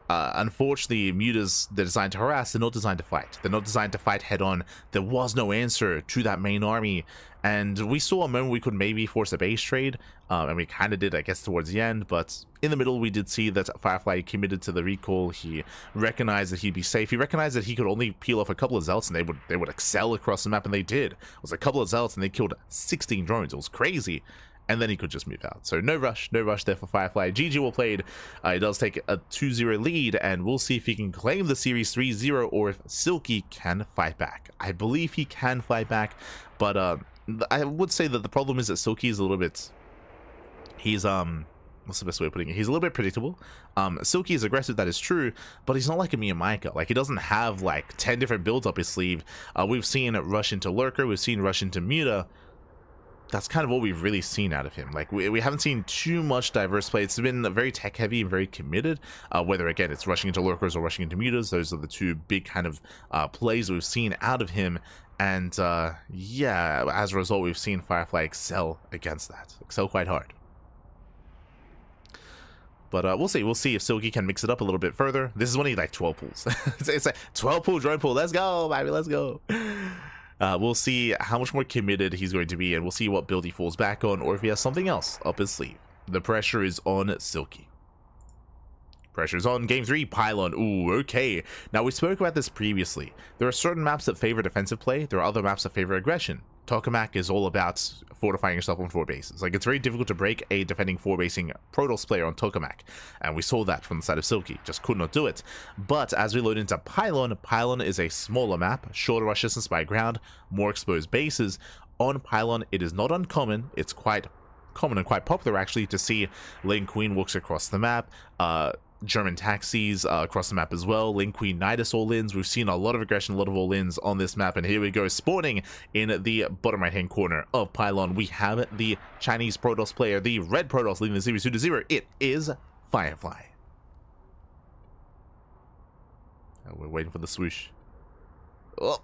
unfortunately, mutas, they're designed to harass, they're not designed to fight. They're not designed to fight head on. There was no answer to that main army, and we saw a moment we could maybe force a base trade, and we kind of did, I guess, towards the end, but in the middle we did see that Firefly committed to the recall. He recognized that he'd be safe. He recognized that he could only peel off a couple of Zealots and they would excel across the map, and they did. It was a couple of Zealots and they killed 16 drones. It was crazy. And then he could just move out. So no rush there for Firefly. GG well played. He does take a 2-0 lead, and we'll see if he can claim the series 3-0 or if Silky can fight back. I believe he can fight back, but I would say that the problem is that Silky is a little bit... He's, what's the best way of putting it? He's a little bit predictable. Silky is aggressive, that is true, but he's not like a Miyamika. Like, he doesn't have like 10 different builds up his sleeve. We've seen it rush into Lurker, we've seen rush into Muta. That's kind of what we've really seen out of him. Like, we haven't seen too much diverse play. It's been very tech heavy and very committed, whether again it's rushing into Lurkers or rushing into Mutas. Those are the two big kind of plays we've seen out of him. And yeah, as a result, we've seen Firefly excel against that, excel quite hard. But we'll see if Silky can mix it up a little bit further. This is only like 12 pools. It's like 12 pool drone pool. Let's go, baby, let's go. We'll see how much more committed he's going to be, and we'll see what build he falls back on, or if he has something else up his sleeve. The pressure is on Silky. Pressure's on. Game 3, Pylon. Ooh, okay. Now, we spoke about this previously. There are certain maps that favor defensive play. There are other maps that favor aggression. Tokamak is all about fortifying yourself on 4 bases. Like, it's very difficult to break a defending 4 basing Protoss player on Tokamak, and we saw that from the side of Silky. Just could not do it. But as we load into Pylon, Pylon is a smaller map, shorter rush distance by ground, more exposed bases. On Pylon, it is not uncommon. It's quite common and quite popular, actually, to see Lane Queen walks across the map. German taxis across the map as well. Lane Queen Nidus all-ins. We've seen a lot of aggression, a lot of all-ins on this map, and here we go. Spawning in the bottom right-hand corner of Pylon, we have the Chinese Protoss player, the red Protoss, leading the series 2-0. It is Firefly. Oh, we're waiting for the swoosh. Oh,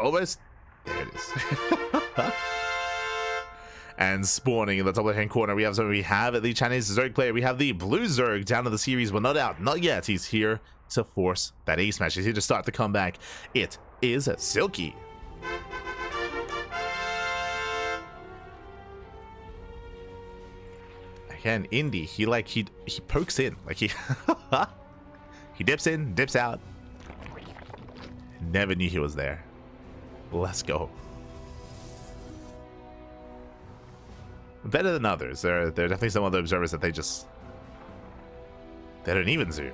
almost. There it is. And spawning in the top left-hand corner, we have the Chinese Zerg player. We have the blue Zerg down to the series, but not out, not yet. He's here to force that ace match. He's here to start the comeback. It is Silky. Again, Indy, he pokes in, like he he dips in, dips out. Never knew he was there. Let's go. Better than others. There are definitely some other observers that they don't even zoom.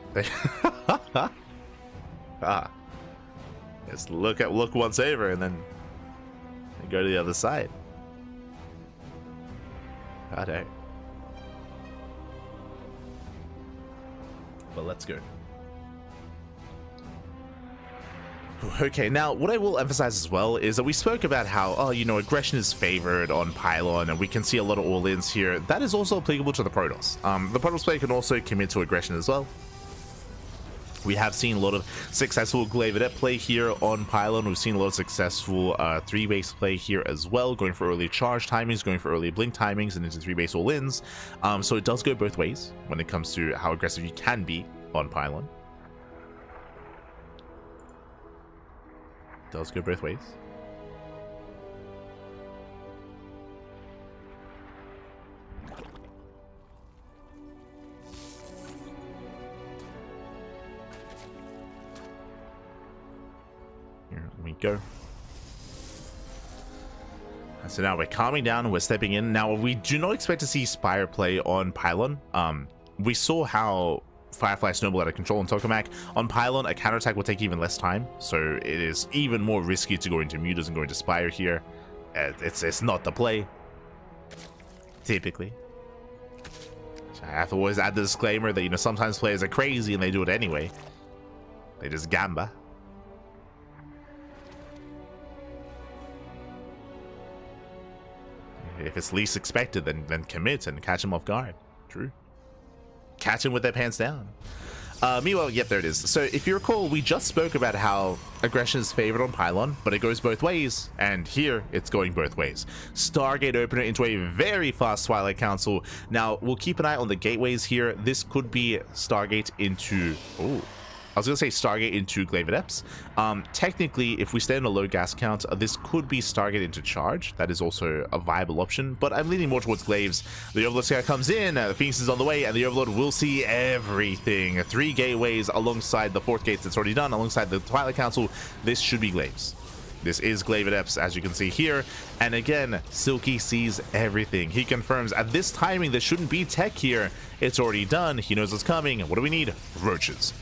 Just look once over and then go to the other side. God dang. But let's go. Okay, now what I will emphasize as well is that we spoke about how, oh, you know, aggression is favored on Pylon, and we can see a lot of all-ins here. That is also applicable to the Protoss. The Protoss player can also commit to aggression as well. We have seen a lot of successful Glaivedet play here on Pylon. We've seen a lot of successful 3-base play here as well, going for early charge timings, going for early blink timings, and into 3-base all-ins. So it does go both ways when it comes to how aggressive you can be on Pylon. Does go both ways. Here we go. So now we're calming down, we're stepping in. Now we do not expect to see Spire play on Pylon. We saw how Firefly snowball out of control on Tokamak. On Pylon, a counterattack will take even less time, so it is even more risky to go into Mutas and go into Spire here. It's not the play, typically. So I have to always add the disclaimer that, you know, sometimes players are crazy and they do it anyway. They just gamba. if it's least expected, then commit and catch them off guard. True. Catch them with their pants down. Meanwhile, yep, there it is. So if you recall, we just spoke about how aggression is favored on Pylon, but it goes both ways, and here it's going both ways. Stargate opener into a very fast Twilight Council. Now, we'll keep an eye on the gateways here. This could be Stargate into... Oh, I was going to say Stargate into Glaive Adepts. Technically, if we stay on a low gas count, this could be Stargate into Charge. That is also a viable option, but I'm leaning more towards Glaives. The Overlord Scout comes in, the Phoenix is on the way, and the Overlord will see everything. 3 gateways alongside the 4th gate that's already done, alongside the Twilight Council. This should be Glaives. This is Glaive Adepts, as you can see here. And again, Silky sees everything. He confirms at this timing, there shouldn't be tech here. It's already done. He knows what's coming. What do we need? Roaches.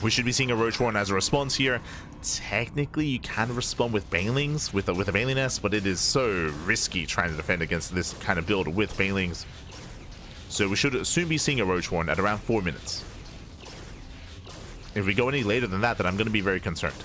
We should be seeing a Roach Warren as a response here. Technically, you can respond with Banelings, with a Baneling Nest, but it is so risky trying to defend against this kind of build with Banelings. So we should soon be seeing a Roach Warren at around 4 minutes. If we go any later than that, then I'm going to be very concerned.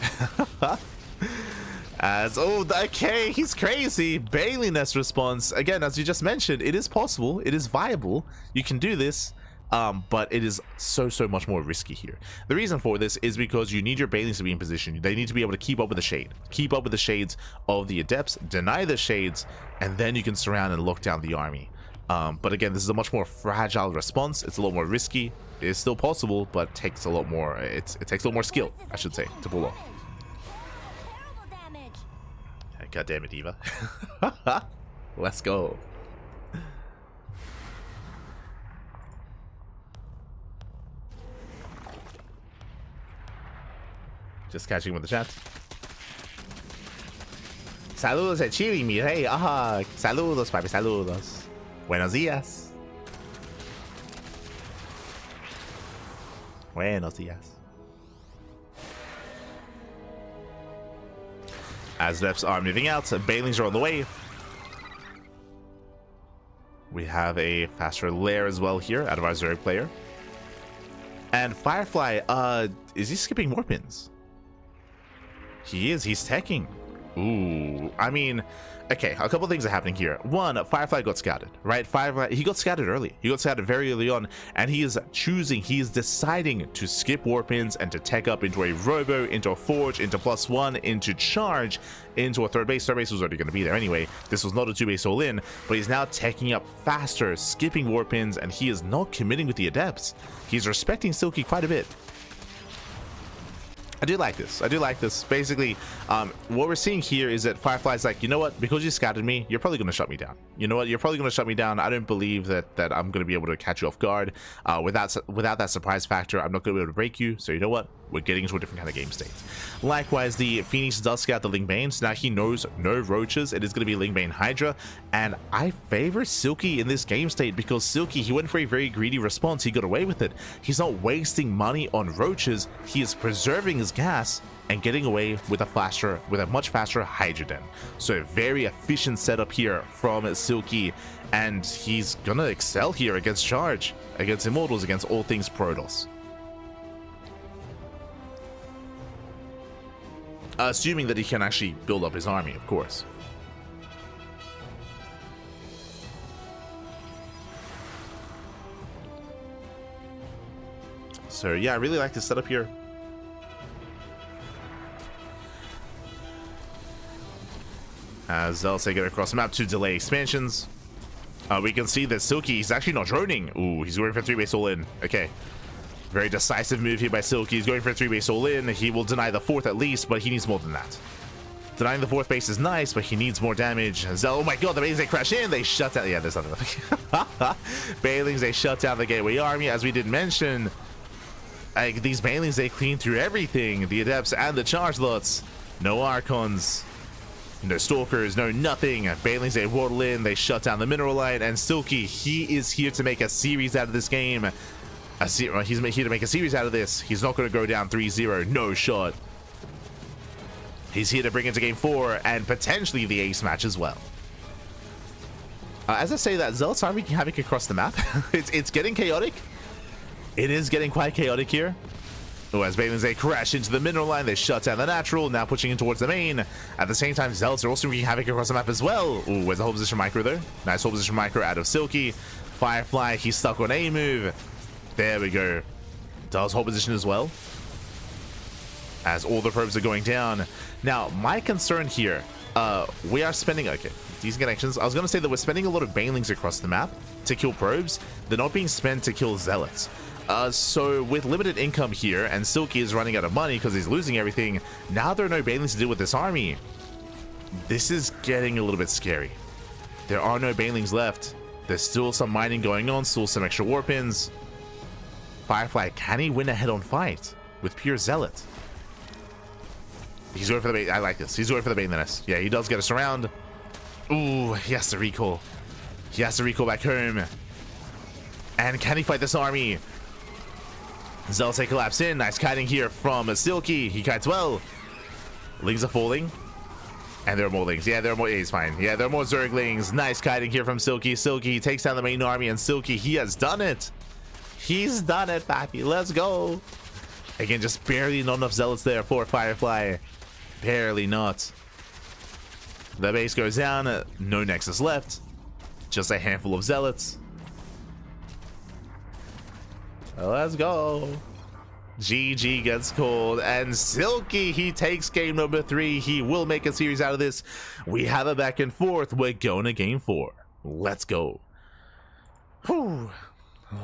Oh, okay, he's crazy. Baneling Nest response. Again, as you just mentioned, it is possible. It is viable. You can do this. But it is so much more risky here. The reason for this is because you need your Banelings to be in position. They need to be able to keep up with the shade, keep up with the shades of the Adepts, deny the shades, and then you can surround and lock down the army. But again, this is a much more fragile response. It's a lot more risky. It is still possible, but takes a lot more. It takes a lot more skill, I should say, to pull off. God damn it, Eva. Let's go. Just catching with the chat. Saludos a Chile, mi rey. Ajá. Saludos, papi, saludos. Buenos días. Buenos días. As reps are moving out, Banelings are on the way. We have a faster lair as well here out of our Zerg player. And Firefly, is he skipping more pins? He is. He's teching. Ooh. I mean, okay, a couple things are happening here. One, Firefly got scouted, right? Firefly, he got scouted early. He got scouted very early on, and he is deciding to skip warpins and to tech up into a Robo, into a Forge, into +1, into Charge, into a third base. Third base was already going to be there anyway. This was not a 2-base all-in, but he's now teching up faster, skipping warpins, and he is not committing with the Adepts. He's respecting Silky quite a bit. I do like this. I do like this. Basically, what we're seeing here is that Firefly's like, you know what? Because you scouted me, you're probably going to shut me down. You know what? You're probably going to shut me down. I don't believe that I'm going to be able to catch you off guard. Without that surprise factor, I'm not going to be able to break you. So you know what? We're getting into a different kind of game state. Likewise, the Phoenix does scout the Lingbanes. Now he knows no roaches. It is going to be Lingbane Hydra. And I favor Silky in this game state because Silky, he went for a very greedy response. He got away with it. He's not wasting money on roaches. He is preserving his gas and getting away with a much faster Hydra Den. So a very efficient setup here from Silky. And he's going to excel here against Charge, against Immortals, against all things Protoss. Assuming that he can actually build up his army, of course. So yeah, I really like this setup here. As I'll say, get across the map to delay expansions. We can see that Silky, he's actually not droning. Ooh, he's going for 3-base all-in. Okay. Very decisive move here by Silky. He's going for a 3-base all-in. He will deny the 4th at least, but he needs more than that. Denying the 4th base is nice, but he needs more damage. Oh my god, the Banelings, they crash in. They shut down. Yeah, there's nothing. Banelings, they shut down the Gateway Army, as we did mention. These Banelings, they clean through everything. The Adepts and the Charge lots. No Archons. No Stalkers, no nothing. Banelings, they waddle in. They shut down the Mineral Light. And Silky, he is here to make a series out of this game. He's here to make a series out of this. He's not going to go down 3-0. No shot. He's here to bring it to game 4 and potentially the ace match as well. As I say that, Zealots are wreaking havoc across the map. It's getting chaotic. It is getting quite chaotic here. Oh, as Banelings, they crash into the mineral line, they shut down the natural, now pushing in towards the main. At the same time, Zealots are also wreaking havoc across the map as well. Ooh, where's the hold position micro though? Nice hold position micro out of Silky. Firefly, he's stuck on A move. There we go. Does hold position as well, as all the probes are going down. Now, my concern here, we are spending, okay, decent connections. I was going to say that we're spending a lot of Banelings across the map to kill probes. They're not being spent to kill Zealots. So with limited income here, and Silky is running out of money because he's losing everything, now there are no Banelings to deal with this army. This is getting a little bit scary. There are no Banelings left. There's still some mining going on, still some extra warpins. Firefly, can he win a head-on fight with pure Zealot? He's going for the bait. I like this. He's going for the bait in the nest. Yeah, he does get us around. Ooh, he has to recall. He has to recall back home. And can he fight this army? Zealots take collapse in. Nice kiting here from Silky. He kites well. Lings are falling. And there are more Lings. Yeah, there are more. Yeah, he's fine. Yeah, there are more Zerglings. Nice kiting here from Silky. Silky takes down the main army, and Silky, he has done it. He's done it, Pappy. Let's go. Again, just barely not enough Zealots there for Firefly. Barely not. The base goes down. No Nexus left. Just a handful of Zealots. Let's go. GG gets called, and Silky, he takes game number 3. He will make a series out of this. We have a back and forth. We're going to game 4. Let's go. Whew.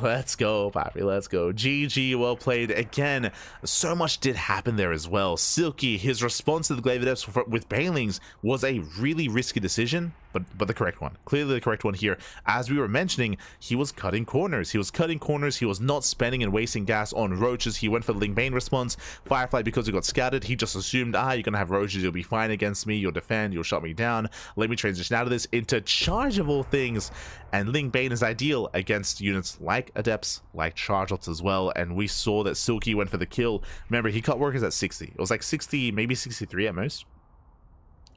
Let's go, Pappy. Let's go. GG, well played. Again, so much did happen there as well. Silky, his response to the Glaive Adepts with Banelings was a really risky decision, but the correct one. Clearly the correct one here. As we were mentioning, he was cutting corners. He was cutting corners. He was not spending and wasting gas on roaches. He went for the Ling Bane response. Firefly, because he got scouted, he just assumed, you're gonna have roaches, you'll be fine against me, you'll defend, you'll shut me down. Let me transition out of this into charge of all things. And Ling Bane is ideal against units like Adepts, like Chargelots as well. And we saw that Silky went for the kill. Remember, he cut workers at 60. It was like 60, maybe 63 at most,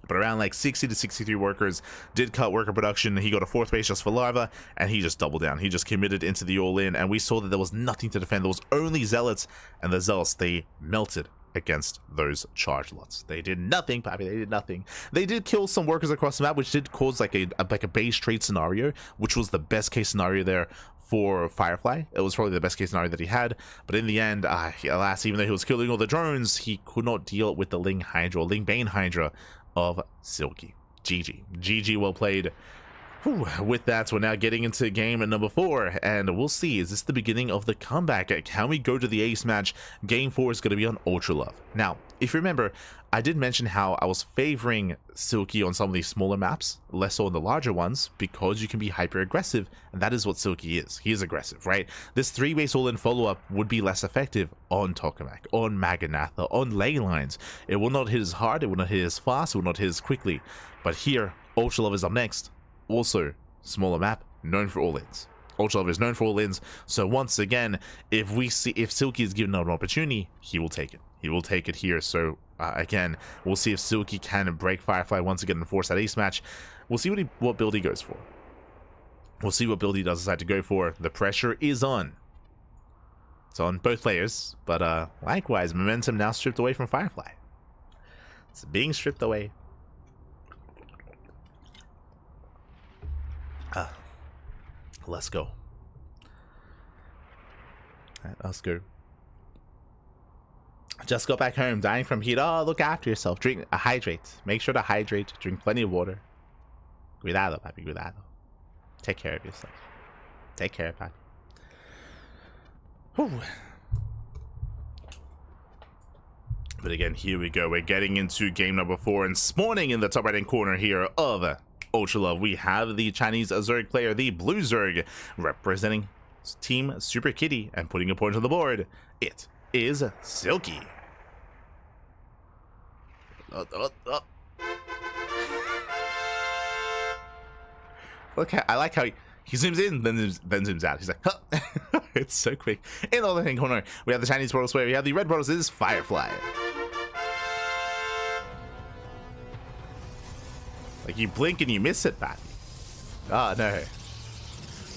but around like 60 to 63 workers did cut worker production. He got a 4th base just for Larva, and he just doubled down. He just committed into the all-in, and we saw that there was nothing to defend. There was only Zealots, and the Zealots, they melted against those charge lots. They did nothing, Pappy. They did nothing. They did kill some workers across the map, which did cause like a base trade scenario, which was the best case scenario there for Firefly. It was probably the best case scenario that he had, but in the end, alas, even though he was killing all the drones, he could not deal with the Ling Hydra, Ling Bane Hydra of Silky. GG, well played. Whew. With that, we're now getting into game number 4, and we'll see, is this the beginning of the comeback? Can we go to the ace match? Game 4 is going to be on Ultra Love. Now, if you remember, I did mention how I was favoring Silky on some of these smaller maps, less so on the larger ones, because you can be hyper aggressive, and that is what Silky is. He is aggressive, right? This 3-base all-in follow-up would be less effective on Tokamak, on Maganatha, on ley lines. It will not hit as hard, it will not hit as fast, it will not hit as quickly. But here, Ultra Love is up next. Also, smaller map, known for all-ins. Ultra Love is known for all-ins, so once again, if Silky is given an opportunity, he will take it. He will take it here. So again, we'll see if Silky can break Firefly once again and force that ace match. We'll see what build he goes for. We'll see what build he does decide to go for. The pressure is on. It's on both players, but likewise, momentum now stripped away from Firefly. It's being stripped away. Let's go. Alright, let's go. Just got back home, dying from heat. Oh, look after yourself. Hydrate. Make sure to hydrate. Drink plenty of water. Cuidado, papi, cuidado. Take care of yourself. Take care, papi. Whew. But again, here we go. We're getting into game number 4, and spawning in the top right-hand corner here of Ultra Love, we have the Chinese Zerg player, the Blue Zerg, representing Team Super Kitty and putting a point on the board. It is Silky. Look, I like how he zooms in, then zooms out. He's like, huh. It's so quick. In the other hand corner, we have the Chinese Bottles player. We have the Red Bottles. This is Firefly. Like, you blink and you miss it, Patty. Oh, no.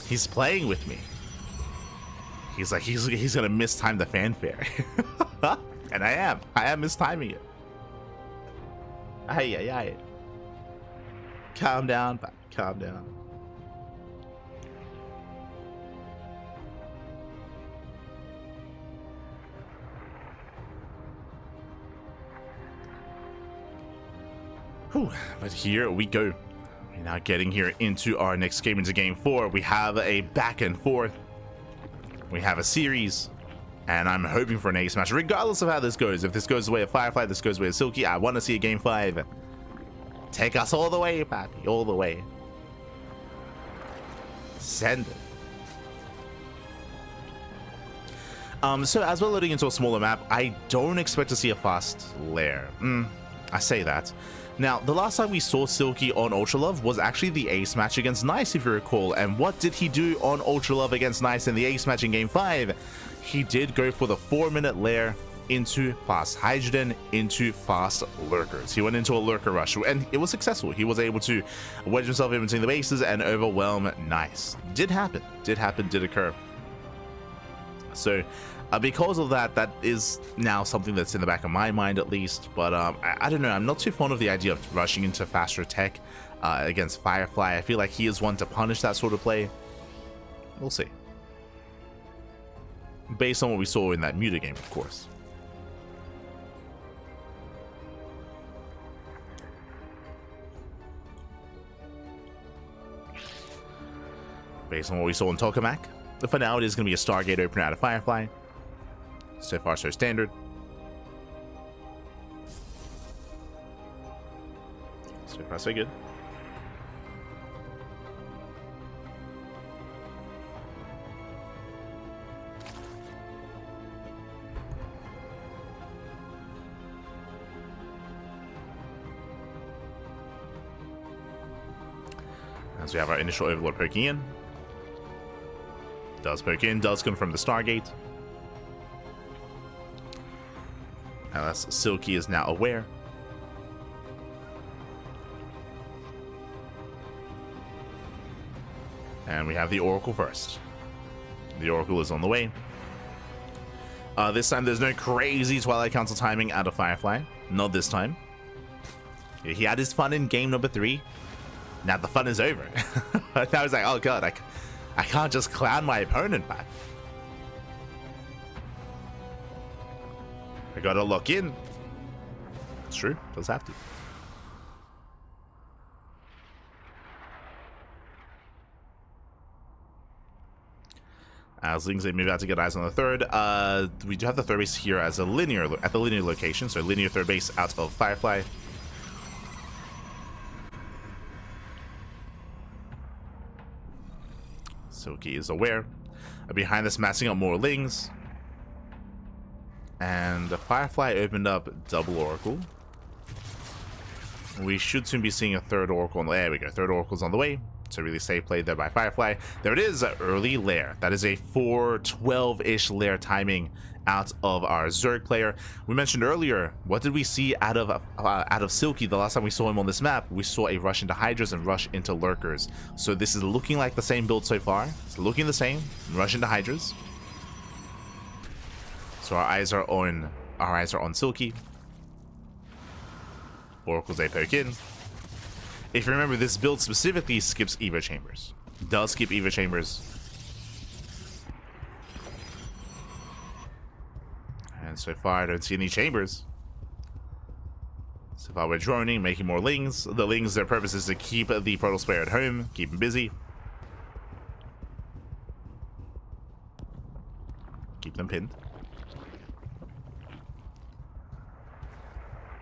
He's playing with me. He's like, he's gonna mistime the fanfare. And I am mistiming it. Ay. Calm down, buddy. Calm down. Whew, but here we go. We're now getting here into our next game, into game 4. We have a back and forth. We have a series. And I'm hoping for an ace match, regardless of how this goes. If this goes the way of Firefly, this goes the way of Silky, I want to see a game 5. Take us all the way, papi, all the way. Send it. So as we're loading into a smaller map, I don't expect to see a fast lair. I say that. Now, the last time we saw Silky on Ultra Love was actually the ace match against Nice, if you recall. And what did he do on Ultra Love against Nice in the ace match in game 5? He did go for the 4-minute lair into fast hydrogen, into fast lurkers. He went into a lurker rush, and it was successful. He was able to wedge himself in between the bases and overwhelm Nice. Did happen, did occur. So because of that, that is now something that's in the back of my mind at least. But I don't know, I'm not too fond of the idea of rushing into faster tech against Firefly. I feel like he is one to punish that sort of play. We'll see. Based on what we saw in that Muta game, of course. Based on what we saw in Tokamak, for now it is going to be a Stargate opener out of Firefly. So far, so standard. So far, so good. As we have our initial Overlord poking in. Does poke in, does confirm the Stargate. Now that's Silky is now aware. And we have the Oracle first. The Oracle is on the way. This time there's no crazy Twilight Council timing out of Firefly. Not this time. He had his fun in game number 3. Now the fun is over. Now he's like, oh god, I can't just clown my opponent back. I gotta lock in. It's true, does have to. As Lings, they move out to get eyes on the third. We do have the third base here as a linear at the linear location, so linear third base out of Firefly. Silky is aware. Behind this, massing up more Lings. And the Firefly opened up double Oracle. We should soon be seeing a third Oracle. There we go. Third Oracle's on the way. It's a really safe play there by Firefly. There it is, early lair. That is a 4:12-ish lair timing out of our Zerg player. We mentioned earlier, what did we see out of Silky the last time we saw him on this map? We saw a rush into Hydras and rush into Lurkers. So this is looking like the same build so far. It's looking the same. Rush into Hydras. So our eyes are on Silky. Oracle's a poke in. If you remember, this build specifically skips Evo Chambers. Does skip Evo Chambers. And so far, I don't see any chambers. So far, we're droning, making more Lings. The Lings, their purpose is to keep the Protoss player at home, keep him busy. Keep them pinned.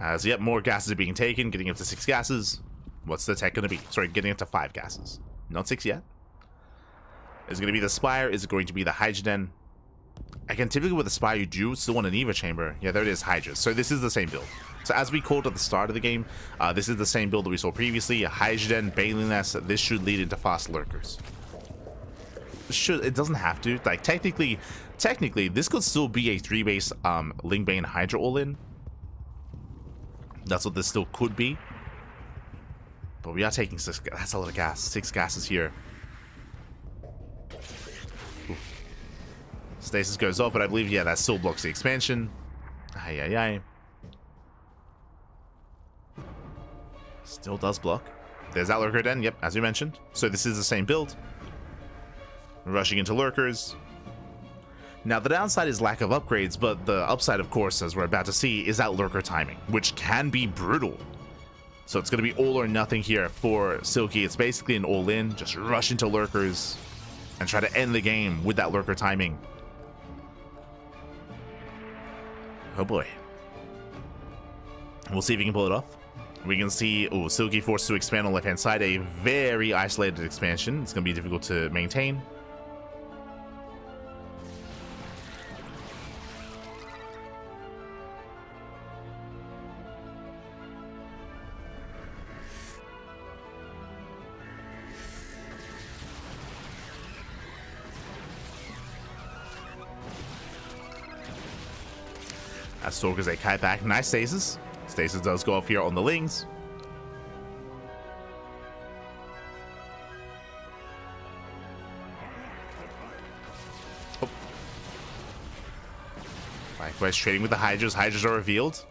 As yet, more gases are being taken, getting up to 6 gases. What's the tech going to be? Sorry, getting up to 5 gases. Not 6 yet. Is it going to be the Spire? Is it going to be the Hydrogen? Again, typically with the Spire, you do still want an Eva Chamber. Yeah, there it is, Hydras. So this is the same build. So as we called at the start of the game, this is the same build that we saw previously. A Hydrogen, Baneling Nest. This should lead into fast Lurkers. It doesn't have to. Like, technically, this could still be a 3-base Ling Bane Hydra all-in. That's what this still could be. But we are taking 6. That's a lot of gas. 6 gases here. Oof. Stasis goes off, but I believe, yeah, that still blocks the expansion. Ay, ay, ay. Still does block. There's that lurker den, yep, as we mentioned. So this is the same build. Rushing into lurkers. Now, the downside is lack of upgrades, but the upside, of course, as we're about to see, is that lurker timing, which can be brutal. So it's going to be all or nothing here for Silky. It's basically an all-in. Just rush into lurkers and try to end the game with that lurker timing. Oh boy. We'll see if he can pull it off. We can see, oh, Silky forced to expand on the left-hand side. A very isolated expansion. It's going to be difficult to maintain. As Stalkers, they kite back. Nice stasis. Stasis does go off here on the Lings. Oh. Likewise, trading with the Hydras. Hydras are revealed.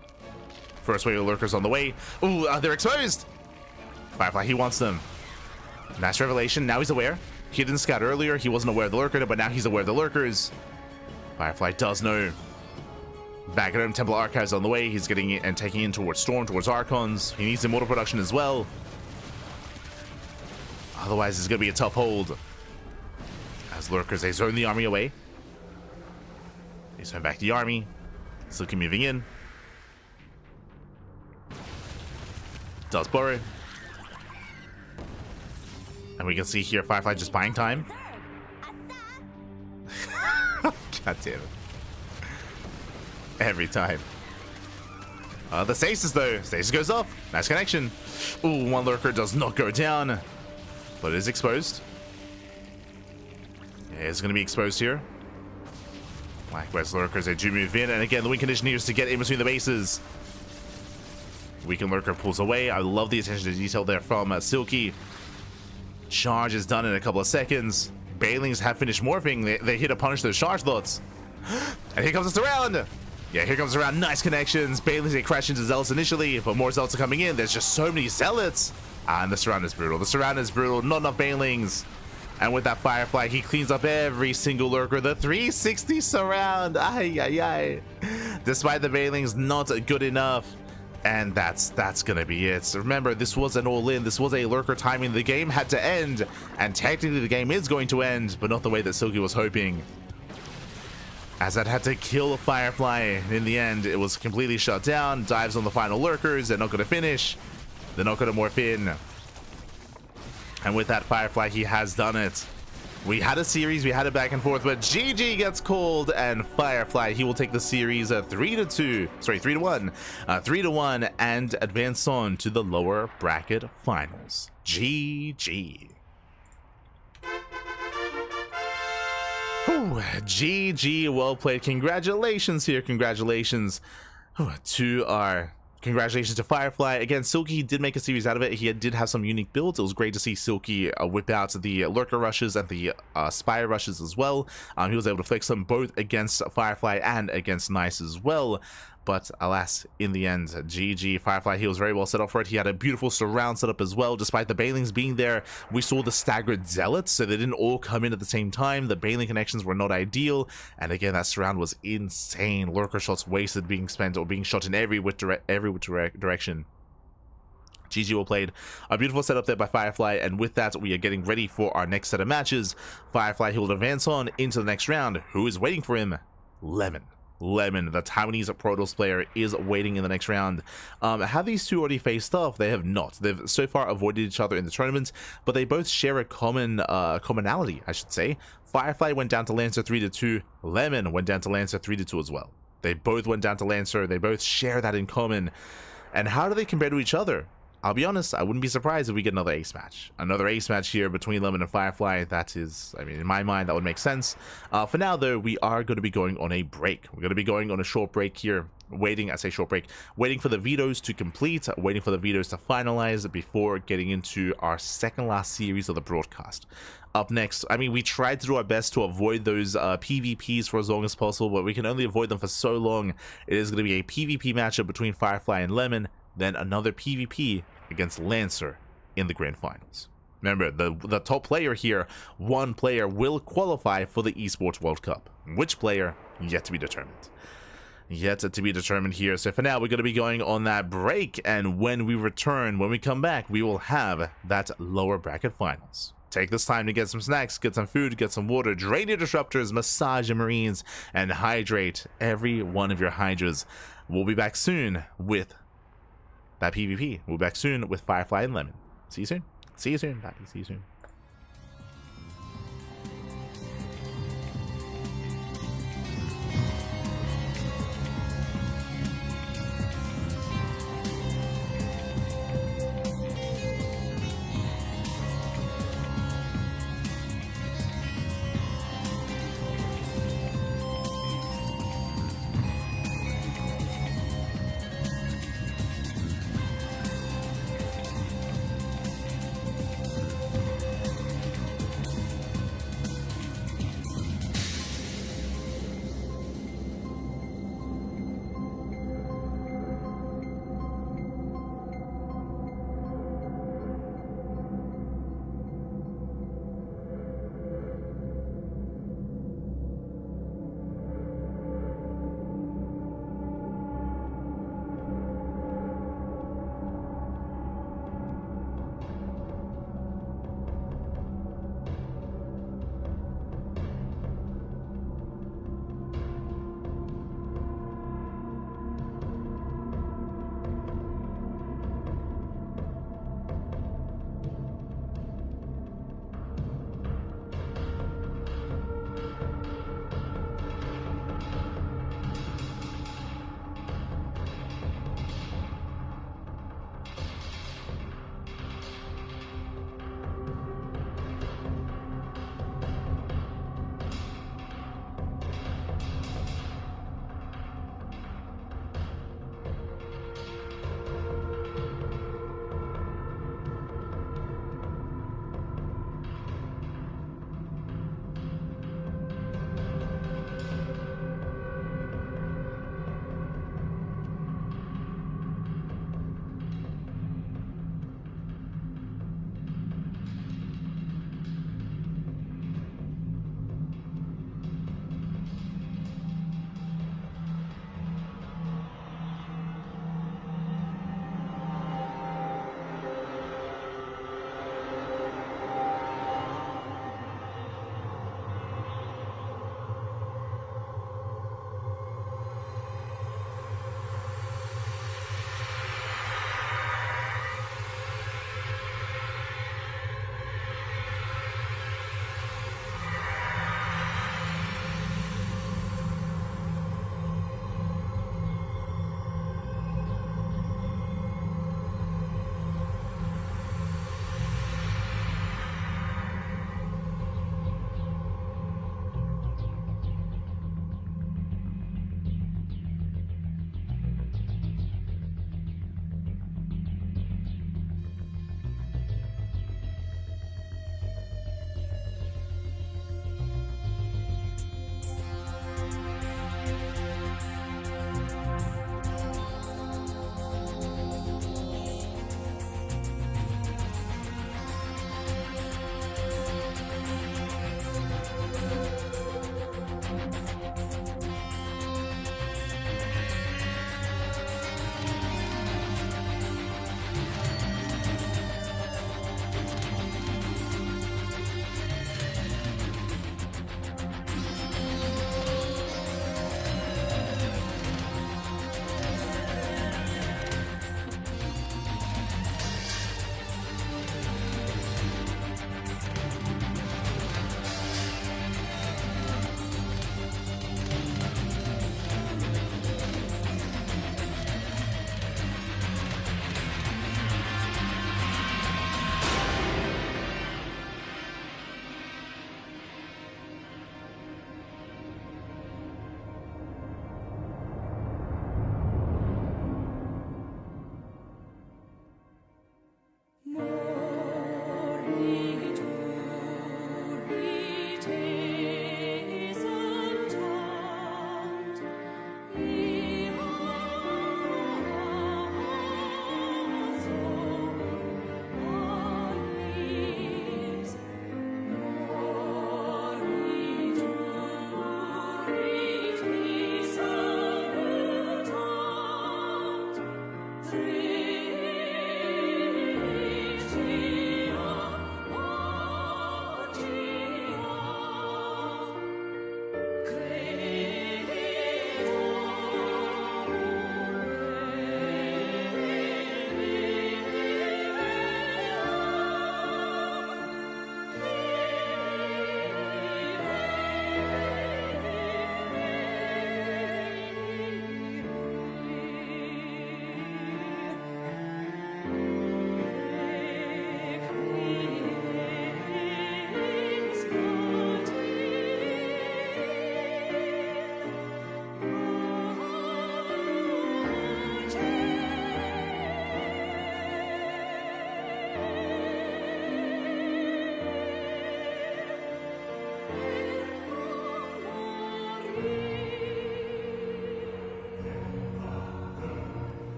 First wave of lurkers on the way. Ooh, they're exposed. Firefly, he wants them. Nice revelation. Now he's aware. He didn't scout earlier. He wasn't aware of the lurker, but now he's aware of the lurkers. Firefly does know. Back at home, Temple Archives on the way. He's getting it and taking in towards Storm, towards Archons. He needs immortal production as well. Otherwise, it's going to be a tough hold. As lurkers, they zone the army away. They zone back the army. Silky moving in. Does burrow. And we can see here Firefly just buying time. God damn it. Every time. The stasis though. Stasis goes off. Nice connection. Ooh, one lurker does not go down. But it is exposed. Yeah, it's going to be exposed here. Likewise, lurkers, they do move in. And again, the win condition here is to get in between the bases. Weakened lurker pulls away. I love the attention to detail there from Silky. Charge is done in a couple of seconds. Banelings have finished morphing. They hit to punish those charge lots. And here comes the surround. Yeah, here comes around. Nice connections. Banelings, they crash into Zealots initially, but more Zealots are coming in. There's just so many Zealots. And the surround is brutal. The surround is brutal. Not enough Banelings. And with that Firefly, he cleans up every single lurker. The 360 surround. Ay, ay, ay. Despite the Banelings, not good enough. And that's gonna be it. So remember, this was an all-in. This was a lurker timing. The game had to end. And technically, the game is going to end, but not the way that Silky was hoping. As that had to kill a Firefly. In the end, it was completely shut down. Dives on the final lurkers. They're not going to finish. They're not going to morph in. And with that Firefly, he has done it. We had a series. We had it back and forth. But GG gets called. And Firefly, he will take the series 3-2. Sorry, 3-1. 3-1. And advance on to the lower bracket finals. GG. Ooh, GG, well played. Congratulations here. Congratulations to Firefly. Again, Silky did make a series out of it. He did have some unique builds. It was great to see Silky whip out the lurker rushes and the spire rushes as well. He was able to flex them both against Firefly and against Nice as well. But alas, in the end, GG. Firefly, he was very well set up for it. He had a beautiful surround set up as well. Despite the Banelings being there, we saw the staggered Zealots, so they didn't all come in at the same time. The Baneling connections were not ideal. And again, that surround was insane. Lurker shots wasted being spent or being shot in every which direction. GG, well played. A beautiful setup there by Firefly, and with that, we are getting ready for our next set of matches. Firefly, he will advance on into the next round. Who is waiting for him? Lemon, the Taiwanese Protoss player, is waiting in the next round. Have these two already faced off? They have not. They've so far avoided each other in the tournament, but they both share a commonality, I should say. Firefly went down to Lancer 3-2. Lemon went down to Lancer 3-2 as well. They both went down to Lancer. They both share that in common. And how do they compare to each other? I'll be honest, I wouldn't be surprised if we get another ace match. Another ace match here between Lemon and Firefly. That is, I mean, in my mind, that would make sense. For now, though, we are going to be going on a break. We're going to be going on a short break here waiting, I say short break, waiting for the vetoes to complete, waiting for the vetoes to finalize before getting into our second last series of the broadcast. Up next, I mean, we tried to do our best to avoid those PvPs for as long as possible, but we can only avoid them for so long. It is going to be a PvP matchup between Firefly and Lemon, then another PvP against Lancer in the grand finals. Remember, the top player here, one player will qualify for the Esports World Cup. Which player? Yet to be determined. Yet to be determined here. So for now, we're going to be going on that break, and when we return, when we come back, we will have that lower bracket finals. Take this time to get some snacks, get some food, get some water, drain your disruptors, massage your marines, and hydrate every one of your hydras. We'll be back soon with that PvP. We'll be back soon with Firefly and Lemon. See you soon. See you soon, Pappy. See you soon.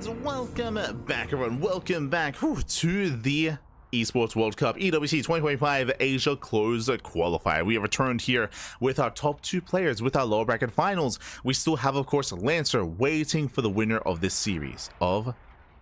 And welcome back, everyone. Welcome back to the Esports World Cup EWC 2025 Asia Closed Qualifier. We have returned here with our top 2 players with our lower bracket finals. We still have, of course, Lancer waiting for the winner of this series of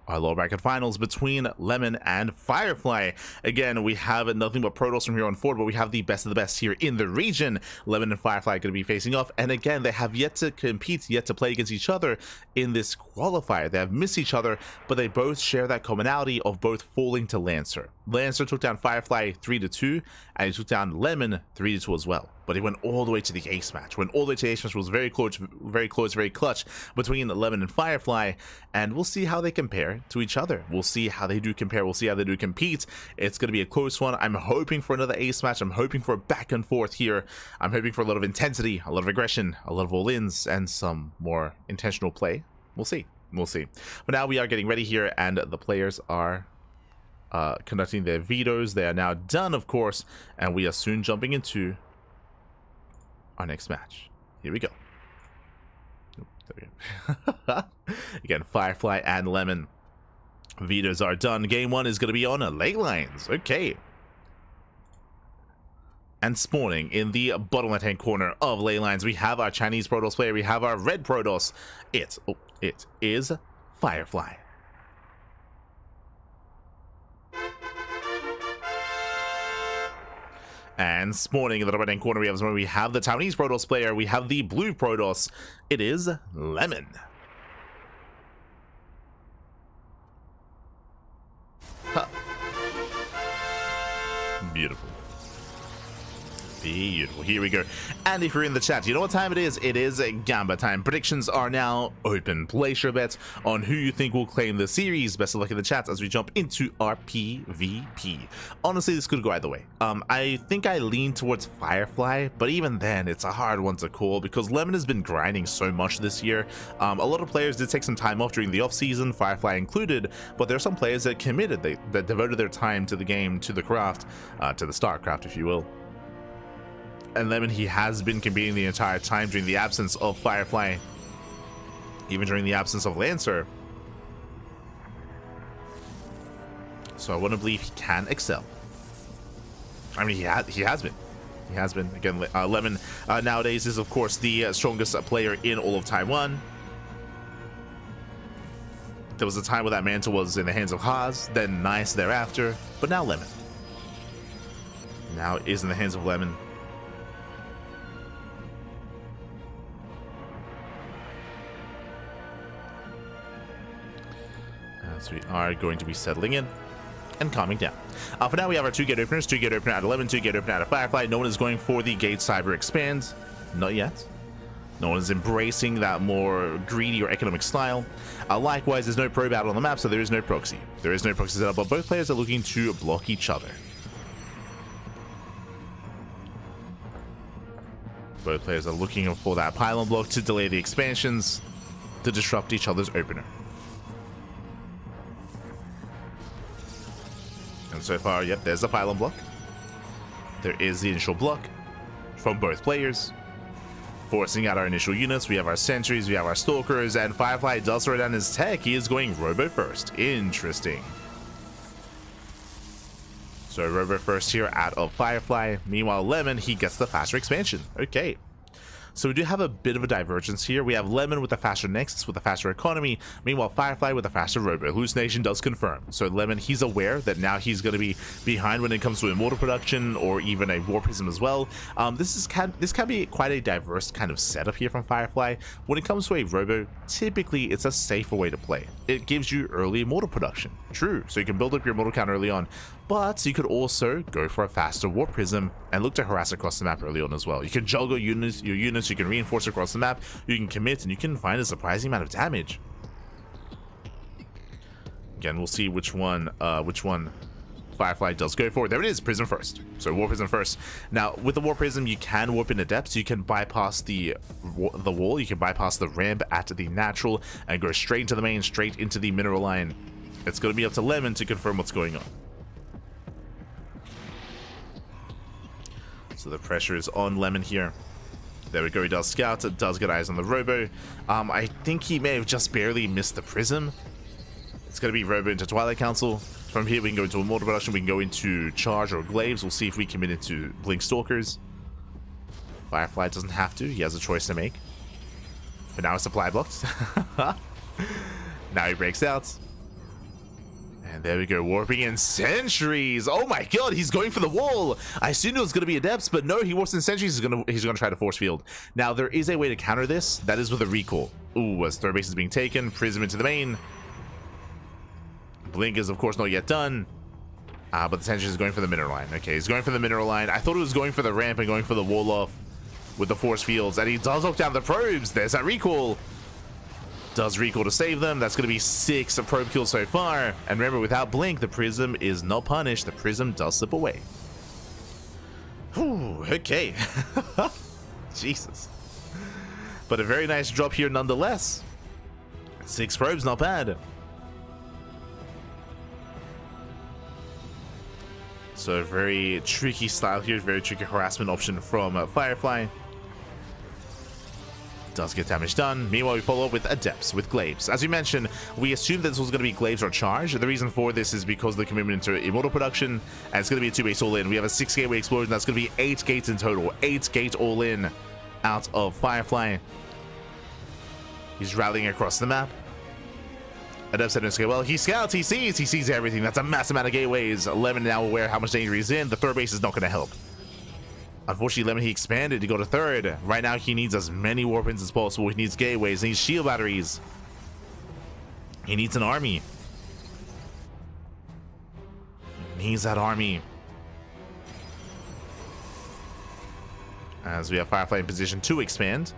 our lower bracket finals between Lemon and Firefly. Again, we have nothing but Protoss from here on forward, but we have the best of the best here in the region. Lemon and Firefly are going to be facing off, and again, they have yet to compete, yet to play against each other in this qualifier. They have missed each other, but they both share that commonality of both falling to Lancer. Lancer took down Firefly 3-2, and he took down Lemon 3-2 as well. But he went all the way to the ace match. Went all the way to the ace match. Was very close, very clutch between Lemon and Firefly. And we'll see how they compare to each other. We'll see how they do compare. We'll see how they do compete. It's going to be a close one. I'm hoping for another ace match. I'm hoping for a back and forth here. I'm hoping for a lot of intensity, a lot of aggression, a lot of all-ins, and some more intentional play. We'll see. We'll see. But now we are getting ready here, and the players are conducting their vetoes. They are now done, of course, and we are soon jumping into our next match. Here we go. There we go. Again, Firefly and Lemon. Vetoes are done. Game 1 is going to be on ley lines. Okay. And spawning in the bottom left-hand corner of ley lines, we have our Chinese Protoss player. We have our red Protoss. It is Firefly. And spawning in the right-hand corner, we have the Taiwanese Protoss player. We have the blue Protoss. It is Lemon. Huh. Beautiful. Beautiful. Here we go. And if you're in the chat, you know what time it is? It is Gamba time. Predictions are now open. Place your bets on who you think will claim the series. Best of luck in the chat as we jump into our PvP. Honestly, this could go either way. I think I lean towards Firefly, but even then, it's a hard one to call because Lemon has been grinding so much this year. A lot of players did take some time off during the off-season, Firefly included, but there are some players that committed, that devoted their time to the game, to the craft, to the StarCraft, if you will. And Lemon, he has been competing the entire time during the absence of Firefly, even during the absence of Lancer. So I want to believe he can excel. I mean, he has been. He has been. Again, Lemon nowadays is, of course, the strongest player in all of Taiwan. There was a time where that mantle was in the hands of Haas, then Nice thereafter, but now Lemon. Now it is in the hands of Lemon. So we are going to be settling in and calming down. For now, we have our 2 gate openers, 2 gate opener out of Lemon, 2 gate opener out of Firefly. No one is going for the gate cyber expand. Not yet. No one is embracing that more greedy or economic style. Likewise, there's no pro battle on the map, so there is no proxy. There is no proxy setup, but both players are looking to block each other. Both players are looking for that pylon block to delay the expansions, to disrupt each other's opener. And so far, yep, there's the pylon block. There is the initial block from both players, forcing out our initial units. We have our sentries, we have our stalkers, and Firefly does throw down his tech. He is going robo first. Interesting. So robo first here out of Firefly. Meanwhile, Lemon, he gets the faster expansion. Okay. So we do have a bit of a divergence here. We have Lemon with the faster Nexus, with the faster economy. Meanwhile, Firefly with the faster robo. Hallucination does confirm. So Lemon, he's aware that now he's going to be behind when it comes to immortal production or even a war prism as well. This can be quite a diverse kind of setup here from Firefly. When it comes to a robo, typically it's a safer way to play. It gives you early immortal production. True. So you can build up your immortal count early on. But you could also go for a faster war prism and look to harass across the map early on as well. You can juggle your units, you can reinforce across the map, you can commit, and you can find a surprising amount of damage. Again, we'll see which one Firefly does go for. There it is, prism first. So war prism first. Now with the war prism, you can warp into depths. You can bypass the wall. You can bypass the ramp at the natural and go straight into the main, straight into the mineral line. It's going to be up to Lemon to confirm what's going on. So the pressure is on Lemon here. There we go, he does scout, it does get eyes on the robo. I think he may have just barely missed the prism. It's going to be Robo into Twilight Council. From here, we can go into Immortal Production. We can go into Charge or Glaives. We'll see if we commit into Blink Stalkers. Firefly doesn't have to. He has a choice to make. For now, it's supply blocked. Now he breaks out. And there we go, warping in Sentries. Oh my god, he's going for the wall. I assumed it was going to be Adepts, but no, he warps in Sentries. He's gonna try to force field. Now, there is a way to counter this. That is with a recall. Ooh, as third base is being taken. Prism into the main. Blink is, of course, not yet done. But the Sentries is going for the mineral line. Okay, he's going for the mineral line. I thought it was going for the ramp and going for the wall off with the force fields. And he does knock down the probes. There's that recall. Does recall to save them. That's going to be 6 probe kills so far. And remember, without Blink, the Prism is not punished. The Prism does slip away. Whew, okay. Jesus. But a very nice drop here nonetheless. 6 probes, not bad. So very tricky style here. Very tricky harassment option from Firefly. Does get damage done. Meanwhile, we follow up with Adepts, with Glaives. As we mentioned, we assumed that this was going to be Glaives or Charge. The reason for this is because of the commitment to Immortal Production, and it's going to be a 2-base all-in. We have a 6-gateway explosion. That's going to be 8 gates in total. 8 gate all-in out of Firefly. He's rallying across the map. Adepts said, okay, well, he scouts, he sees everything. That's a massive amount of gateways. Lemon now aware how much danger he's in. The third base is not going to help. Unfortunately, Lemon, he expanded to go to third. Right now, he needs as many warpins as possible. He needs gateways. He needs shield batteries. He needs an army. He needs that army. As we have Firefly in position to expand.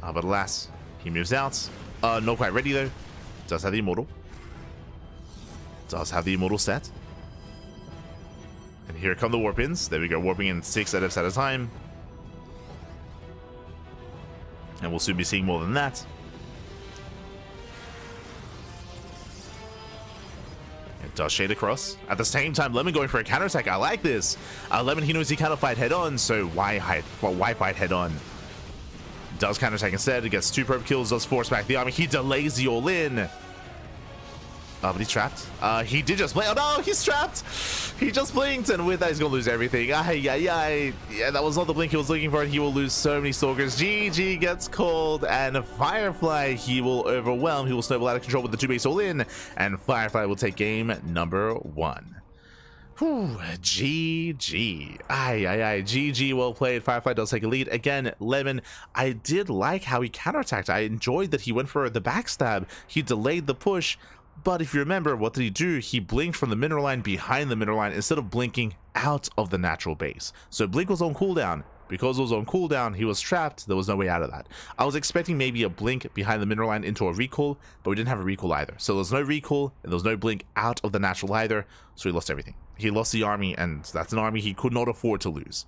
But alas, he moves out. Not quite ready, though. Does have the Immortal. Does have the Immortal set. And here come the warp-ins. There we go, warping in 6 Adepts at a time. And we'll soon be seeing more than that. It does shade across. At the same time, Lemon going for a counterattack. I like this. Lemon, he knows he cannot fight head-on, so why fight head-on? Does counterattack instead. It gets 2 probe kills, does force back the army. He delays the all-in. But he's trapped. He did just blink. Oh no, he's trapped. He just blinked, and with that, he's gonna lose everything. Yeah, that was not the blink he was looking for, and he will lose so many stalkers. GG gets called, and Firefly, he will overwhelm. He will snowball out of control with the 2-base all-in, and Firefly will take game number 1. Whew, GG. GG, well played. Firefly does take a lead. Again, Lemon, I did like how he counterattacked. I enjoyed that he went for the backstab. He delayed the push. But if you remember, what did he do? He blinked from the mineral line behind the mineral line instead of blinking out of the natural base. So Blink was on cooldown. Because it was on cooldown, he was trapped. There was no way out of that. I was expecting maybe a blink behind the mineral line into a recall, but we didn't have a recall either. So there was no recall, and there was no blink out of the natural either, so he lost everything. He lost the army, and that's an army he could not afford to lose.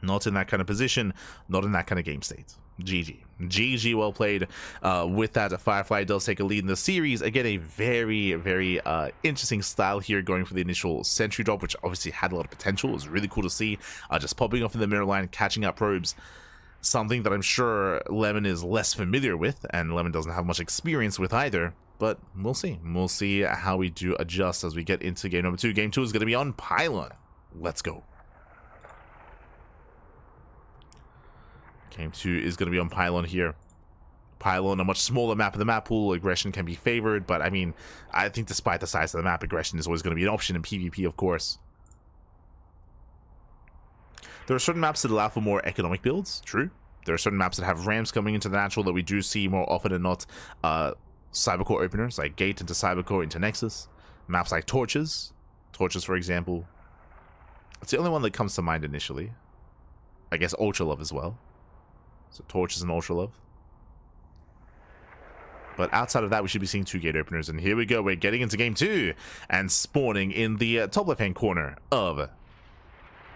Not in that kind of position, not in that kind of game state. GG, well played. With that, Firefly does take a lead in the series. Again, a very, very interesting style here, going for the initial sentry drop, which obviously had a lot of potential. It was really cool to see. Just popping off in the mirror line, catching up probes. Something that I'm sure Lemon is less familiar with, and Lemon doesn't have much experience with either. But we'll see. We'll see how we do adjust as we get into game number 2. Game 2 is going to be on Pylon. Let's go. Game 2 is going to be on Pylon here. Pylon, a much smaller map of the map pool. Aggression can be favored, but I mean, I think despite the size of the map, aggression is always going to be an option in PvP, of course. There are certain maps that allow for more economic builds, true. There are certain maps that have ramps coming into the natural that we do see more often than not. Cybercore openers, like Gate into Cybercore into Nexus. Maps like Torches, for example. It's the only one that comes to mind initially. I guess Ultra Love as well. So Torches and Ultra Love. But outside of that, we should be seeing 2 gate openers. And here we go. We're getting into game 2. And spawning in the top left-hand corner of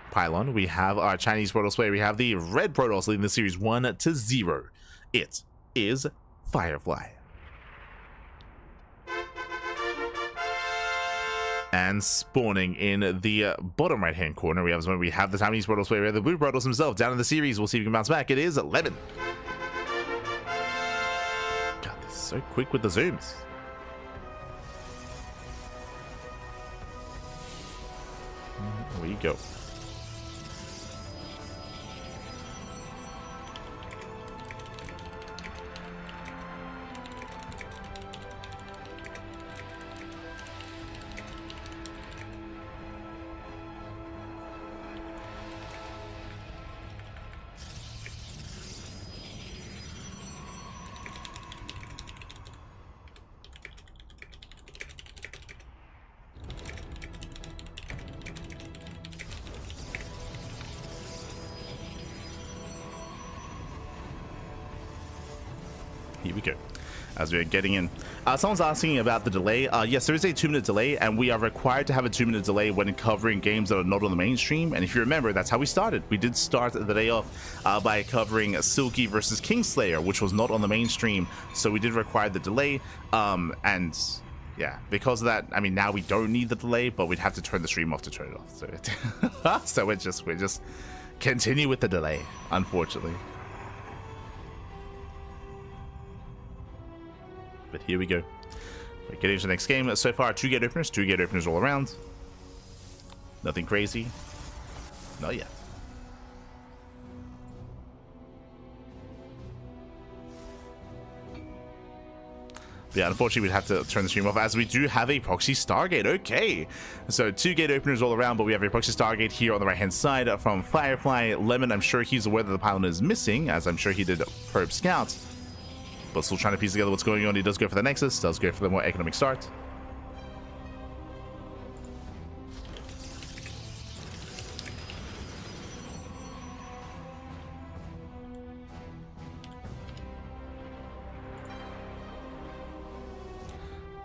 Pylon, we have our Chinese Protoss player. We have the red Protoss leading the series 1-0. It is Firefly. And spawning in the bottom right-hand corner, we have the Chinese Protoss player, we have the blue Protoss himself down in the series. We'll see if he can bounce back. It is Lemon. God, this is so quick with the zooms. we go. Here we go. As we're getting in, someone's asking about the delay. Yes, there is a 2-minute delay, and we are required to have a 2-minute delay when covering games that are not on the mainstream. And if you remember, that's how we started. We did start the day off by covering Silky versus Kingslayer, which was not on the mainstream, so we did require the delay. And yeah, because of that, I mean, now we don't need the delay, but we'd have to turn the stream off to turn it off. So, so we're just continue with the delay, unfortunately. But here we go. We're getting into the next game. So far, 2 gate openers all around. Nothing crazy. Not yet. But yeah, unfortunately, we'd have to turn the stream off as we do have a proxy Stargate. Okay. So 2 gate openers all around, but we have a proxy Stargate here on the right-hand side from Firefly. Lemon, I'm sure he's aware that the pylon is missing, as I'm sure he did probe scouts. But still trying to piece together what's going on. He does go for the Nexus, does go for the more economic start.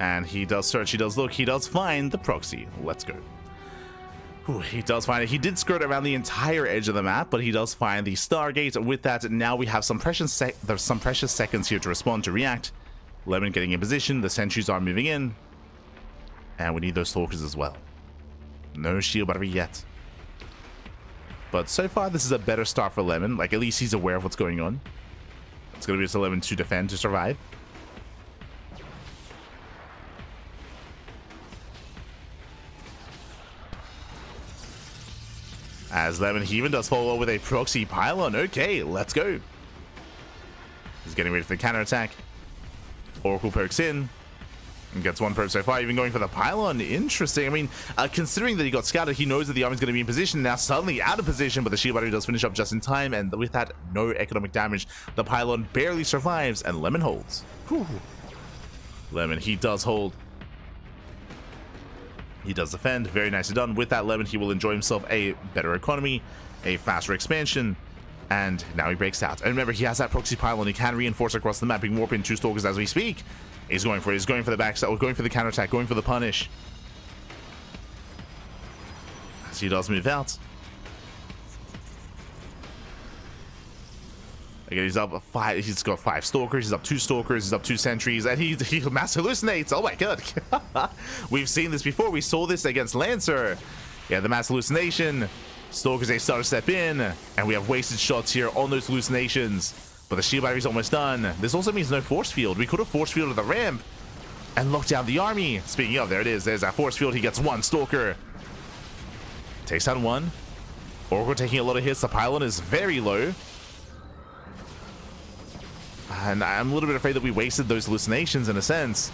And he does search, he does look, he does find the proxy. Let's go. Ooh, he does find it. He did skirt around the entire edge of the map, but he does find the Stargate. With that, now we have some precious seconds here to respond, to react. Lemon getting in position. The sentries are moving in. And we need those stalkers as well. No shield battery yet. But so far, this is a better start for Lemon. Like, at least he's aware of what's going on. It's going to be just Lemon to defend, to survive. As Lemon, he even does follow with a proxy pylon. Okay, let's go. He's getting ready for the counterattack. Oracle perks in. And gets 1 probe so far, even going for the pylon. Interesting. I mean, considering that he got scouted, he knows that the army's going to be in position. Now suddenly out of position, but the shield battery does finish up just in time. And with that, no economic damage. The pylon barely survives, and Lemon holds. Whew. Lemon, he does hold. He does defend. Very nicely done. With that, Lemon, he will enjoy himself a better economy, a faster expansion, and now he breaks out. And remember, he has that proxy pylon. He can reinforce across the map. He can warp in 2 stalkers as we speak. He's going for it. He's going for the backside. Going for the counterattack. Going for the punish. As he does move out. Again, he's up 5. He's got 5 stalkers. He's up 2 stalkers. He's up 2 sentries, and he mass hallucinates. Oh my god! We've seen this before. We saw this against Lancer. Yeah, the mass hallucination. Stalkers, they start to step in, and we have wasted shots here on those hallucinations. But the shield battery's almost done. This also means no force field. We could have force fielded the ramp and locked down the army. Speaking of, there it is. There's that force field. He gets 1 stalker. Takes down 1. Oracle taking a lot of hits. The pylon is very low. And I'm a little bit afraid that we wasted those hallucinations in a sense.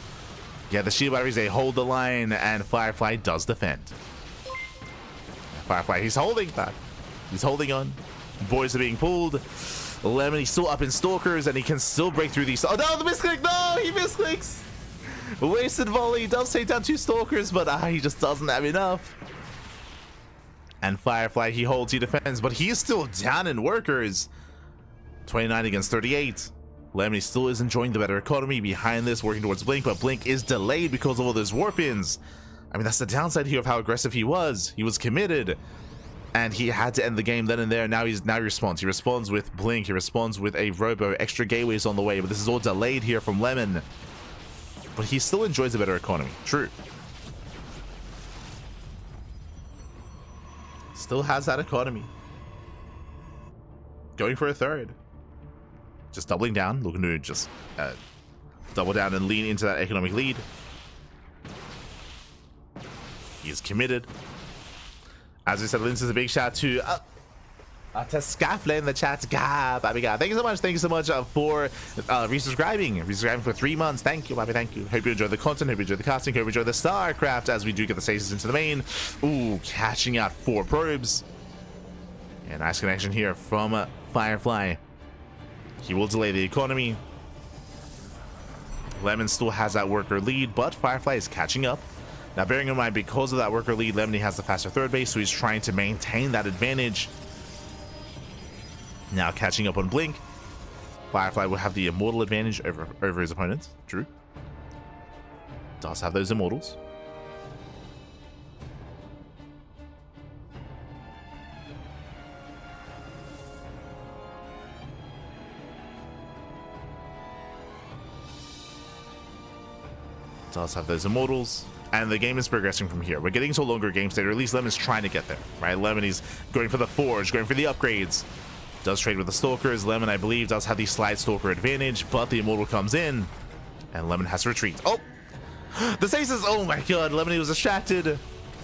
Yeah, the shield batteries, they hold the line, and Firefly does defend. Firefly, he's holding that. He's holding on. Boys are being pulled. Lemon, he's still up in stalkers, and he can still break through these. Oh no, the misclick! No, he misclicks! Wasted volley. He does take down 2 stalkers, but he just doesn't have enough. And Firefly, he holds, he defends, but he is still down in workers. 29 against 38. Lemon still is enjoying the better economy behind this, working towards Blink, but Blink is delayed because of all those warp-ins. I mean, that's the downside here of how aggressive he was. He was committed, and he had to end the game then and there. Now he responds. He responds with Blink. He responds with a Robo. Extra gateways on the way, but this is all delayed here from Lemon. But he still enjoys a better economy. True. Still has that economy. Going for a 3rd. Just doubling down, looking to just double down and lean into that economic lead. He is committed. As we said, Lince is a big shout to Scafley in the chat. Baby God. Thank you so much. Thank you so much for resubscribing for 3 months. Thank you, Baby. Thank you. Hope you enjoy the content. Hope you enjoy the casting. Hope you enjoy the StarCraft as we do get the stages into the main. Ooh, catching out 4 probes. Yeah, nice connection here from Firefly. He will delay the economy. Lemon still has that worker lead, but Firefly is catching up. Now, bearing in mind, because of that worker lead, Lemony has the faster third base, so he's trying to maintain that advantage. Now catching up on Blink. Firefly will have the immortal advantage over his opponents. True. Does have those immortals. Does have those immortals. And the game is progressing from here. We're getting to a longer game state, or at least Lemon's trying to get there, right? Lemon's going for the Forge, going for the upgrades. Does trade with the Stalkers. Lemon, I believe, does have the Slide Stalker advantage, but the Immortal comes in, and Lemon has to retreat. Oh! The stasis! Oh my god, Lemony was distracted.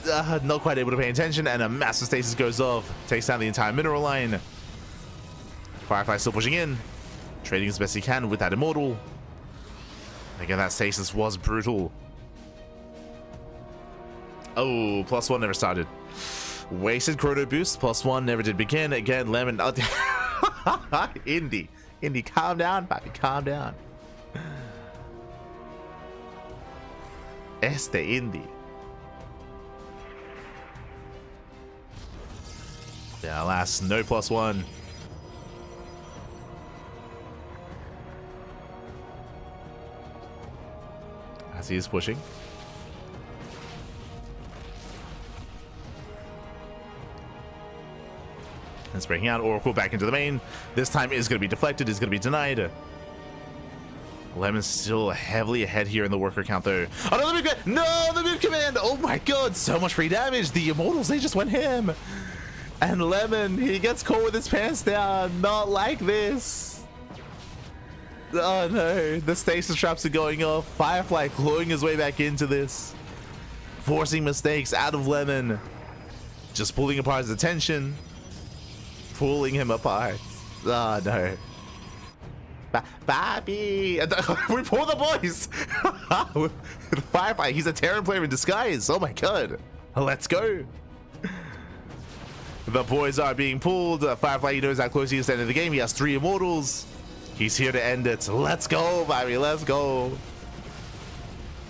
Not quite able to pay attention, and a massive stasis goes off. Takes down the entire mineral line. Firefly still pushing in. Trading as best he can with that Immortal. Again, that stasis was brutal. Oh, +1 never started. Wasted chrono boost. +1 never did begin. Again, Lemon. Indy, calm down, Bobby, calm down. Indy. Yeah, alas, no +1. As he is pushing. It's breaking out. Oracle back into the main. This time is going to be deflected. Is going to be denied. Lemon's still heavily ahead here in the worker count, though. Another big command. No, the mid command. Oh my god, so much free damage. The Immortals, they just went him. And Lemon, he gets caught with his pants down. Not like this. Oh no, the stasis traps are going off. Firefly clawing his way back into this. Forcing mistakes out of Lemon. Just pulling apart his attention. Pulling him apart. Oh no. Bobby! We pull the boys! Firefly, he's a Terran player in disguise. Oh my god. Let's go. The boys are being pulled. Firefly, he knows how close he is to the end of the game. He has 3 Immortals. He's here to end it. Let's go, Bobby. Let's go.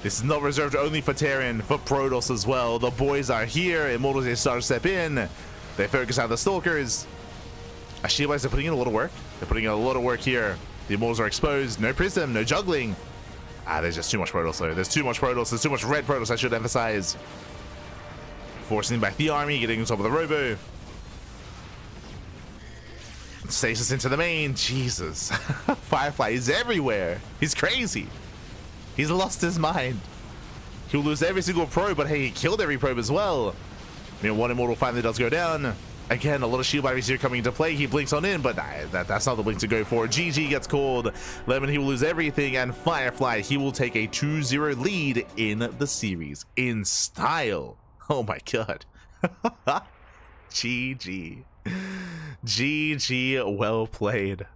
This is not reserved only for Terran, for Protoss as well. The boys are here. Immortals, they start to step in. They focus on the Stalkers. I realize they're putting in a lot of work. They're putting in a lot of work here. The Immortals are exposed. No Prism, no juggling. There's just too much Protoss though. There's too much Protoss. There's too much red Protoss, I should emphasize. Forcing back the army, getting on top of the Robo. Stasis into the main. Jesus. Firefly is everywhere. He's crazy. He's lost his mind. He'll lose every single probe, but hey, he killed every probe as well. I mean, one Immortal finally does go down. Again, a lot of shield batteries here coming into play. He blinks on in, but that's not the blink to go for. GG gets called. Lemon, he will lose everything. And Firefly, he will take a 2-0 lead in the series. In style. Oh my god. GG. GG, well played.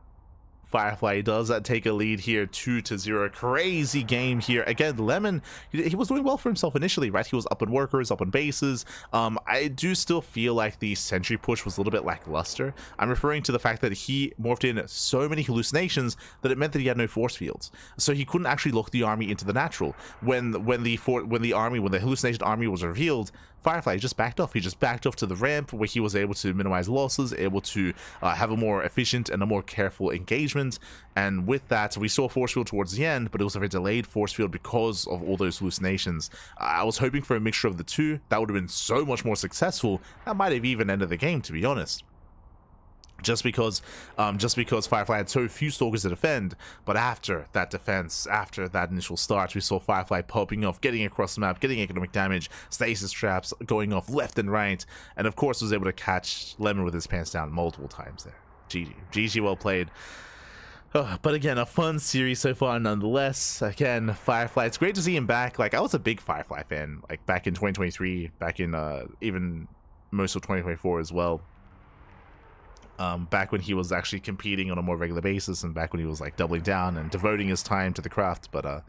Firefly does take a lead here, 2-0. Crazy game here. Again, Lemon, he was doing well for himself initially, right? He was up in workers, up in bases. I do still feel like the sentry push was a little bit lackluster. I'm referring to the fact that he morphed in so many hallucinations that it meant that he had no force fields. So he couldn't actually lock the army into the natural. When the hallucination army was revealed, Firefly just backed off. He just backed off to the ramp where he was able to minimize losses, able to have a more efficient and a more careful engagement. And with that, we saw force field towards the end, but it was a very delayed force field because of all those hallucinations. I was hoping for a mixture of the two. That would have been so much more successful. That might have even ended the game, to be honest. Just because Firefly had so few Stalkers to defend. But after that defense, after that initial start, we saw Firefly popping off, getting across the map, getting economic damage, stasis traps going off left and right, and of course was able to catch Lemon with his pants down multiple times there. GG, well played. But again, a fun series so far nonetheless. Again, Firefly, it's great to see him back. Like, I was a big Firefly fan, like back in 2023, back in even most of 2024 as well. Back when he was actually competing on a more regular basis, and back when he was like doubling down and devoting his time to the craft. But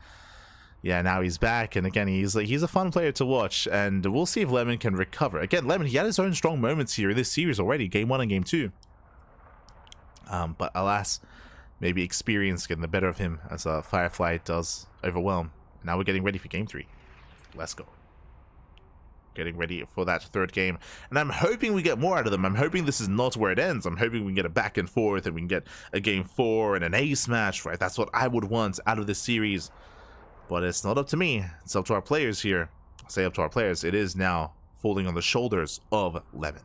yeah, now he's back, and again, he's a fun player to watch, and we'll see if Lemon can recover. Again, Lemon, he had his own strong moments here in this series already, game 1 and game 2. But alas, maybe experience getting the better of him as Firefly does overwhelm. Now we're getting ready for game 3. Let's go. Getting ready for that 3rd game, and I'm hoping we get more out of them. I'm hoping this is not where it ends. I'm hoping we can get a back and forth, and we can get a game 4 and an ace match, right? That's what I would want out of this series, but it's not up to me. It's up to our players here. I say up to our players. It is now falling on the shoulders of Lemon.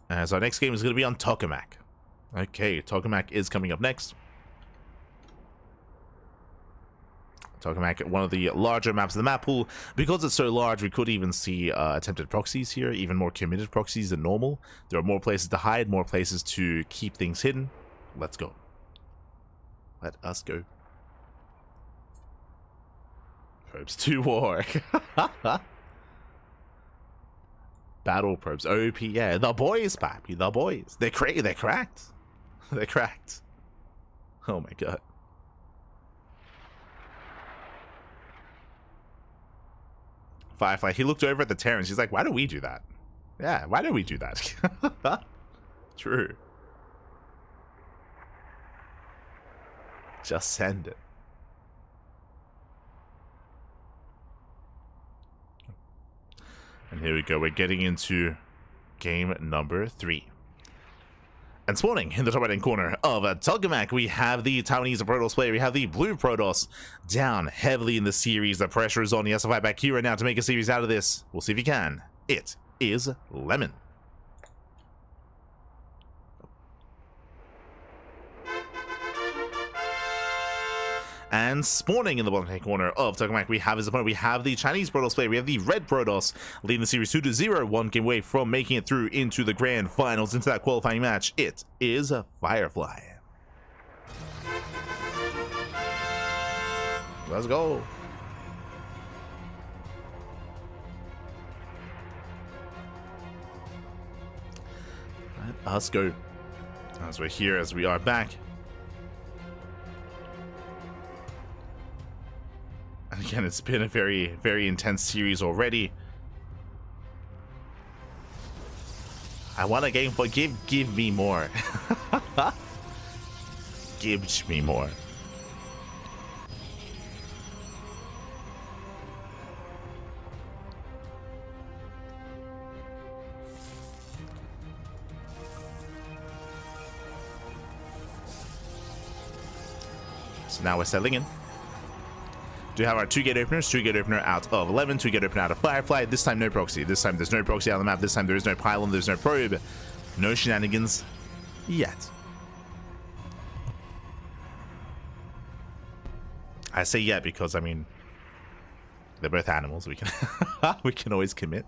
As our next game is going to be on Tokamak. Okay, Tokamak is coming up next. Tokamak, one of the larger maps of the map pool. Because it's so large, we could even see attempted proxies here, even more committed proxies than normal. There are more places to hide, more places to keep things hidden. Let's go. Let us go. Probes to war. Battle probes. OP, yeah. The boys, papi. The boys. They're cracked. They're cracked. Oh my god. Firefly, he looked over at the Terrans. He's like, why do we do that? Yeah, why do we do that? True. Just send it. And here we go. We're getting into game number 3. And spawning in the top right-hand corner of Tokamak, we have the Taiwanese Protoss player. We have the blue Protoss down heavily in the series. The pressure is on. He has to fight back here right now to make a series out of this. We'll see if he can. It is Lemon. And spawning in the bottom right corner of Tokamak, we have his opponent. We have the Chinese Protoss player. We have the red Protoss leading the series 2-0, 1 game away from making it through into the grand finals, into that qualifying match. It is Firefly. Let's go. Let us go. As we're here, as we are back. And again, it's been a very, very intense series already. I want a game for give me more. Give me more. So now we're settling in. Do have our 2-gate openers, 2-gate opener out of 11, 2-gate opener out of Firefly. This time no proxy. This time there's no proxy on the map. This time there is no pylon, there's no probe. No shenanigans yet. I say yet because, I mean, they're both animals. We can we can always commit.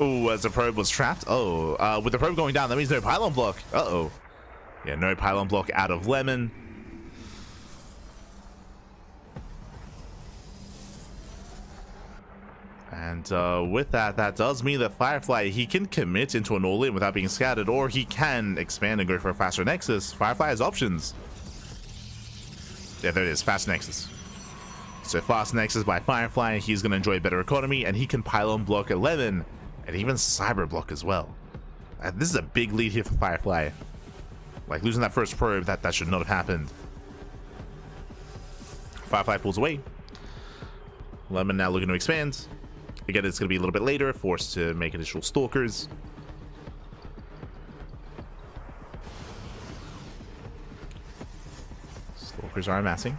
Oh, as the probe was trapped. Oh, with the probe going down, that means no pylon block. Uh-oh. Yeah, no pylon block out of Lemon. And with that, that does mean that Firefly, he can commit into an all-in without being scattered, or he can expand and go for a faster Nexus. Firefly has options. Yeah, there it is, fast Nexus. So fast Nexus by Firefly, he's going to enjoy a better economy, and he can pylon block 11, and even cyber block as well. This is a big lead here for Firefly. Like, losing that first probe, that should not have happened. Firefly pulls away. Lemon now looking to expand. Again, it's going to be a little bit later, forced to make additional stalkers. Stalkers are amassing.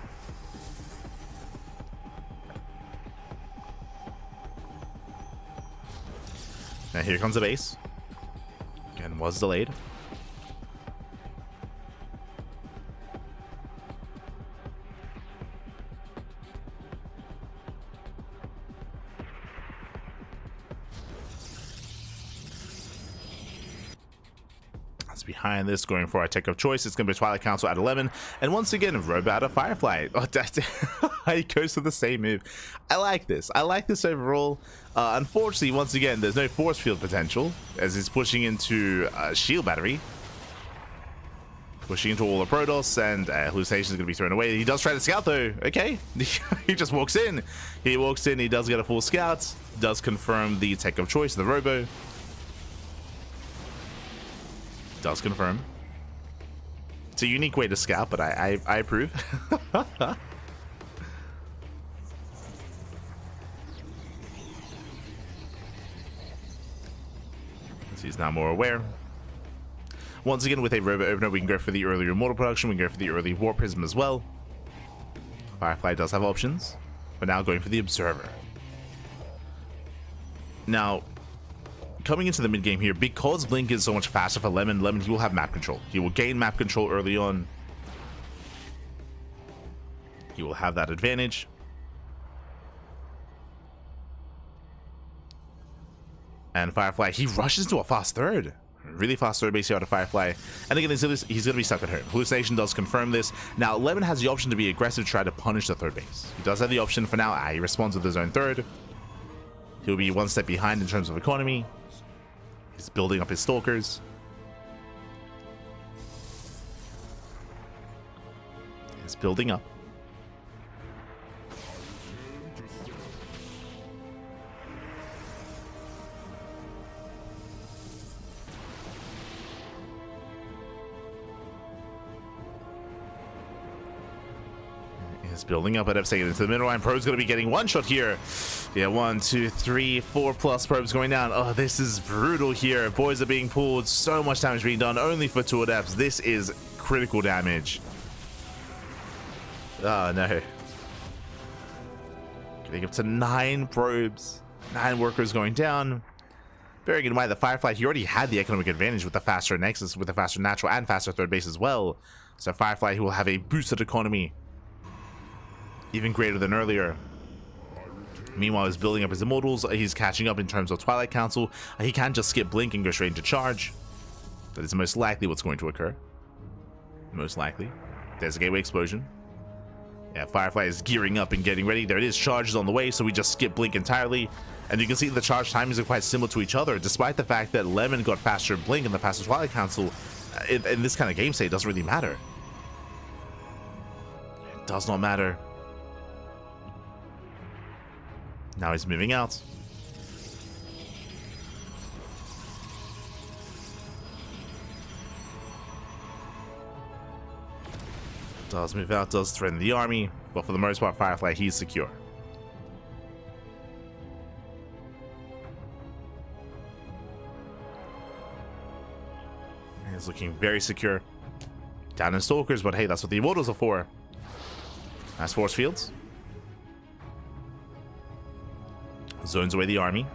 Now here comes the base. Again, was delayed. He's behind this, going for our tech of choice. It's going to be Twilight Council out of Lemon. And once again, Robo out of Firefly. Oh, that's he goes to the same move. I like this. I like this overall. Unfortunately, once again, there's no force field potential as he's pushing into shield battery. Pushing into all the Protoss, and hallucination is going to be thrown away. He does try to scout though. Okay, he just walks in. He walks in. He does get a full scout. Does confirm the tech of choice, the Robo. Does confirm. It's a unique way to scout, but I approve. He's now more aware. Once again, with a Robo opener, we can go for the earlier Immortal production. We can go for the early War Prism as well. Firefly does have options, but now going for the Observer. Now, coming into the mid game here, because Blink is so much faster for Lemon, he will have map control. He will gain map control early on. He will have that advantage. And Firefly, he rushes to a fast third. Really fast third base here out of Firefly. And again, he's going to be stuck at home. Hallucination does confirm this. Now, Lemon has the option to be aggressive, try to punish the third base. He does have the option for now. He responds with his own third. He'll be one step behind in terms of economy. He's building up his Stalkers. He's building up. Is building up at F second into the middle line. Probe's going to be getting one shot here. Yeah, 1, 2, 3, 4 plus probes going down. Oh, this is brutal here. Boys are being pulled. So much damage being done only for 2 adepts. This is critical damage. Oh, no. Getting up to 9 probes. 9 workers going down. Bearing in mind the Firefly, he already had the economic advantage with the faster Nexus, with the faster natural and faster third base as well. So Firefly, he will have a boosted economy. Even greater than earlier. Meanwhile, he's building up his Immortals. He's catching up in terms of Twilight Council. He can just skip Blink and go straight into charge. That is most likely what's going to occur. Most likely. There's a Gateway Explosion. Yeah, Firefly is gearing up and getting ready. There it is, charges on the way, so we just skip Blink entirely. And you can see the charge timings are quite similar to each other, despite the fact that Lemon got faster Blink and the faster Twilight Council. In this kind of game state, it doesn't really matter. It does not matter. Now he's moving out. Does move out, does threaten the army, but for the most part, Firefly, he's secure. He's looking very secure. Down in Stalkers, but hey, that's what the Immortals are for. Nice force fields. Zones away the army.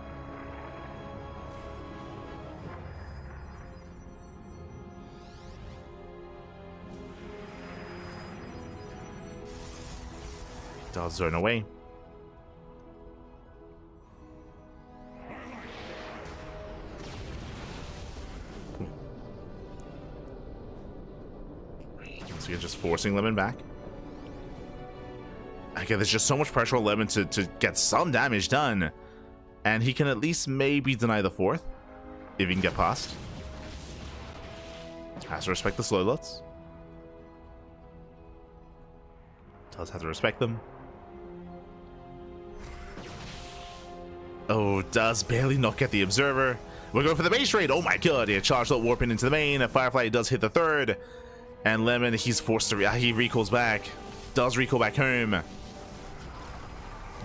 Does zone away. So you're just forcing Lemon back. Again, there's just so much pressure on Lemon to get some damage done. And he can at least maybe deny the 4th. If he can get past. Has to respect the slow lots. Does have to respect them. Oh, does barely not get the Observer. We're going for the base raid. Oh my god. Yeah, charged up warping into the main. And Firefly does hit the 3rd. And Lemon, he's forced to... he recalls back. Does recall back home.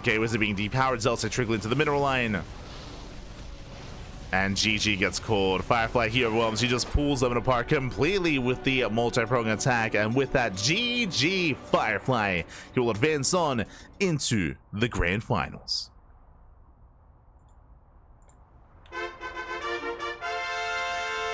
Gateways are being depowered. Zelts trickle into the mineral line. And GG gets called. Firefly here overwhelms. He just pulls them apart completely with the multi-prong attack. And with that, GG Firefly. He will advance on into the grand finals.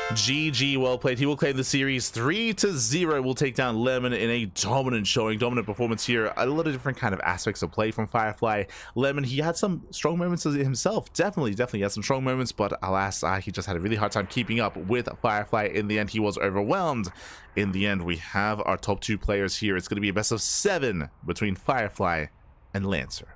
GG, well played. He will claim the series 3-0. We'll take down Lemon in a dominant showing, dominant performance here. A lot of different kind of aspects of play from Firefly. Lemon, he had some strong moments himself. Definitely had some strong moments, but alas, he just had a really hard time keeping up with Firefly. In the end, he was overwhelmed. In the end, we have our top 2 players here. It's going to be a best of 7 between Firefly and Lancer.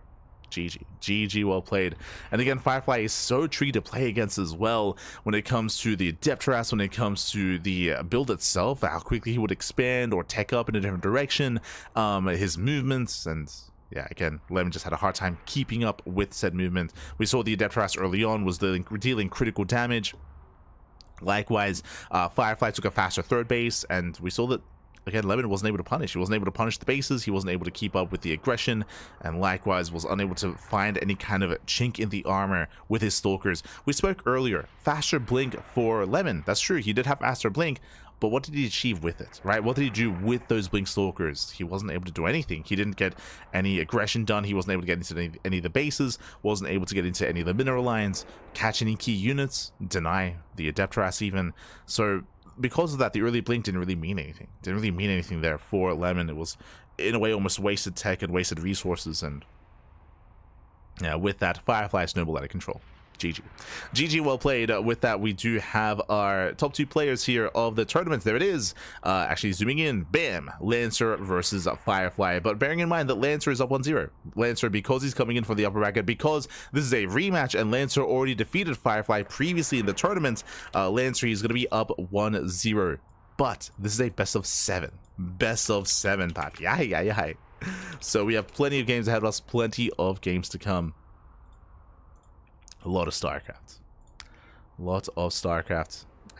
GG, well played. And again, Firefly is so tricky to play against as well when it comes to the Adeptras, when it comes to the build itself, how quickly he would expand or tech up in a different direction, his movements, and yeah, again, Lemon just had a hard time keeping up with said movement. We saw the Adeptras early on was dealing critical damage. Likewise, Firefly took a faster third base, and we saw that again, Lemon wasn't able to punish. He wasn't able to punish the bases. He wasn't able to keep up with the aggression, and likewise was unable to find any kind of chink in the armor with his stalkers. We spoke earlier, faster blink for Lemon. That's true. He did have faster blink, but what did he achieve with it, right? What did he do with those blink stalkers? He wasn't able to do anything. He didn't get any aggression done. He wasn't able to get into any of the bases, wasn't able to get into any of the mineral lines, catch any key units, deny the Adeptras even. So because of that, the early blink didn't really mean anything. Didn't really mean anything there for Lemon. It was, in a way, almost wasted tech and wasted resources. And yeah, with that, Firefly snowballed out of control. GG, well played. With that, we do have our top 2 players here of the tournament. There it is. Actually zooming in, bam, Lancer versus Firefly. But bearing in mind that Lancer is up 1-0. Lancer, because he's coming in from the upper bracket, because this is a rematch and Lancer already defeated Firefly previously in the tournament, Lancer is going to be up 1-0. But this is a best of 7. Best of 7, papi. Aye. So we have plenty of games ahead of us, plenty of games to come. A lot of StarCraft.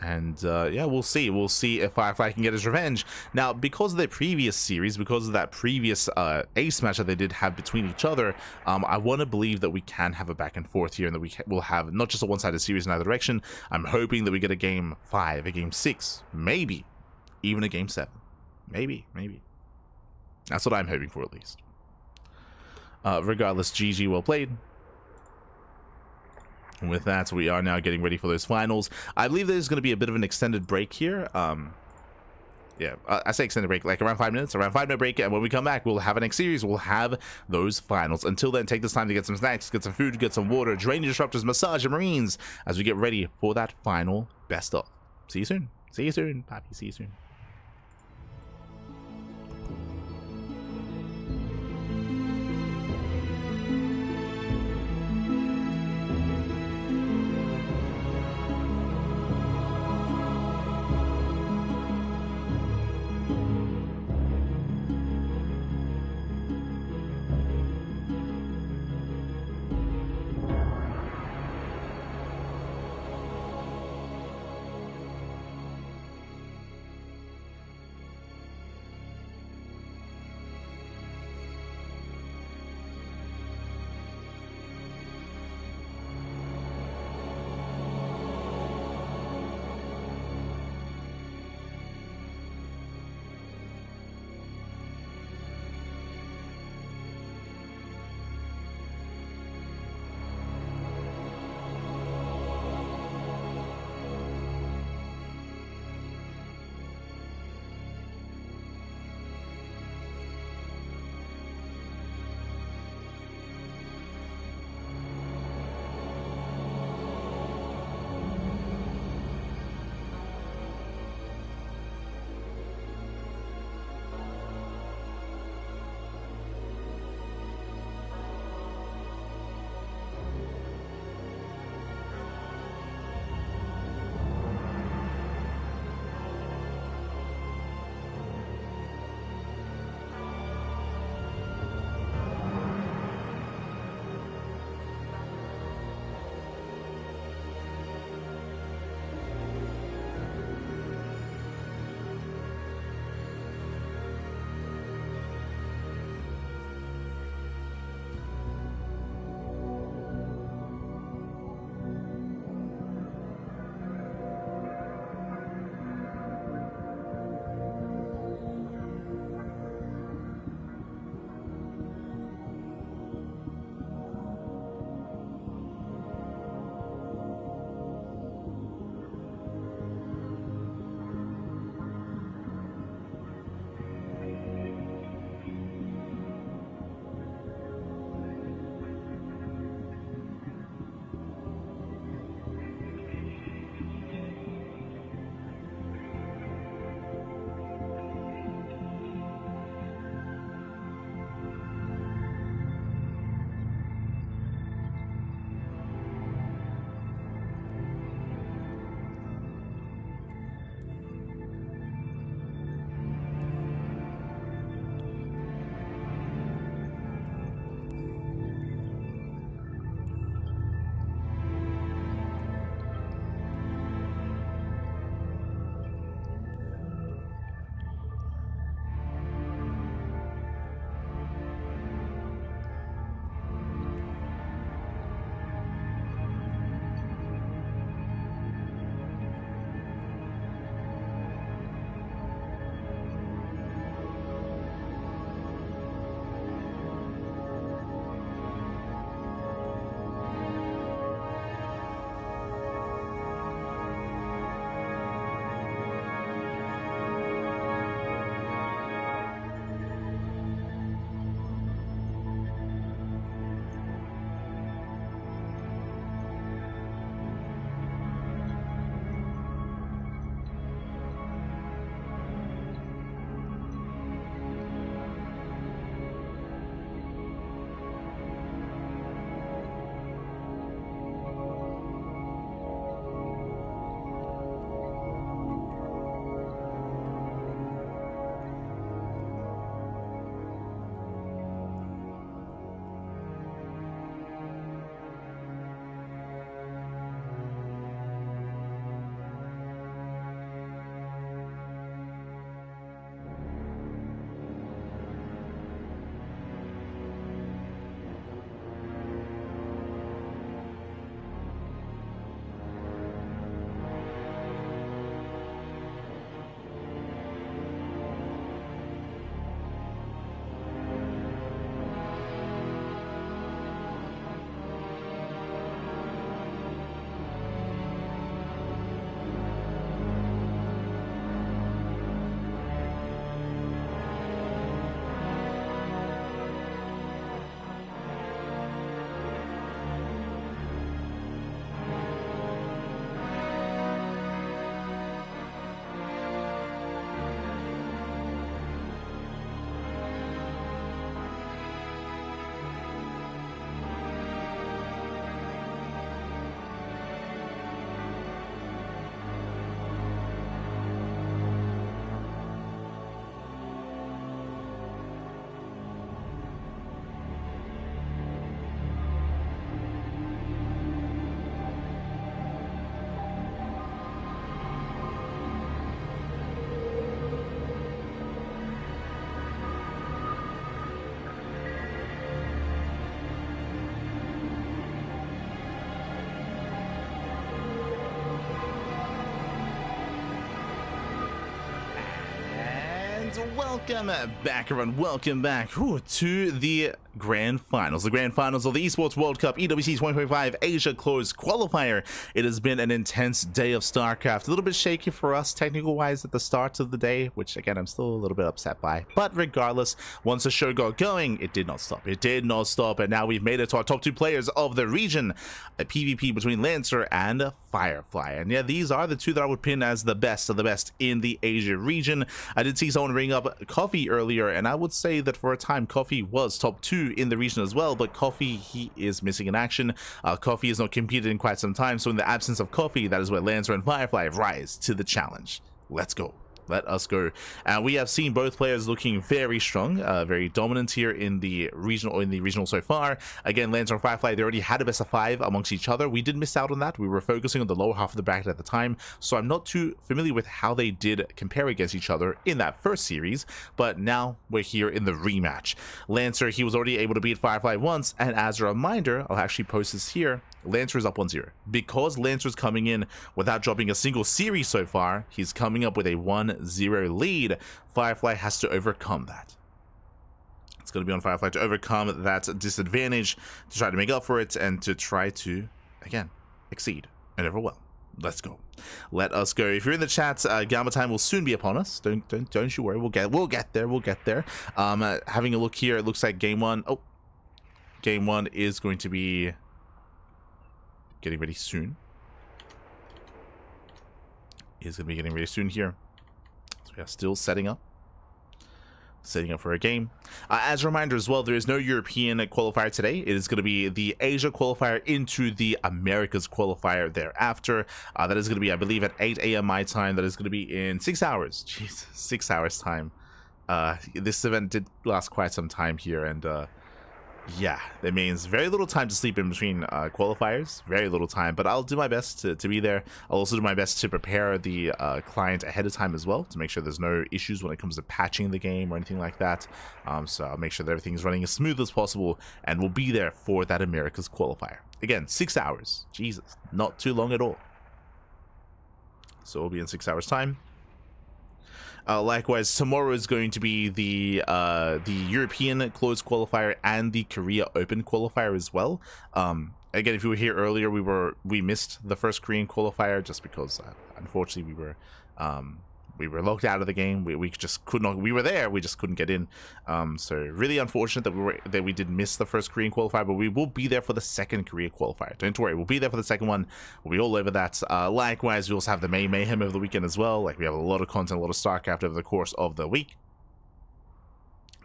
And yeah, we'll see if Firefly can get his revenge. Now, because of their previous series, because of that previous ace match that they did have between each other, I want to believe that we can have a back and forth here, and that we will have not just a one-sided series in either direction. I'm hoping that we get a game 5, a game 6, maybe even a game 7. Maybe. That's what I'm hoping for, at least. Regardless, GG, well played. And with that, we are now getting ready for those finals. I believe there's going to be a bit of an extended break here. Yeah, I say extended break, like around 5 minutes, around 5-minute break. And when we come back, we'll have a next series. We'll have those finals. Until then, take this time to get some snacks, get some food, get some water, drain your disruptors, massage your marines as we get ready for that final best of. See you soon. See you soon, Poppy. See you soon. Welcome back, everyone. Welcome back to the Grand Finals. The Grand Finals of the Esports World Cup EWC 2025 Asia Closed Qualifier. It has been an intense day of StarCraft. A little bit shaky for us technical-wise at the start of the day, which, again, I'm still a little bit upset by. But regardless, once the show got going, it did not stop. It did not stop, and now we've made it to our top two players of the region. A PvP between Lancer and Firefly. And yeah, these are the two that I would pin as the best of the best in the Asia region. I did see someone bring up Coffee earlier, and I would say that for a time, Coffee was top 2 in the region as well, but Coffee, he is missing in action. Coffee has not competed in quite some time, so in the absence of Coffee, that is where Lancer and Firefly rise to the challenge. Let's go. Let us go. We have seen both players looking very strong, very dominant here in the regional so far. Again, Lancer and Firefly, they already had a best of 5 amongst each other. We did miss out on that. We were focusing on the lower half of the bracket at the time, so I'm not too familiar with how they did compare against each other in that first series, but now we're here in the rematch. Lancer, he was already able to beat Firefly once, and as a reminder, I'll actually post this here. Lancer is up 1-0. Because Lancer's coming in without dropping a single series so far, he's coming up with a 1-0 lead. Firefly has to overcome that. It's going to be on Firefly to overcome that disadvantage, to try to make up for it, and to try to, again, exceed and overwhelm. Let's go. Let us go. If you're in the chat, Gamma time will soon be upon us. Don't you worry. We'll get there. We'll get there. Having a look here, it looks like game one. Oh, game one is going to be getting ready soon. Is going to be getting ready soon here. So we are still setting up for a game. As a reminder as well, there is no European qualifier today. It is going to be the Asia qualifier into the Americas qualifier thereafter. That is going to be, I believe, at 8 a.m. my time. That is going to be in 6 hours. Jeez, 6 hours time. This event did last quite some time here, and yeah, that means very little time to sleep in between qualifiers. Very little time, but I'll do my best to be there. I'll also do my best to prepare the client ahead of time as well, to make sure there's no issues when it comes to patching the game or anything like that. So I'll make sure that everything's running as smooth as possible, and we'll be there for that America's qualifier. Again, 6 hours. Jesus, not too long at all. So we'll be in 6 hours time. Likewise, tomorrow is going to be the European closed qualifier and the Korea Open qualifier as well. Again, if you were here earlier, we missed the first Korean qualifier just because unfortunately we were locked out of the game. We just could not. We were there, we just couldn't get in. So really unfortunate that we did miss the first Korean qualifier, but we will be there for the second Korea qualifier. Don't worry, we'll be there for the second one. We'll be all over that. Likewise, we also have the May Mayhem over the weekend as well. Like, we have a lot of content, a lot of StarCraft over the course of the week,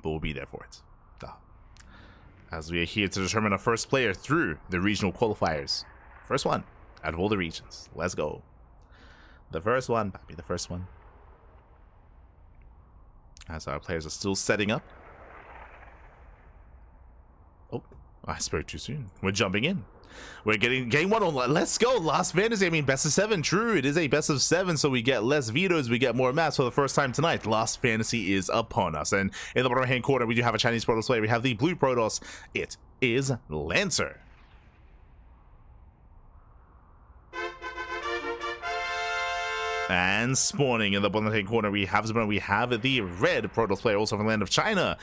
but we'll be there for it. As we are here to determine our first player through the regional qualifiers. First one out of all the regions. Let's go. The first one, Papi, the first one. As our players are still setting up. Oh, I spoke too soon. We're jumping in. We're getting game one on. Let's go. Last fantasy. I mean, best of 7. True, it is a best of 7, so we get less vetoes. We get more maps for the first time tonight. Last fantasy is upon us. And in the bottom right hand corner, we do have a Chinese Protoss player. We have the blue Protoss. It is Lancer. And spawning in the bottom right corner, we have the red Protoss player, also from the land of China.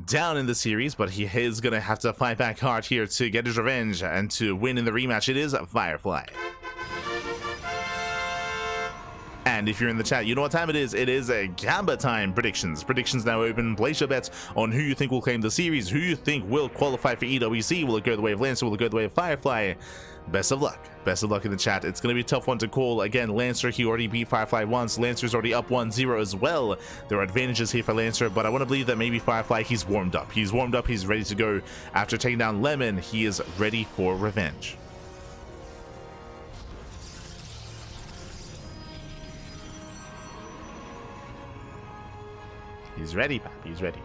Down in the series, but he is going to have to fight back hard here to get his revenge and to win in the rematch. It is Firefly. And if you're in the chat, you know what time it is. It is a Gamba time. Predictions now open. Place your bets on who you think will claim the series, who you think will qualify for EWC. Will it go the way of Lancer? Will it go the way of Firefly? Best of luck. Best of luck in the chat. It's going to be a tough one to call. Again, Lancer, he already beat Firefly once. Lancer's already up 1-0 as well. There are advantages here for Lancer, but I want to believe that maybe Firefly, he's warmed up. He's warmed up. He's ready to go. After taking down Lemon, he is ready for revenge. He's ready, papi. He's ready.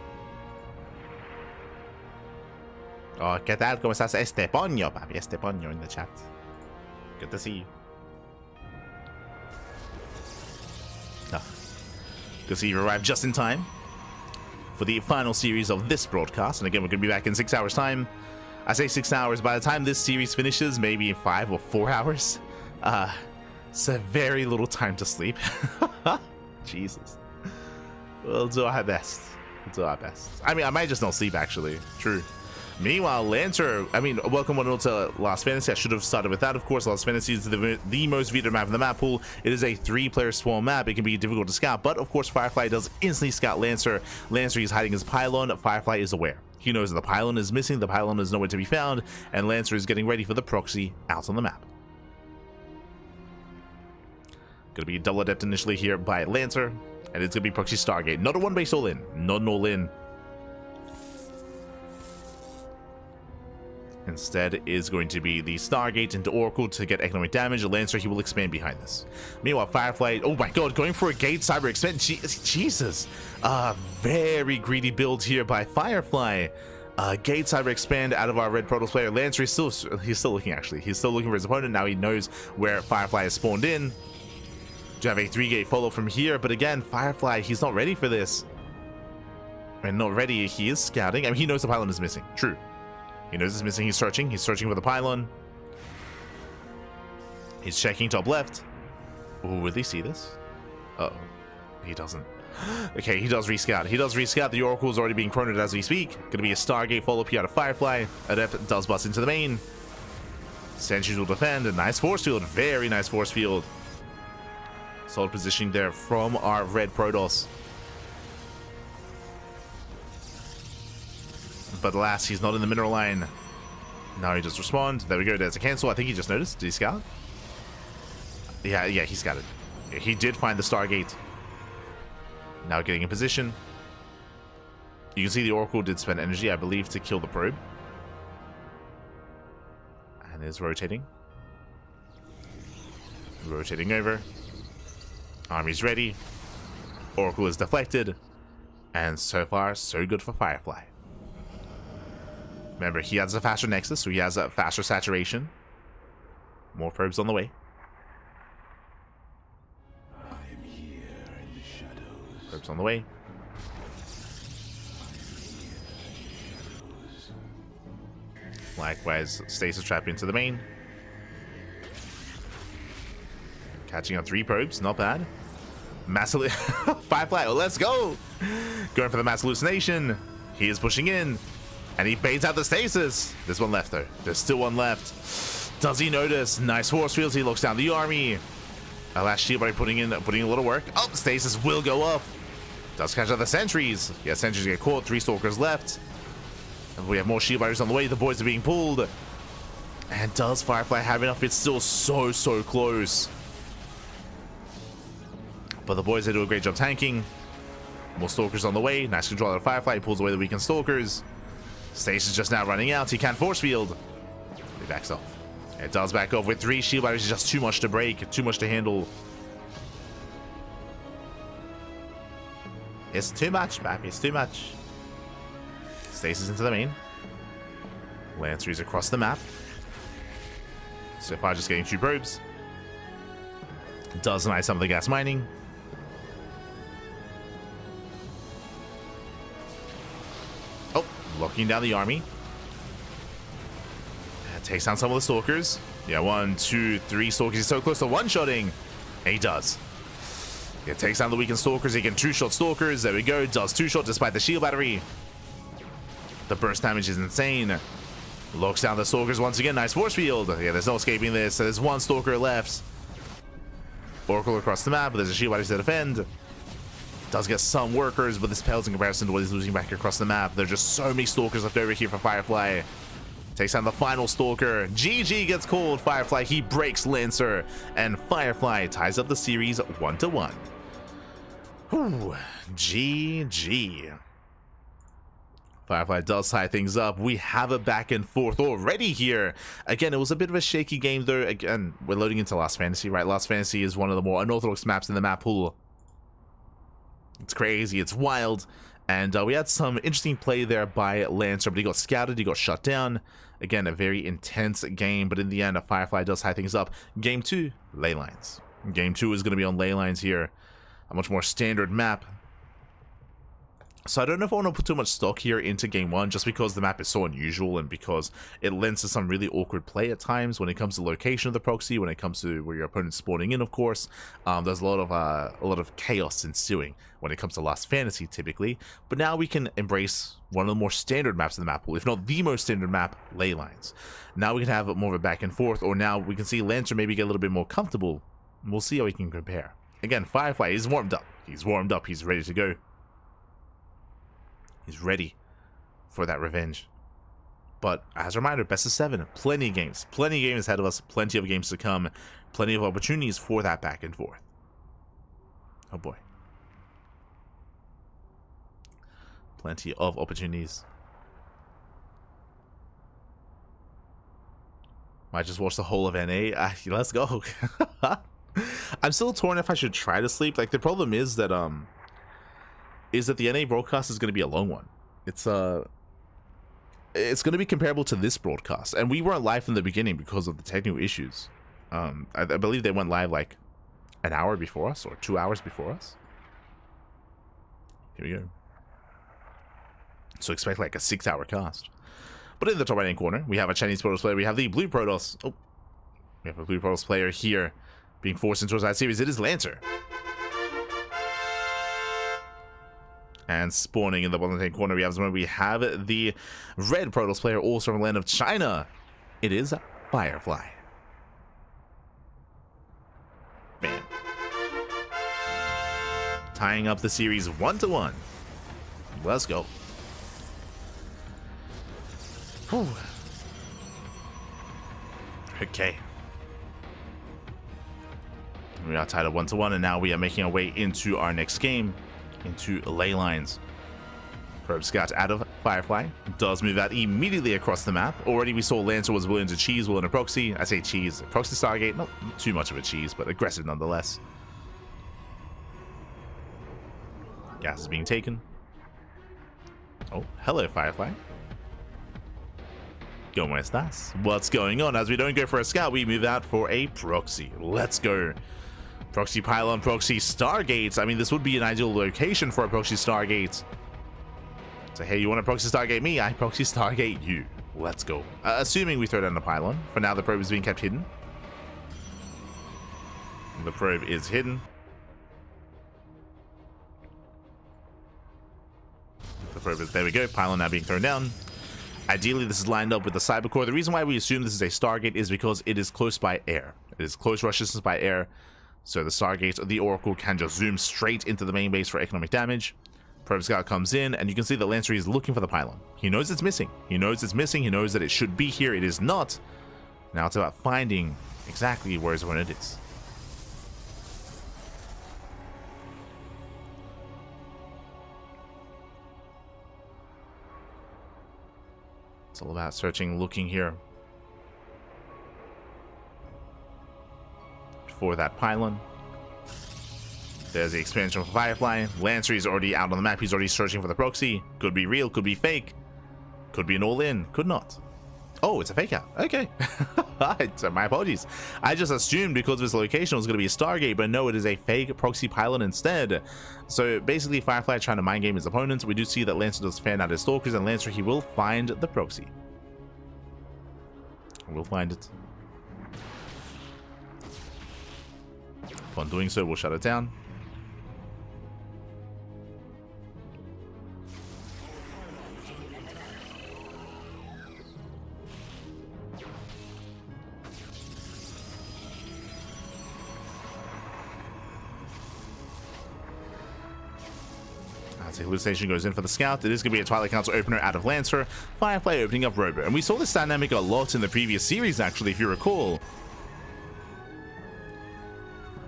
Oh, ¿qué tal? ¿Cómo estás? Esteponio, papi. Esteponio in the chat. Good to see you. Oh. Good to see you arrived just in time for the final series of this broadcast. And again, we're going to be back in 6 hours' time. I say 6 hours. By the time this series finishes, maybe in 5 or 4 hours. It's a very little time to sleep. Jesus. We'll do our best. We'll do our best. I mean, I might just not sleep, actually. True. Meanwhile, Lancer, I mean, welcome one to Last Fantasy. I should have started with that, of course. Last Fantasy is the most vetoed map in the map pool. It is a 3-player swarm map. It can be difficult to scout, but of course, Firefly does instantly scout Lancer. Lancer is hiding his pylon. Firefly is aware. He knows that the pylon is missing, the pylon is nowhere to be found, and Lancer is getting ready for the proxy out on the map. Gonna be double adept initially here by Lancer, and it's gonna be proxy Stargate. Not a one-base all-in. Not an all-in. Instead is going to be the Stargate into Oracle to get economic damage. Lancer, he will expand behind this. Meanwhile, Firefly, oh my god, going for a gate cyber expand. Jesus. Very greedy build here by Firefly. Gate cyber expand out of our red Protoss player. Lancer, he's still looking, actually. He's still looking for his opponent. Now he knows where Firefly has spawned in. To have a 3-gate follow from here, but again, Firefly, he's not ready for this. And not ready, he is scouting. I mean, he knows the pylon is missing. True. He knows it's missing. He's searching for the pylon. He's checking top left. Oh, will he see this? Uh-oh. He doesn't. Okay, he does rescout. He does rescout. The Oracle is already being chronoed as we speak. Gonna be a Stargate follow-up here out of Firefly. Adept does bust into the main. Sentries will defend. A nice force field. Very nice force field. Solid positioning there from our red Protoss. But alas, he's not in the mineral line. Now he does respond. There we go. There's a cancel. I think he just noticed. Did he scout? Yeah, he scouted. Yeah, he did find the Stargate. Now getting in position. You can see the Oracle did spend energy, I believe, to kill the probe. And is rotating. Rotating over. Army's ready. Oracle is deflected. And so far, so good for Firefly. Remember, he has a faster nexus, so he has a faster saturation. More probes on the way. I am here in the shadows. Probes on the way. Likewise, stasis trap into the main. Catching up 3 probes, not bad. Mass Firefly, oh, let's go! Going for the mass hallucination. He is pushing in. And he baits out the stasis. There's one left, though. There's still one left. Does he notice? Nice force fields. He looks down the army. Last shield by putting in a little work. Oh, stasis will go up. Does catch out the sentries. Yeah, sentries get caught. 3 stalkers left. And we have more shield barriers on the way. The boys are being pulled. And does Firefly have enough? It's still so close. But the boys, they do a great job tanking. More stalkers on the way. Nice control out of Firefly. He pulls away the weakened stalkers. Stasis just now running out. He can't force field. He backs off. It does back off with 3 shield barriers. Just too much to break. Too much to handle. It's too much, baby. It's too much. Stasis into the main. Lancer is across the map. So far, just getting 2 probes. Does deny some of the gas mining. Oh, locking down the army. Takes down some of the stalkers. Yeah, 1, 2, 3 stalkers. He's so close to one-shotting. And he does. Yeah, takes down the weakened stalkers. He can 2-shot stalkers. There we go. Does 2-shot despite the shield battery. The burst damage is insane. Locks down the stalkers once again. Nice force field. Yeah, there's no escaping this. There's 1 stalker left. Oracle across the map, but there's a shield battery to defend. Does get some workers, but this pales in comparison to what he's losing back across the map. There's just so many stalkers left over here for Firefly. Takes down the final stalker. GG gets called. Firefly, he breaks Lancer. And Firefly ties up the series 1-1. Whew. GG. Firefly does tie things up. We have a back and forth already here. Again, it was a bit of a shaky game, though. Again, we're loading into Last Fantasy, right? Last Fantasy is one of the more unorthodox maps in the map pool. It's crazy. It's wild. And we had some interesting play there by Lancer, but he got scouted. He got shut down. Again, a very intense game, but in the end, Firefly does tie things up. Game 2, ley lines. Game 2 is going to be on ley lines here. A much more standard map. So I don't know if I want to put too much stock here into game one, just because the map is so unusual and because it lends to some really awkward play at times when it comes to location of the proxy, when it comes to where your opponent's spawning in, of course. There's a lot of chaos ensuing when it comes to Last Fantasy typically, but now we can embrace one of the more standard maps in the map pool, if not the most standard map, ley lines. Now we can have more of a back and forth, or now we can see Lancer maybe get a little bit more comfortable. We'll see how we can compare. Again, Firefly is warmed up. He's warmed up. He's ready to go. He's ready for that revenge. But as a reminder, best of 7, plenty of games ahead of us, plenty of games to come, plenty of opportunities for that back and forth. Oh boy. Plenty of opportunities. Might just watch the whole of NA. Let's go. I'm still torn if I should try to sleep. Like, the problem is that the NA broadcast is going to be a long one. It's going to be comparable to this broadcast, and we weren't live from the beginning because of the technical issues. I believe they went live like an hour before us, or 2 hours before us. Here we go. So expect like a 6-hour cast. But in the top right-hand corner, we have a Chinese Protoss player. We have the blue Protoss. Oh, we have a blue Protoss player here being forced into our series. It is Lancer. And spawning in the bottom right corner, we have the red Protoss player, also from the land of China. It is Firefly. Man. Tying up the series 1-1. Let's go. Whew. Okay. We are tied at 1-1, and now we are making our way into our next game. Into ley lines. Probe Scout out of Firefly does move out immediately across the map. Already we saw Lancer was willing to cheese, willing to proxy. I say cheese. Proxy Stargate, not too much of a cheese, but aggressive nonetheless. Gas is being taken. Oh, hello Firefly. ¿Cómo estás? What's going on? As we don't go for a scout, we move out for a proxy. Let's go. Proxy pylon, proxy stargates. I mean, this would be an ideal location for a proxy stargate. So, hey, you want to proxy stargate me? I proxy stargate you. Let's go. Assuming we throw down the pylon. For now, the probe is being kept hidden. The probe is hidden. The probe is, there we go. Pylon now being thrown down. Ideally, this is lined up with the cyber core. The reason why we assume this is a stargate is because it is close by air. It is close rush distance by air. So the Stargate, the Oracle, can just zoom straight into the main base for economic damage. Probe Scout comes in, and you can see that Lancer is looking for the pylon. He knows it's missing. He knows it's missing. He knows that it should be here. It is not. Now it's about finding exactly where his opponent is. It's all about searching, looking here for that pylon. There's the expansion for Firefly. Lancer is already out on the map. He's already searching for the proxy. Could be real, could be fake. Could be an all-in, could not. Oh, it's a fake out. Okay. So my apologies. I just assumed because of his location it was going to be a Stargate, but no, it is a fake proxy pylon instead. So basically, Firefly trying to mind game his opponents. We do see that Lancer does fan out his stalkers, and Lancer, he will find the proxy. We'll find it. Upon doing so, we'll shut it down. As the hallucination goes in for the scout, it is going to be a Twilight Council opener out of Lancer. Firefly opening up Robo. And we saw this dynamic a lot in the previous series, actually, if you recall.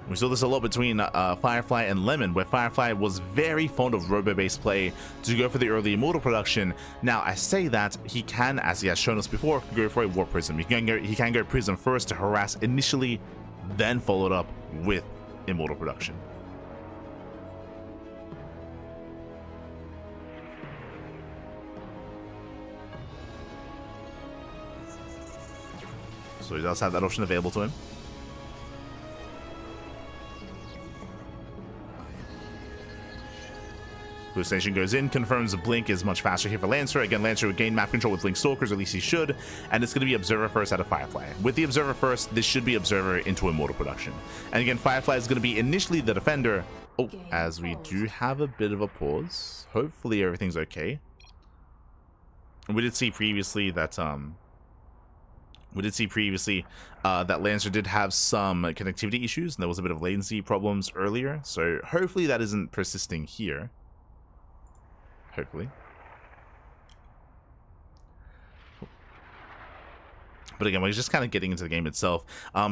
We saw this a lot between Firefly and Lemon, where Firefly was very fond of robo-based play to go for the early Immortal production. Now, I say that he can, as he has shown us before, go for a Warp Prism. He can go Prism first to harass initially, then followed up with Immortal production. So he does have that option available to him. Hallucination goes in, confirms the blink is much faster here for Lancer. Again, Lancer would gain map control with Blink Stalkers, or at least he should, and it's going to be Observer first out of Firefly. With the Observer first, this should be Observer into Immortal production. And again, Firefly is going to be initially the defender. Oh, as we do have a bit of a pause. Hopefully everything's okay. We did see previously that that Lancer did have some connectivity issues, and there was a bit of latency problems earlier. So hopefully that isn't persisting here. Hopefully. But again, we're just kind of getting into the game itself.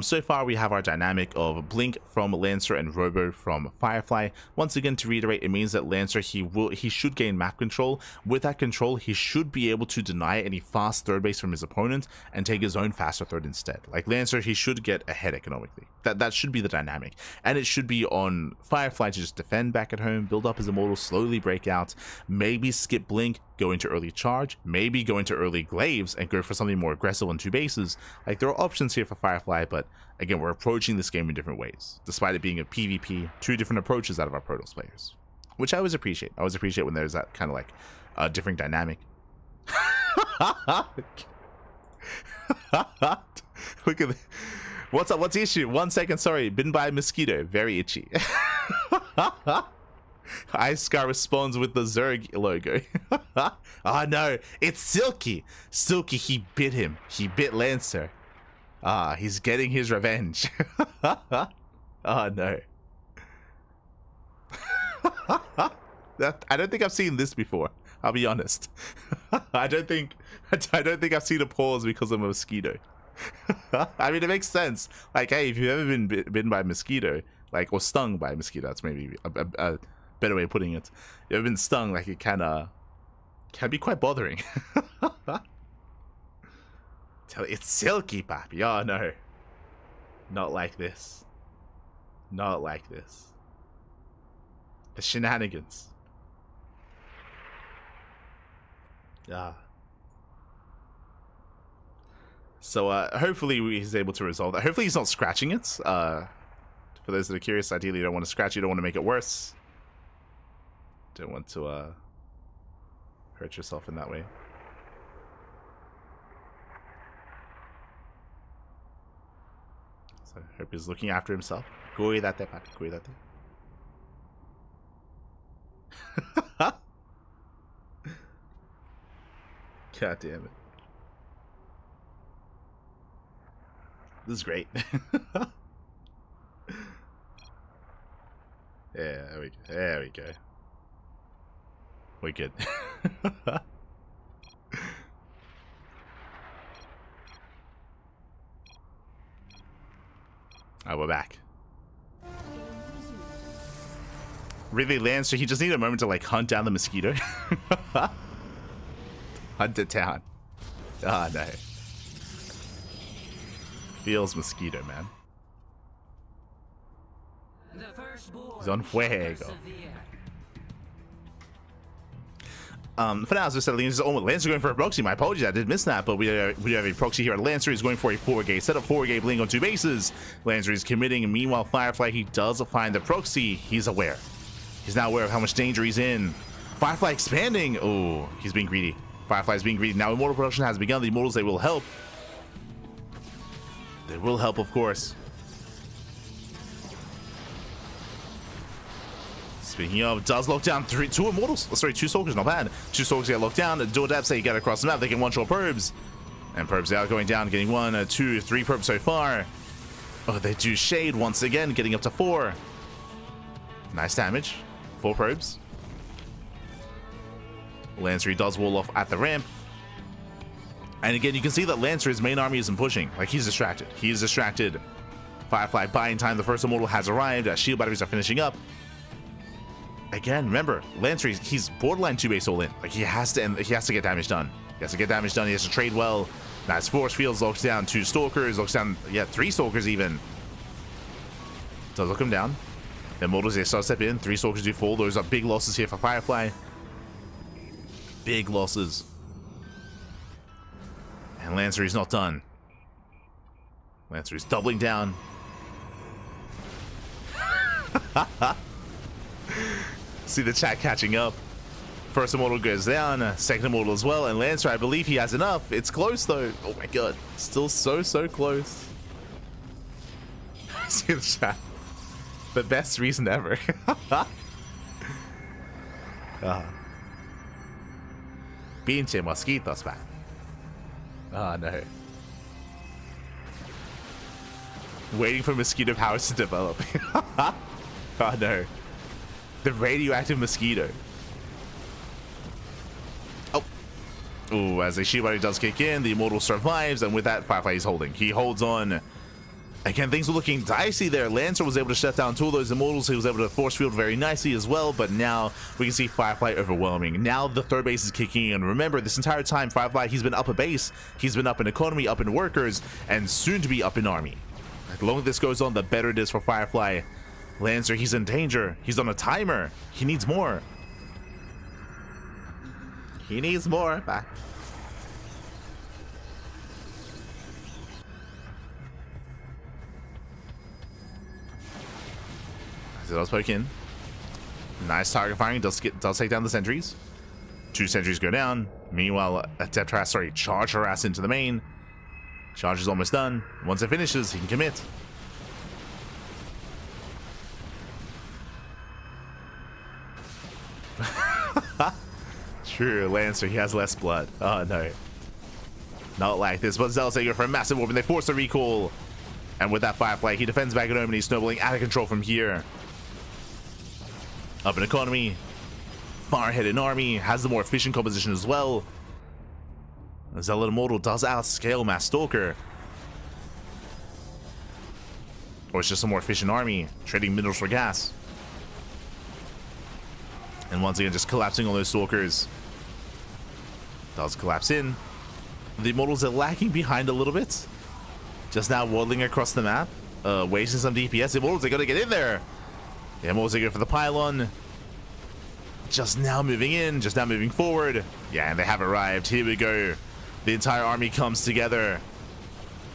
So far, we have our dynamic of Blink from Lancer and Robo from Firefly. Once again, to reiterate, it means that Lancer, he should gain map control. With that control, he should be able to deny any fast third base from his opponent and take his own faster third instead. Like Lancer, he should get ahead economically. That should be the dynamic. And it should be on Firefly to just defend back at home, build up his Immortal, slowly break out, maybe skip Blink, go into early charge, maybe go into early glaives and go for something more aggressive on 2 bases. Like, there are options here for Firefly, but again, we're approaching this game in different ways, despite it being a PvP, 2 different approaches out of our Protoss players, which I always appreciate. I always appreciate when there's that kind of like a different dynamic. Look at this. What's up? What's the issue? 1 second, sorry. Bitten by a mosquito. Very itchy. Ice Scar responds with the Zerg logo. Oh no, it's Silky. Silky, he bit him. He bit Lancer. Ah, he's getting his revenge. Oh no. I don't think I've seen this before. I'll be honest. I don't think I've seen a pause because of a mosquito. I mean, it makes sense. Like, hey, if you've ever been bitten by a mosquito, like, or stung by a mosquito, that's maybe a better way of putting it. You've ever been stung, like, it can be quite bothering. It's Silky, papi. Oh no, not like this. Not like this. The shenanigans. Ah. So hopefully he's able to resolve that. Hopefully he's not scratching it. For those that are curious, ideally you don't want to scratch, you don't want to make it worse. Don't want to hurt yourself in that way. So I hope he's looking after himself. Cuídate, papi, cuídate. God damn it. This is great. Yeah, there we go. There we go. We're good. Oh, we're back. Really, Lancer, he just needed a moment to, like, hunt down the mosquito. Hunt it down. Oh, no. Feels mosquito, man. He's on fuego. For now, as I said, Lancer going for a proxy. My apologies, I did miss that, but we have a proxy here. Lancer is going for a 4-gate set up, 4-gate blink on 2 bases. Lancer is committing, and meanwhile, Firefly, he does find the proxy. He's aware. He's now aware of how much danger he's in. Firefly expanding. Oh, he's being greedy. Firefly's being greedy. Now, Immortal production has begun. The Immortals, they will help. They will help, of course. Speaking of, does lock down 2 Immortals. Oh, sorry, 2 Stalkers, not bad. 2 Stalkers get locked down. Dual Depths, they get across the map. They can one-shot probes. And probes are going down, getting 1, 2, 3 probes so far. Oh, they do shade once again, getting up to 4. Nice damage. 4 probes. Lancer, he does wall off at the ramp. And again, you can see that Lancer, his main army isn't pushing. Like, he's distracted. He is distracted. Firefly buying time. The first Immortal has arrived. Shield batteries are finishing up. Again, remember, Lancer, he's borderline 2-base all in. Like, he has to get damage done. He has to get damage done. He has to trade well. Nice force fields, locks down 2 Stalkers, locks down, yeah, 3 Stalkers even. Does lock him down. Then Immortals, they start step in. 3 Stalkers do fall. Those are big losses here for Firefly. Big losses. And Lancer is not done. Lancer is doubling down. See the chat catching up. First immortal goes down, second immortal as well, and Lancer, I believe he has enough. It's close though. Oh my god, still so close. See the chat. The best reason ever. Pinche mosquitos, man. Oh no. Waiting for mosquito powers to develop. Oh no. The radioactive mosquito. Oh. Ooh, as a shield body does kick in, the immortal survives, and with that, Firefly is holding. He holds on. Again, things were looking dicey there. Lancer was able to shut down two of those immortals. He was able to force field very nicely as well, but now we can see Firefly overwhelming. Now the third base is kicking in. Remember, this entire time, Firefly, he's been up a base. He's been up in economy, up in workers, and soon to be up in army. The longer this goes on, the better it is for Firefly. Lancer, he's in danger. He's on a timer. He needs more. He needs more. Bye. Does poke in. Nice target firing. Does take down the sentries. 2 sentries go down. Meanwhile, Adept Harass, sorry, Charge Harass into the main. Charge is almost done. Once it finishes, he can commit. True, Lancer, he has less blood. Oh no. Not like this, but Zealous for a massive orb, and they force a recall. And with that Firefly, he defends back at home, and he's snowballing out of control from here. Up in economy, far ahead in army, has the more efficient composition as well. Zealot Immortal does outscale Mass Stalker. Or it's just a more efficient army, trading minerals for gas. And once again, just collapsing on those Stalkers. Does collapse in. The Immortals are lacking behind a little bit. Just now waddling across the map, wasting some DPS. The Immortals are going to get in there. The Immortals are going for the pylon. Just now moving in, just now moving forward. Yeah, and they have arrived. Here we go. The entire army comes together.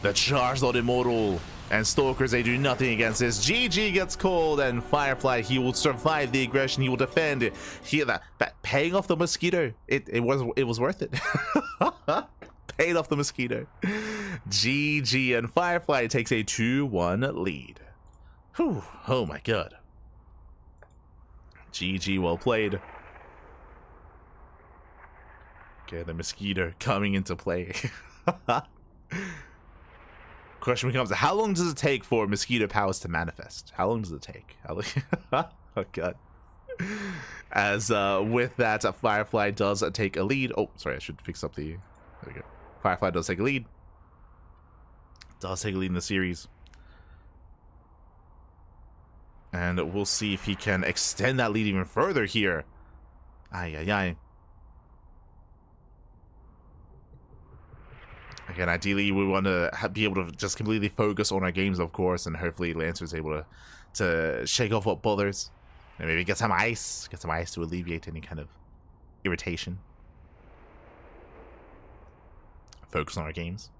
The Charged Lord Immortal and Stalkers, they do nothing against this. GG gets called, and Firefly, he will survive the aggression. He will defend. Here, that paying off the mosquito. It was worth it. Paid off the mosquito. GG, and Firefly takes a 2-1 lead. Whew. Oh my god. GG, well played. Okay, the mosquito coming into play. Question becomes, how long does it take for mosquito powers to manifest? How long does it take? Oh god. As with that, Firefly does take a lead. Oh, sorry, I should fix up the... There we go. Firefly does take a lead. Does take a lead in the series. And we'll see if he can extend that lead even further here. Ay. Again, ideally, we want to be able to just completely focus on our games, of course, and hopefully Lancer is able to shake off what bothers. And maybe get some ice to alleviate any kind of irritation. Focus on our games.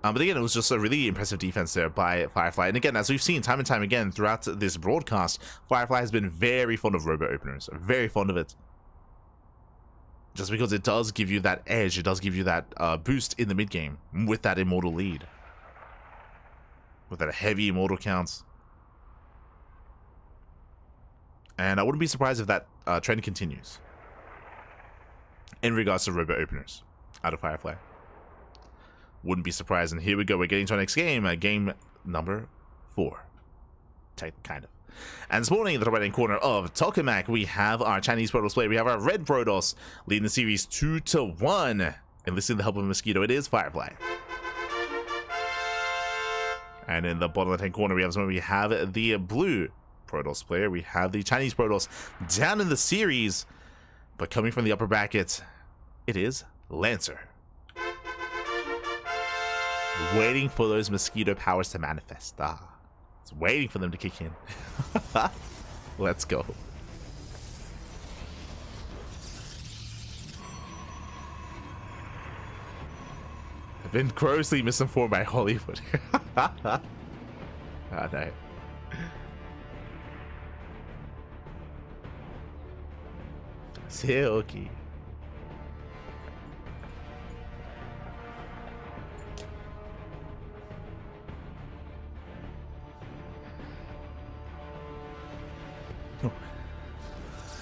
But again, it was just a really impressive defense there by Firefly. And again, as we've seen time and time again throughout this broadcast, Firefly has been very fond of robot openers. Very fond of it. Just because it does give you that edge, it does give you that boost in the mid game with that immortal lead. With that heavy immortal counts. And I wouldn't be surprised if that trend continues. In regards to robot openers out of Firefly. Wouldn't be surprised. And here we go. We're getting to our next game. Game number 4. Kind of. And this morning, in the top right-hand corner of Tokamak, we have our Chinese Protoss player. We have our red Protoss leading the series 2-1. Enlisting the help of a mosquito, it is Firefly. And in the bottom left-hand corner, we have the blue Protoss player. We have the Chinese Protoss down in the series. But coming from the upper bracket, it is Lancer. Waiting for those mosquito powers to manifest. It's waiting for them to kick in. Let's go. I've been grossly misinformed by Hollywood. Oh no. Silky.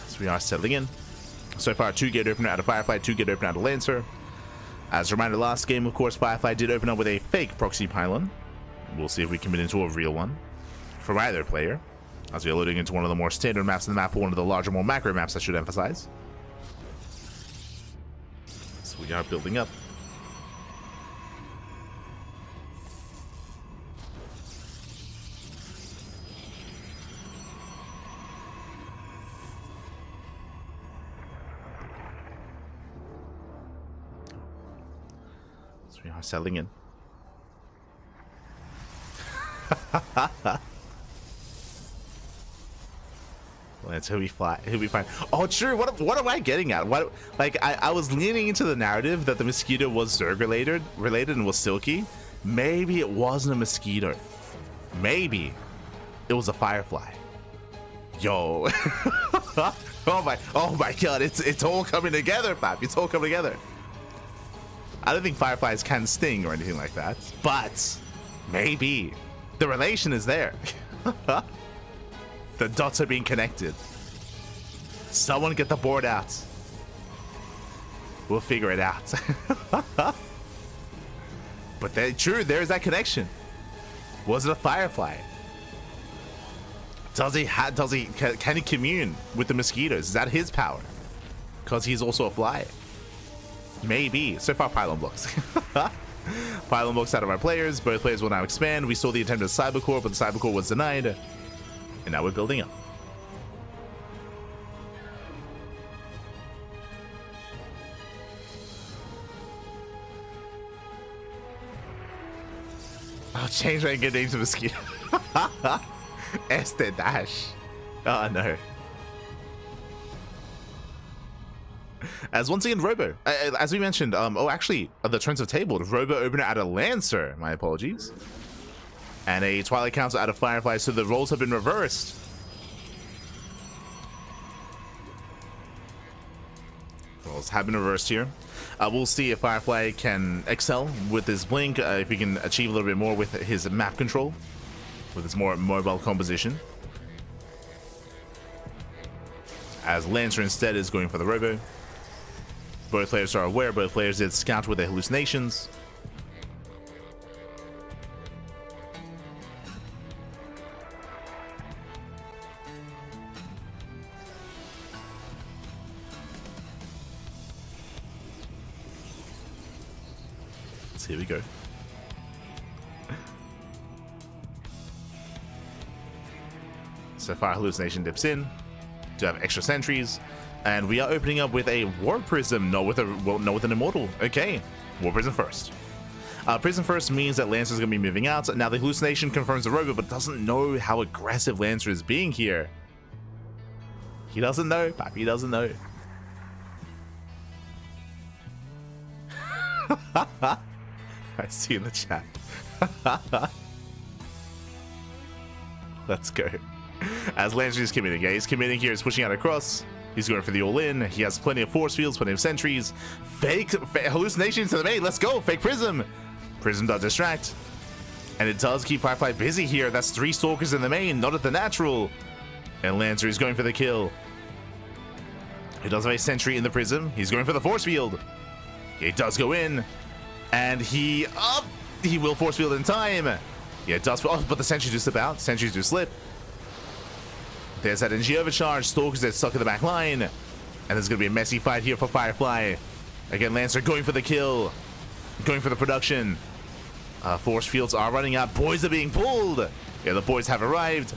So we are settling in. So far, 2-gate opener out of Firefly, 2-gate opener out of Lancer. As a reminder, last game, of course, Firefly did open up with a fake proxy pylon. We'll see if we commit into a real one from either player, as we are loading into one of the more standard maps in the map, or one of the larger, more macro maps, I should emphasize. So we are building up. So we are settling in. Let's he'll be fine. He'll be fine. Oh, true. What am I getting at? What, like, I was leaning into the narrative that the mosquito was Zerg related and was Silky. Maybe it wasn't a mosquito. Maybe it was a Firefly. Yo. oh my god, it's all coming together, Pap. It's all coming together. I don't think Fireflies can sting or anything like that, but maybe the relation is there. The dots are being connected. Someone get the board out. We'll figure it out. But there's that connection. Was it a Firefly? Can he commune with the mosquitoes? Is that his power? Because he's also a fly. Maybe. So far, pylon blocks. Pylon blocks out of our players. Both players will now expand. We saw the attempt at Cybercore, but the Cybercore was denied. And now we're building up. I'll change my good name to Mosquito. Este Dash. Oh no. As once again, Robo, as we mentioned, the trends have tabled. Robo opener out of Lancer, my apologies. And a Twilight Council out of Firefly, so the roles have been reversed. Roles have been reversed here. We'll see if Firefly can excel with his blink, if he can achieve a little bit more with his map control, with his more mobile composition. As Lancer instead is going for the Robo. Both players are aware, both players did scout with their hallucinations. So here we go. So far, hallucination dips in. Do have extra sentries. And we are opening up with a War Prism, not with an Immortal. Okay, War Prism first. Prism first means that Lancer is going to be moving out. Now the hallucination confirms the Robo, but doesn't know how aggressive Lancer is being here. He doesn't know, Pappy doesn't know. I see in the chat. Let's go. As Lancer is committing, yeah, he's committing here, he's pushing out across. He's going for the all-in. He has plenty of force fields, plenty of sentries. Fake hallucinations to the main. Let's go. Fake Prism. Prism does distract. And it does keep Firefly busy here. That's 3 Stalkers in the main, not at the natural. And Lancer is going for the kill. He does have a sentry in the Prism. He's going for the force field. He does go in. And he will force field in time. Yeah, it does. Oh, but the sentries do slip out. Sentries do slip. There's that energy overcharge. Stalkers that stuck in the back line. And there's going to be a messy fight here for Firefly. Again, Lancer going for the kill. Going for the production. Force fields are running out. Boys are being pulled. Yeah, the boys have arrived.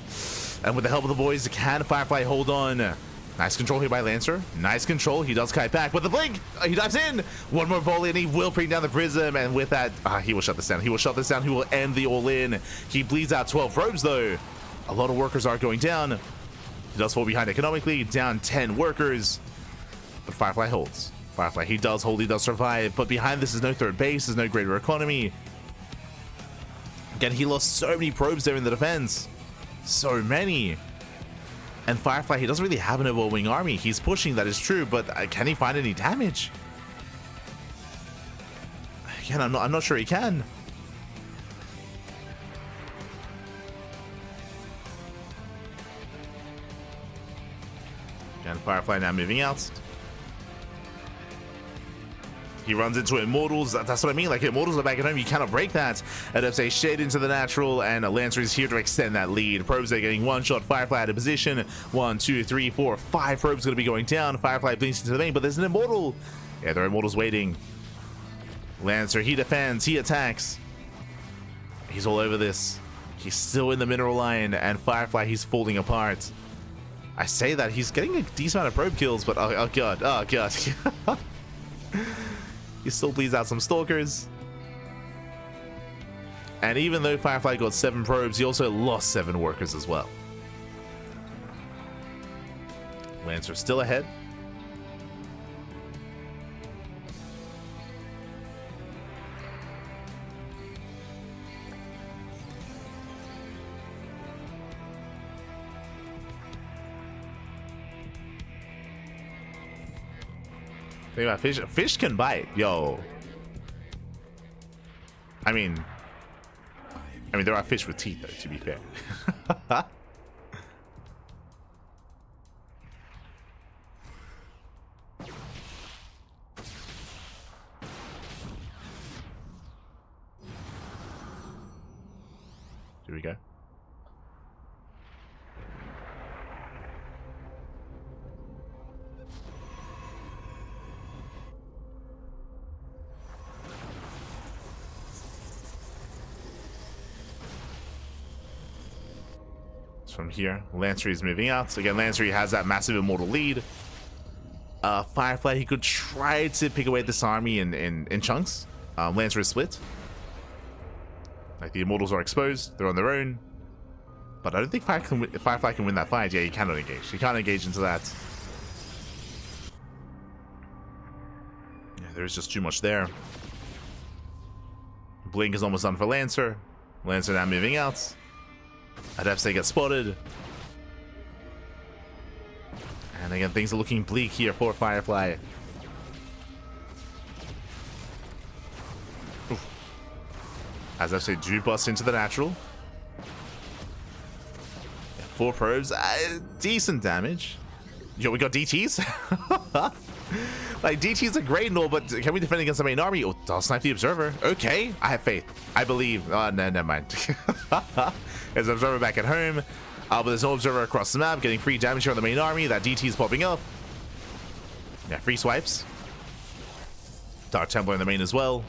And with the help of the boys, can Firefly hold on? Nice control here by Lancer. Nice control. He does kite back with the blink. He dives in. One more volley and he will bring down the Prism. And with that, he will shut this down. He will shut this down. He will end the all-in. He bleeds out 12 robes though. A lot of workers are going down. He does fall behind economically, down 10 workers. But Firefly holds. Firefly, he does hold, he does survive. But behind this is no third base, there's no greater economy. Again, he lost so many probes there in the defense. So many. And Firefly, he doesn't really have an overwhelming army. He's pushing, that is true, but can he find any damage? Again, I'm not sure he can. And Firefly now moving out. He runs into Immortals. That's what I mean. Like, Immortals are back at home. You cannot break that. EWC shade into the natural, and Lancer is here to extend that lead. Probes are getting one shot. Firefly out of position. 1, 2, 3, 4, 5 probes going to be going down. Firefly blinks into the main, but there's an Immortal. Yeah, there are Immortals waiting. Lancer, he defends. He attacks. He's all over this. He's still in the mineral line, and Firefly, he's falling apart. I say that. He's getting a decent amount of probe kills, but oh god. Oh god. He still bleeds out some Stalkers. And even though Firefly got 7 probes, he also lost 7 workers as well. Lancer still ahead. Think about fish. Fish can bite, yo. I mean, there are fish with teeth, though, to be fair. Here we go. From here, Lancer is moving out. So again, Lancer has that massive Immortal lead. Firefly, he could try to pick away this army in chunks. Lancer is split. Like, the Immortals are exposed. They're on their own. But I don't think Firefly can win that fight. Yeah, he cannot engage. He can't engage into that. Yeah, there's just too much there. Blink is almost done for Lancer. Lancer now moving out. EWC gets spotted. And again, things are looking bleak here for Firefly. Oof. As EWC do bust into the natural. 4 probes, decent damage. Yo, we got DTs? Like, DTs are great and all, but can we defend against the main army? Oh, I'll snipe the Observer. Okay, I have faith. I believe. Oh, no, never mind. There's an Observer back at home, but there's no Observer across the map, getting free damage here on the main army. That DT is popping up. Yeah, free swipes. Dark Templar in the main as well.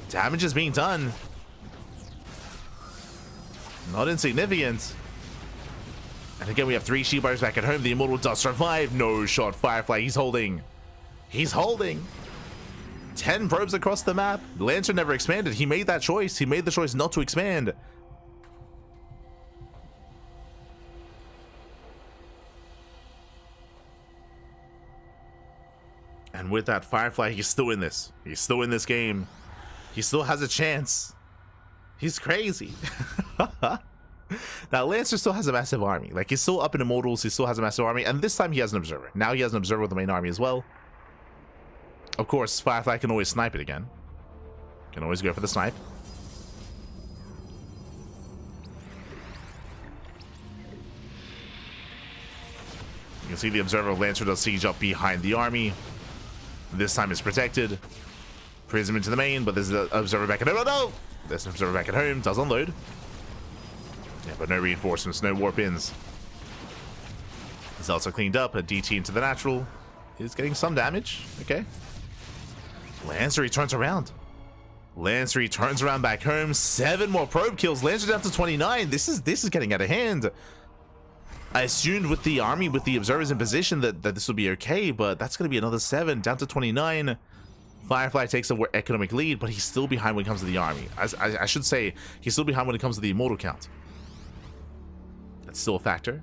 Damage is being done. Not insignificant. And again, we have 3 Shibars back at home. The Immortal does survive. No shot. Firefly, he's holding. He's holding. 10 probes across the map. Lancer never expanded. He made that choice. He made the choice not to expand. And with that, Firefly, he's still in this. He's still in this game. He still has a chance. He's crazy. Now, Lancer still has a massive army. Like, he's still up in Immortals. He still has a massive army. And this time, he has an Observer. Now, he has an Observer with the main army as well. Of course, Firefly can always snipe it again. Can always go for the snipe. You can see the Observer. Lancer does siege up behind the army. This time it's protected. Prism into the main, but there's an Observer back at home. Oh, no! There's an Observer back at home. Does unload. Yeah, but no reinforcements, no warp-ins. Zelts are cleaned up. A DT into the natural. Is getting some damage. Okay. Lancer, he turns around. Lancer, he turns around back home. 7 more probe kills. Lancer down to 29. This is getting out of hand. I assumed with the army, with the Observers in position, that this would be okay, but that's going to be another 7, down to 29. Firefly takes a economic lead, but he's still behind when it comes to the army. I should say, he's still behind when it comes to the Immortal count. That's still a factor.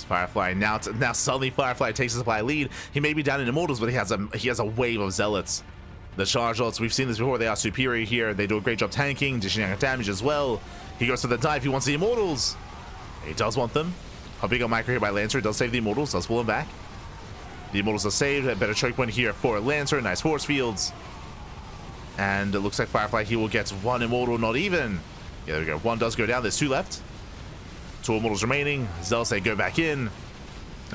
Firefly now suddenly Firefly takes the supply lead. He may be down in Immortals, but he has a wave of Zealots. The Charge Lots, we've seen this before, they are superior here. They do a great job tanking, dishing out damage as well. He goes for the dive, he wants the Immortals. He does want them. A big micro here by Lancer, does save the Immortals, does pull him back. The Immortals are saved, a better choke point here for Lancer, nice force fields. And it looks like Firefly, he will get one Immortal, not even. Yeah, there we go, one does go down, there's two left. Two Immortals remaining, Zealots, they go back in.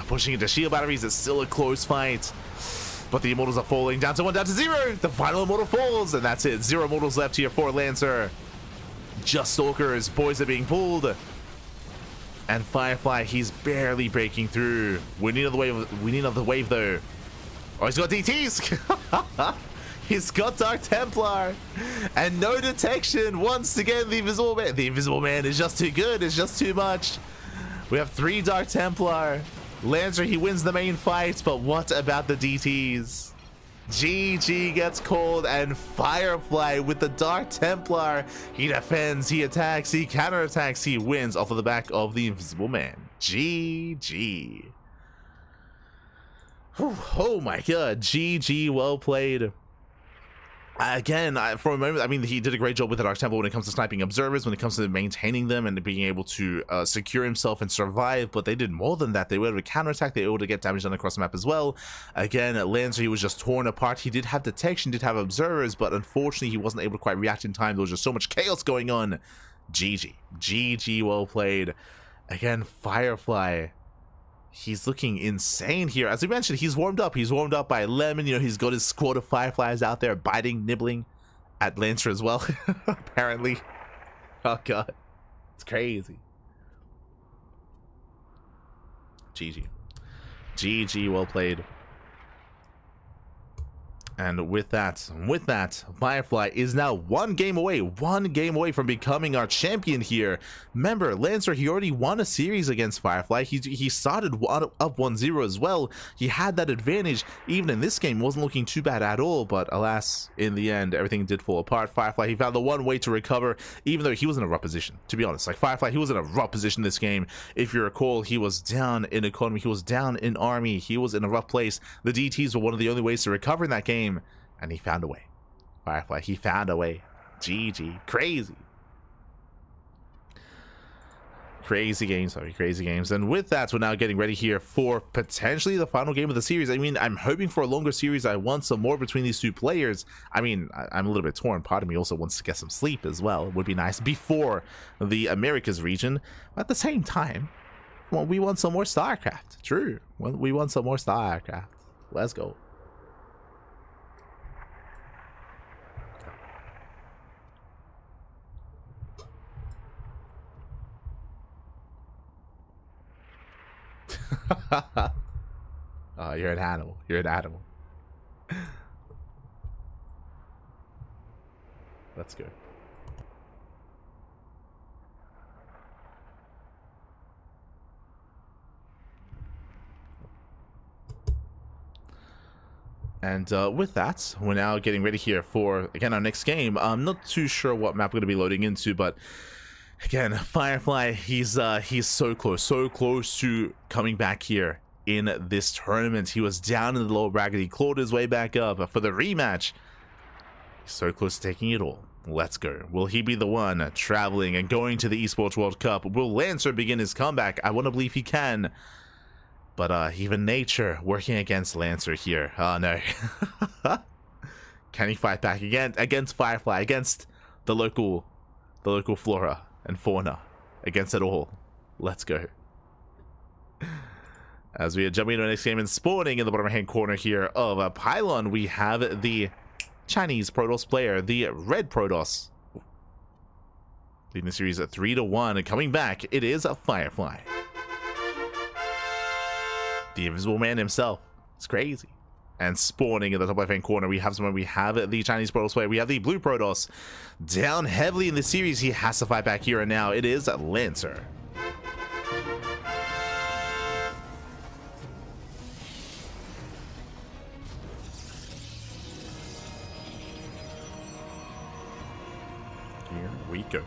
Pushing into shield batteries, it's still a close fight. But the Immortals are falling down to 1, down to 0. The final Immortal falls, and that's it. 0 Immortals left here for Lancer. Just Stalkers. Boys are being pulled. And Firefly, he's barely breaking through. We need another wave, though. Oh, he's got DTs. He's got Dark Templar. And no detection. Once again, the Invisible Man. The Invisible Man is just too good. It's just too much. We have 3 Dark Templar. Lancer, he wins the main fight, but what about the DTs? GG gets called, and Firefly with the Dark Templar. He defends, he attacks, he counterattacks, he wins off of the back of the Invisible Man. GG. Whew, oh my god, GG, well played. Again, for a moment, I mean, he did a great job with the Dark Temple when it comes to sniping observers, when it comes to maintaining them and being able to secure himself and survive, but they did more than that. They were able to counterattack, they were able to get damage done across the map as well. Again, Lancer, he was just torn apart. He did have detection, did have observers, but unfortunately, he wasn't able to quite react in time. There was just so much chaos going on. GG. GG, well played. Again, Firefly, he's looking insane here. As we mentioned, he's warmed up. He's warmed up by Lemon. You know, he's got his squad of Fireflies out there biting, nibbling at Lancer as well, apparently. Oh, God. It's crazy. GG. GG, well played. And with that, Firefly is now one game away from becoming our champion here. Remember, Lancer, he already won a series against Firefly. He started up 1-0 as well. He had that advantage. Even in this game, wasn't looking too bad at all. But alas, in the end, everything did fall apart. Firefly, he found the one way to recover, even though he was in a rough position. To be honest, like Firefly, he was in a rough position this game. If you recall, he was down in economy. He was down in army. He was in a rough place. The DTs were one of the only ways to recover in that game. And he found a way. Firefly, he found a way. GG. Crazy. Crazy games, sorry, crazy games. And with that, we're now getting ready here for potentially the final game of the series. I mean, I'm hoping for a longer series. I want some more between these two players. I mean, I'm a little bit torn. Part of me also wants to get some sleep as well. It would be nice before the Americas region. But at the same time, well, we want some more StarCraft. True. Well, we want some more StarCraft. Let's go. Oh, you're an animal. You're an animal. Let's go. And with that, we're now getting ready here for, again, our next game. I'm not too sure what map we're going to be loading into, but again, Firefly, he's so close to coming back here in this tournament. He was down in the lower bracket. He clawed his way back up for the rematch. He's so close to taking it all. Let's go. Will he be the one traveling and going to the Esports World Cup? Will Lancer begin his comeback? I want to believe he can. But even nature working against Lancer here. Oh no. Can he fight back again against Firefly, against the local flora and fauna, against it all? Let's go. As we are jumping into the next game and spawning in the bottom hand corner here of a pylon, we have the Chinese Protoss player, the Red Protoss, leading the series at 3-1, and coming back, it is a Firefly. The Invisible Man himself. It's crazy. And spawning in the top left hand corner, we have the Chinese Protoss player. We have the Blue Protoss down heavily in the series. He has to fight back here and now. It is Lancer. Here we go.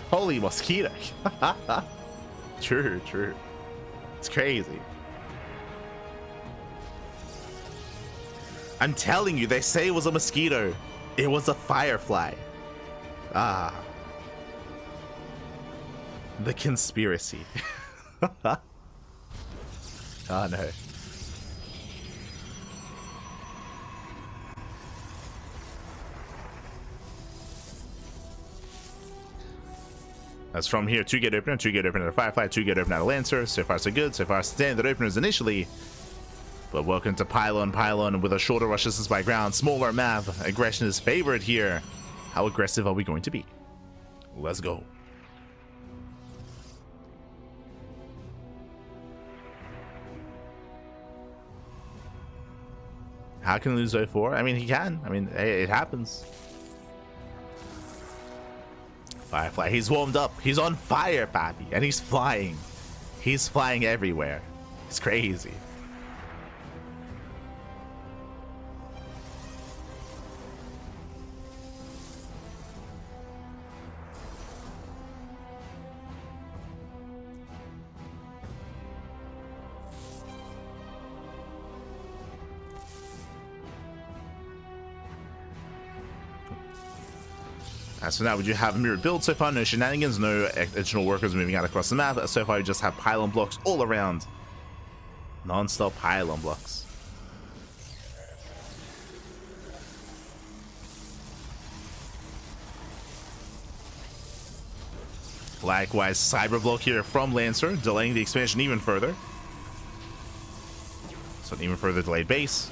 Holy mosquito. True, true. It's crazy. I'm telling you, they say it was a mosquito. It was a firefly. Ah. The conspiracy. Oh no. As from here, 2 gate opener, 2 gate opener, a Firefly, 2 gate opener, a Lancer. So far so good. So far standard openers initially. But welcome to Pylon with a shorter rush distance by ground, smaller map. Aggression is favored here. How aggressive are we going to be? Let's go. How can he lose 0-4? I mean, he can. I mean, it happens. Firefly, he's warmed up. He's on fire, Pappy. And he's flying. He's flying everywhere. It's crazy. So now we do have a mirrored build so far, no shenanigans, no additional workers moving out across the map. So far we just have pylon blocks all around. Non-stop pylon blocks. Likewise, cyber block here from Lancer, delaying the expansion even further. So an even further delayed base.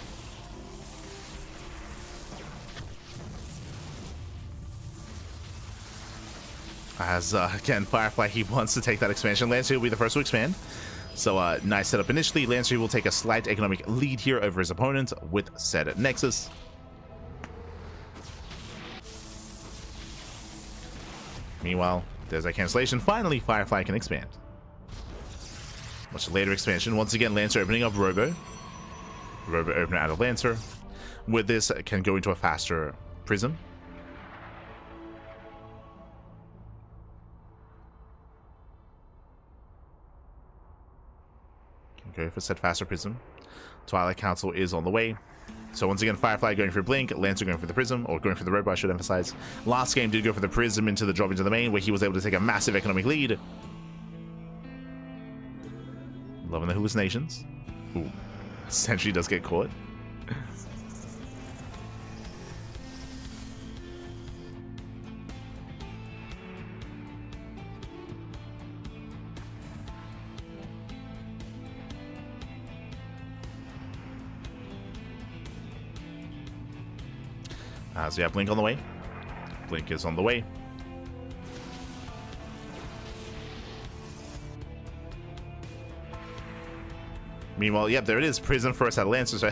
As again, Firefly, he wants to take that expansion. Lancer will be the first to expand. So nice setup initially. Lancer will take a slight economic lead here over his opponent with said Nexus. Meanwhile, there's a cancellation. Finally, Firefly can expand. Much later expansion. Once again, Lancer opening up Robo. Robo opener out of Lancer. With this, can go into a faster Prism. Go for set faster Prism. Twilight Council is on the way. So once again, Firefly going for Blink, Lancer going for the Prism, or going for the Robo, I should emphasize. Last game did go for the Prism into the drop into the main, where he was able to take a massive economic lead. Loving the hallucinations. Ooh, Sentry does get caught. So we have Blink on the way. Blink is on the way. Meanwhile, yep, there it is. Prism first out of Lancer. So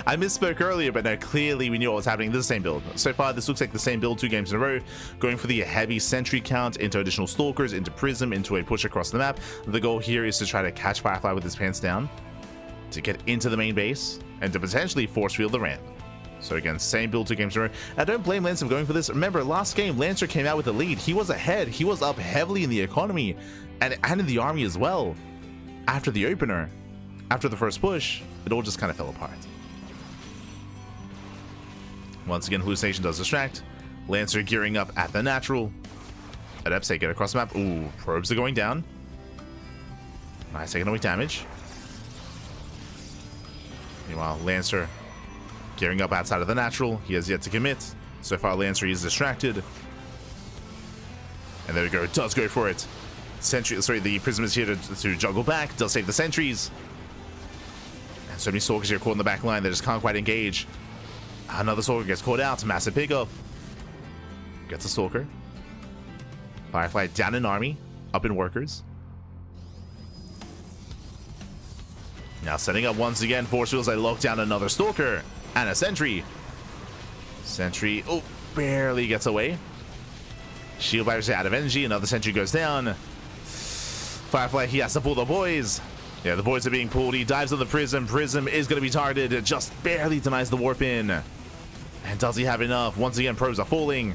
I misspoke earlier, but no, clearly we knew what was happening. This is the same build. So far, this looks like the same build 2 games in a row. Going for the heavy Sentry count into additional Stalkers, into Prism, into a push across the map. The goal here is to try to catch Firefly with his pants down, to get into the main base, and to potentially force field the ramp. So again, same build 2 games in a row. I don't blame Lancer for going for this. Remember, last game, Lancer came out with a lead. He was ahead. He was up heavily in the economy and in the army as well. After the opener, after the first push, it all just kind of fell apart. Once again, Hallucination does distract. Lancer gearing up at the natural. Adepts take it across the map. Ooh, probes are going down. Nice economic damage. Meanwhile, Lancer gearing up outside of the natural. He has yet to commit. So far, Lancer is distracted. And there we go. It does go for it. Sentry, sorry, the Prism is here to juggle back. Does save the sentries. And so many Stalkers here caught in the back line. They just can't quite engage. Another Stalker gets caught out. Massive pickup. Gets a Stalker. Firefly down in army. Up in workers. Now setting up once again. Force Wheels. They lock down another Stalker. And a Sentry. Sentry, oh, barely gets away. Shield Barriers out of energy. Another Sentry goes down. Firefly, he has to pull the boys. Yeah, the boys are being pulled. He dives on the Prism. Prism is going to be targeted. It just barely denies the warp in. And does he have enough? Once again, probes are falling.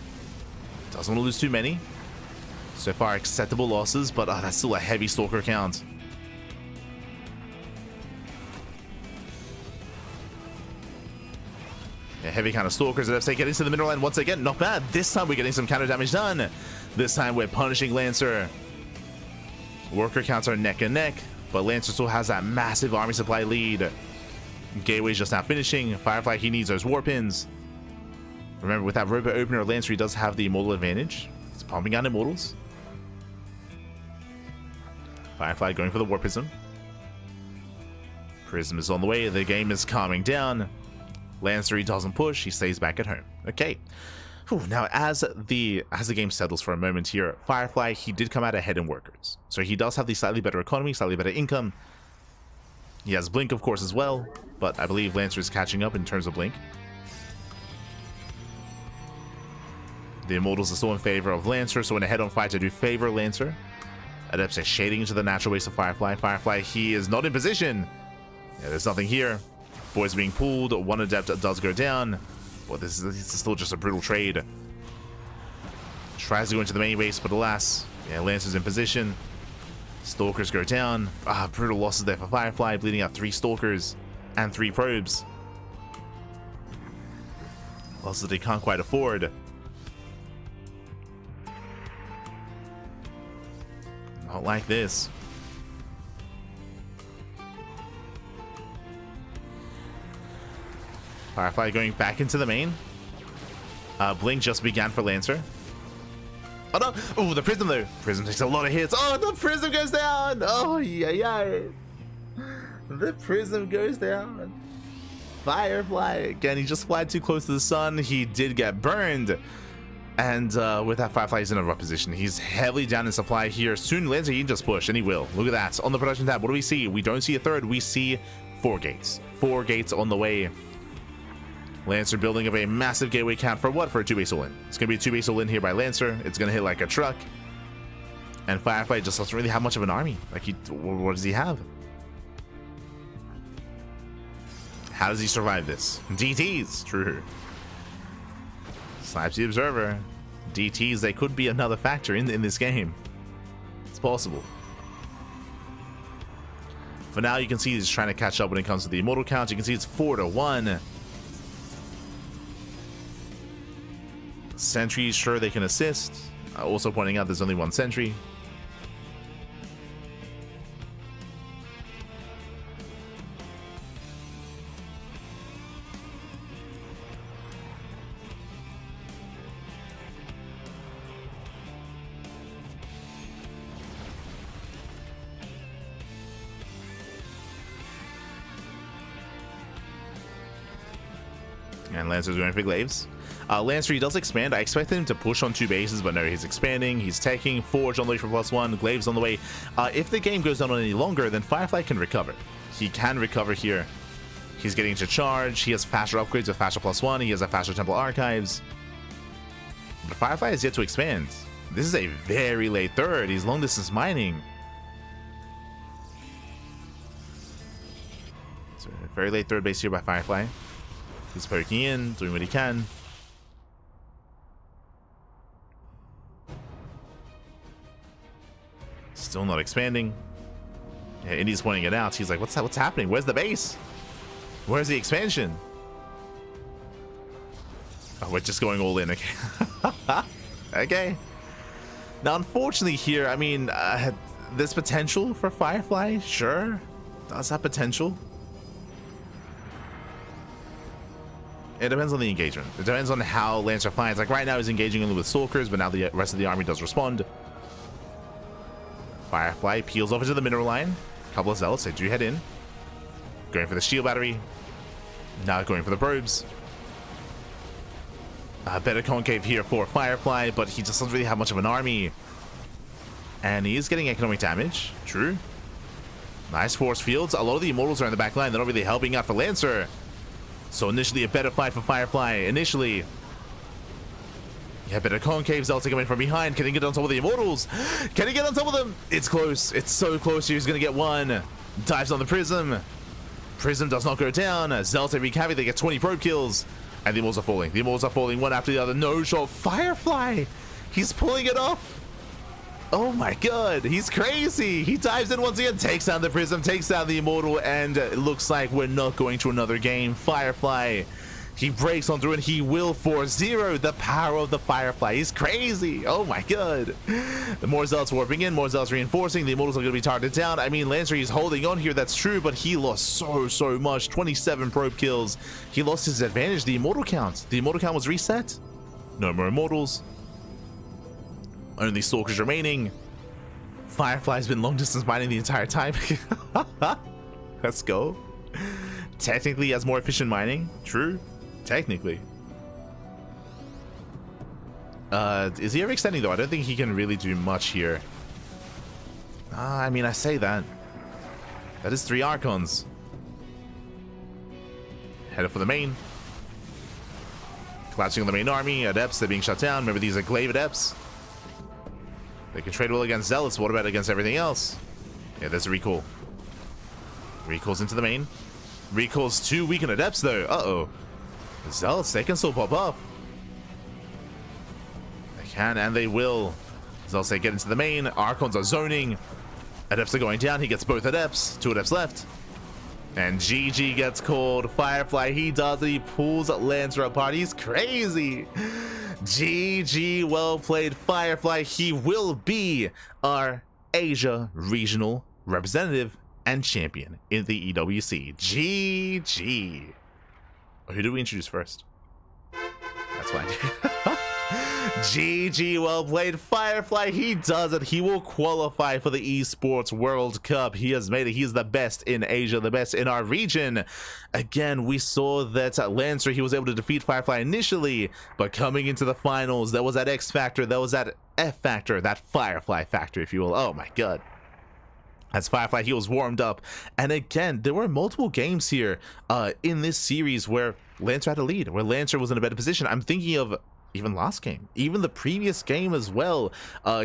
Doesn't want to lose too many. So far, acceptable losses, but that's still a heavy Stalker count. A heavy count of Stalkers at FC getting to the middle line once again. Not bad. This time we're getting some counter damage done. This time we're punishing Lancer. Worker counts are neck and neck, but Lancer still has that massive army supply lead. Gateway's just now finishing. Firefly, he needs those war pins. Remember, with that robot opener, Lancer, he does have the immortal advantage. He's pumping out immortals. Firefly going for the war prism. Prism is on the way. The game is calming down. Lancer, he doesn't push. He stays back at home. Okay. Whew. Now, as the game settles for a moment here, Firefly, he did come out ahead in workers. So he does have the slightly better economy, slightly better income. He has Blink, of course, as well. But I believe Lancer is catching up in terms of Blink. The Immortals are still in favor of Lancer, so in a head-on fight, I do favor Lancer. Adepts are shading into the natural waste of Firefly. Firefly, he is not in position. Yeah, there's nothing here. Boys being pulled. One Adept does go down. Well, this is still just a brutal trade. Tries to go into the main base, but alas, yeah, Lancer's in position. Stalkers go down. Brutal losses there for Firefly, bleeding out 3 Stalkers and 3 probes. Losses they can't quite afford. Not like this. Firefly going back into the main. Blink just began for Lancer. Oh no! Oh, the Prism though. Prism takes a lot of hits. Oh, the Prism goes down. Oh, yeah. The Prism goes down. Firefly again. He just flied too close to the sun. He did get burned. And with that, Firefly is in a rough position. He's heavily down in supply here. Soon Lancer, he can just push, and he will. Look at that. On the production tab, what do we see? We don't see a third. We see 4 gates. 4 gates on the way. Lancer building up a massive gateway count for what? For a 2-base all-in. It's going to be a 2-base all-in here by Lancer. It's going to hit like a truck. And Firefly just doesn't really have much of an army. Like, what does he have? How does he survive this? DTs, true. Snipes the Observer. DTs, they could be another factor in this game. It's possible. For now, you can see he's trying to catch up when it comes to the immortal count. You can see it's 4-1. Sentries, sure, they can assist. Also pointing out there's only 1 sentry. And Lancer's going for glaives. Lancer, he does expand. I expected him to push on 2 bases, but no, he's expanding. He's taking Forge on the way for +1, Glaives on the way. If the game goes on any longer, then Firefly can recover. He can recover here. He's getting to charge. He has faster upgrades with faster +1. He has a faster Temple Archives. But Firefly is yet to expand. This is a very late third. He's long distance mining. So a very late third base here by Firefly. He's poking in, doing what he can. Still not expanding. Yeah, Indy's pointing it out. He's like, what's that? What's happening? Where's the base? Where's the expansion? Oh, we're just going all in. Okay. Okay. Now, unfortunately here, I mean, there's potential for Firefly. Sure. Does have potential. It depends on the engagement. It depends on how Lancer finds. Like right now he's engaging only with Stalkers, but now the rest of the army does respond. Firefly peels over to the mineral line. A couple of Zealots, they do head in. Going for the shield battery. Now going for the probes. Better concave here for Firefly, but he just doesn't really have much of an army. And he is getting economic damage. True. Nice force fields. A lot of the Immortals are in the back line. They're not really helping out for Lancer. So initially a better fight for Firefly. Initially. Yeah, better concave. Zelta coming from behind. Can he get on top of the Immortals? Can he get on top of them? It's close. It's so close. He's going to get one. Dives on the Prism. Prism does not go down. Zelta wreak havoc. They get 20 probe kills. And the Immortals are falling. The Immortals are falling one after the other. No shot. Firefly. He's pulling it off. Oh my god, he's crazy. He dives in once again, takes down the Prism, takes down the Immortal, and it looks like we're not going to another game. Firefly, he breaks on through and he will 4-0. The power of the Firefly. He's crazy. Oh my god. The more Zealots warping in, more Zealots reinforcing. The Immortals are going to be targeted down. I mean, Lancer, he's holding on here. That's true, but he lost so much. 27 probe kills. He lost his advantage. The Immortal count. The Immortal count was reset. No more Immortals. Only Stalkers remaining. Firefly's been long distance mining the entire time. Let's go. Technically has more efficient mining. True. Technically. Is he ever extending though? I don't think he can really do much here. I mean, I say that. That is 3 Archons. Headed for the main. Collapsing on the main army. Adepts, they're being shut down. Remember, these are Glaive Adepts. They can trade well against Zealots. What about against everything else? Yeah, there's a recall. Recalls into the main. Recalls 2 weakened Adepts though. Uh-oh. The Zealots, they can still pop up. They can and they will. Zealots, they get into the main. Archons are zoning. Adepts are going down. He gets both Adepts. 2 Adepts left. And GG gets called. Firefly, he does it. He pulls Lancer apart. He's crazy. GG, well played, Firefly. He will be our Asia regional representative and champion in the EWC. GG. Who do we introduce first? That's fine. GG, well played, Firefly. He does it. He will qualify for the Esports World Cup. He has made it. He's the best in Asia, the best in our region. Again, we saw that Lancer, he was able to defeat Firefly initially, but coming into the finals, there was that X factor, there was that F factor, that Firefly factor, if you will. Oh my god. As Firefly, he was warmed up. And again, there were multiple games here in this series where Lancer had a lead, where Lancer was in a better position. I'm thinking of even last game, even the previous game as well,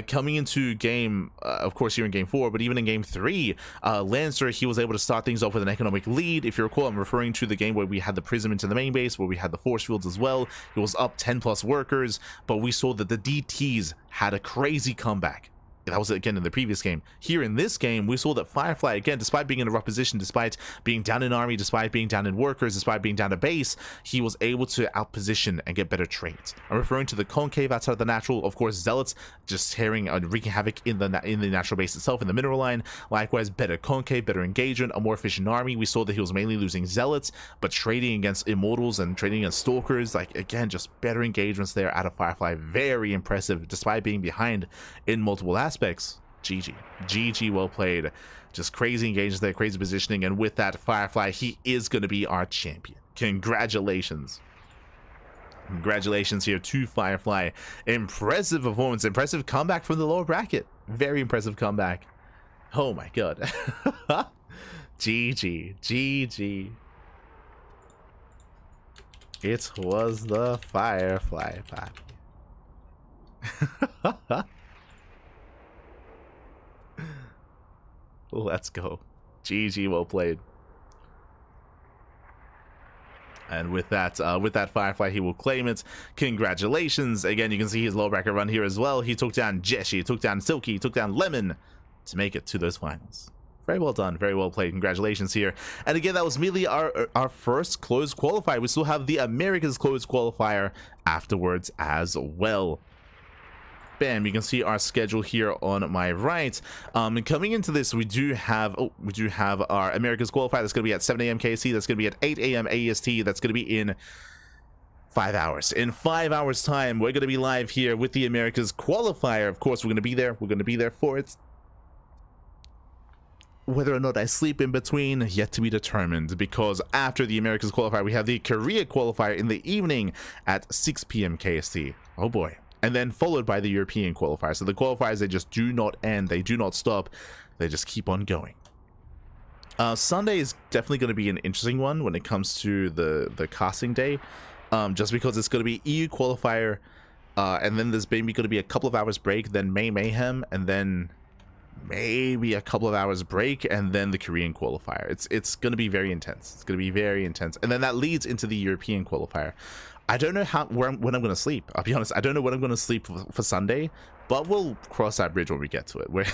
coming into game, of course here in game 4, but even in game 3, Lancer, he was able to start things off with an economic lead. If you recall, I'm referring to the game where we had the Prism into the main base, where we had the force fields as well. It was up 10 plus workers, but we saw that the DTs had a crazy comeback. That was again in the previous game. Here in this game, we saw that Firefly, again, despite being in a rough position, despite being down in army, despite being down in workers, despite being down to base, he was able to outposition and get better trades. I'm referring to the concave outside of the natural. Of course, Zealots just tearing and wreaking havoc in the natural base itself, in the mineral line. Likewise, better concave, better engagement, a more efficient army. We saw that he was mainly losing Zealots, but trading against Immortals and trading against Stalkers, like, again, just better engagements there out of Firefly. Very impressive, despite being behind in multiple aspects. GG, well played. Just crazy engagements there, crazy positioning, and with that, Firefly, he is going to be our champion. Congratulations. Congratulations here to Firefly. Impressive performance, impressive comeback from the lower bracket. Very impressive comeback. Oh my god. GG. It was the Firefly party. Let's go. GG, well played. And with that Firefly, he will claim it. Congratulations. Again, you can see his low bracket run here as well. He took down Jieshi, took down Silky, took down Lemon to make it to those finals. Very well done. Very well played. Congratulations here. And again, that was merely our first closed qualifier. We still have the Americas closed qualifier afterwards as well. Bam, you can see our schedule here on my right. And coming into this, we do have our America's qualifier. That's going to be at 7 a.m. KST. That's going to be at 8 a.m. AST. That's going to be in 5 hours. In 5 hours time, we're going to be live here with the America's qualifier. Of course, we're going to be there. We're going to be there for it. Whether or not I sleep in between, yet to be determined, because after the America's qualifier, we have the Korea qualifier in the evening at 6 p.m. KST. Oh boy. And then followed by the European qualifier. So the qualifiers, they just do not end. They do not stop. They just keep on going. Sunday is definitely going to be an interesting one when it comes to the casting day. Just because it's going to be EU qualifier. And then there's maybe going to be a couple of hours break. Then May Mayhem. And then maybe a couple of hours break, and then the Korean qualifier. It's going to be very intense. It's going to be very intense, and then that leads into the European qualifier. I don't know when I'm going to sleep. I'll be honest. I don't know when I'm going to sleep for Sunday, but we'll cross that bridge when we get to it. Where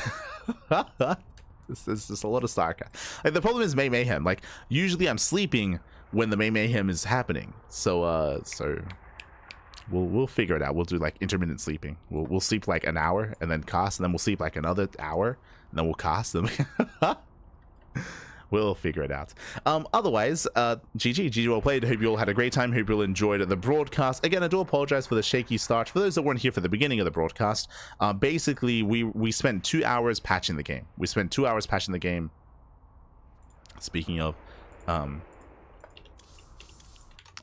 there's just a lot of StarCraft. Like, the problem is May Mayhem. Like, usually I'm sleeping when the May Mayhem is happening. So we'll figure it out. We'll do like intermittent sleeping. We'll sleep like an hour and then cast, and then we'll sleep like another hour and then we'll cast them. We'll figure it out. Otherwise, GG well played. Hope you all had a great time. Hope you all enjoyed the broadcast. Again, I do apologize for the shaky start. For those that weren't here for the beginning of the broadcast, basically we spent 2 hours patching the game. We spent 2 hours patching the game. Speaking of, I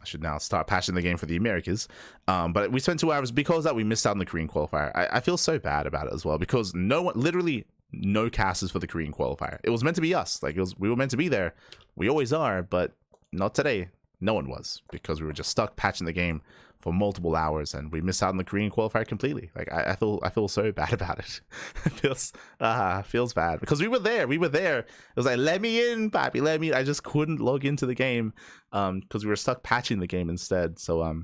should now start patching the game for the Americas. But we spent 2 hours because that we missed out on the Korean qualifier. I feel so bad about it as well, because no one, literally no casters for the Korean qualifier. It was meant to be us. Like, we were meant to be there. We always are, but not today. No one was, because we were just stuck patching the game for multiple hours, and we missed out on the Korean qualifier completely. Like, I feel so bad about it. It feels bad, because we were there. It was like, let me in, papi, let me in. I just couldn't log into the game because we were stuck patching the game instead. So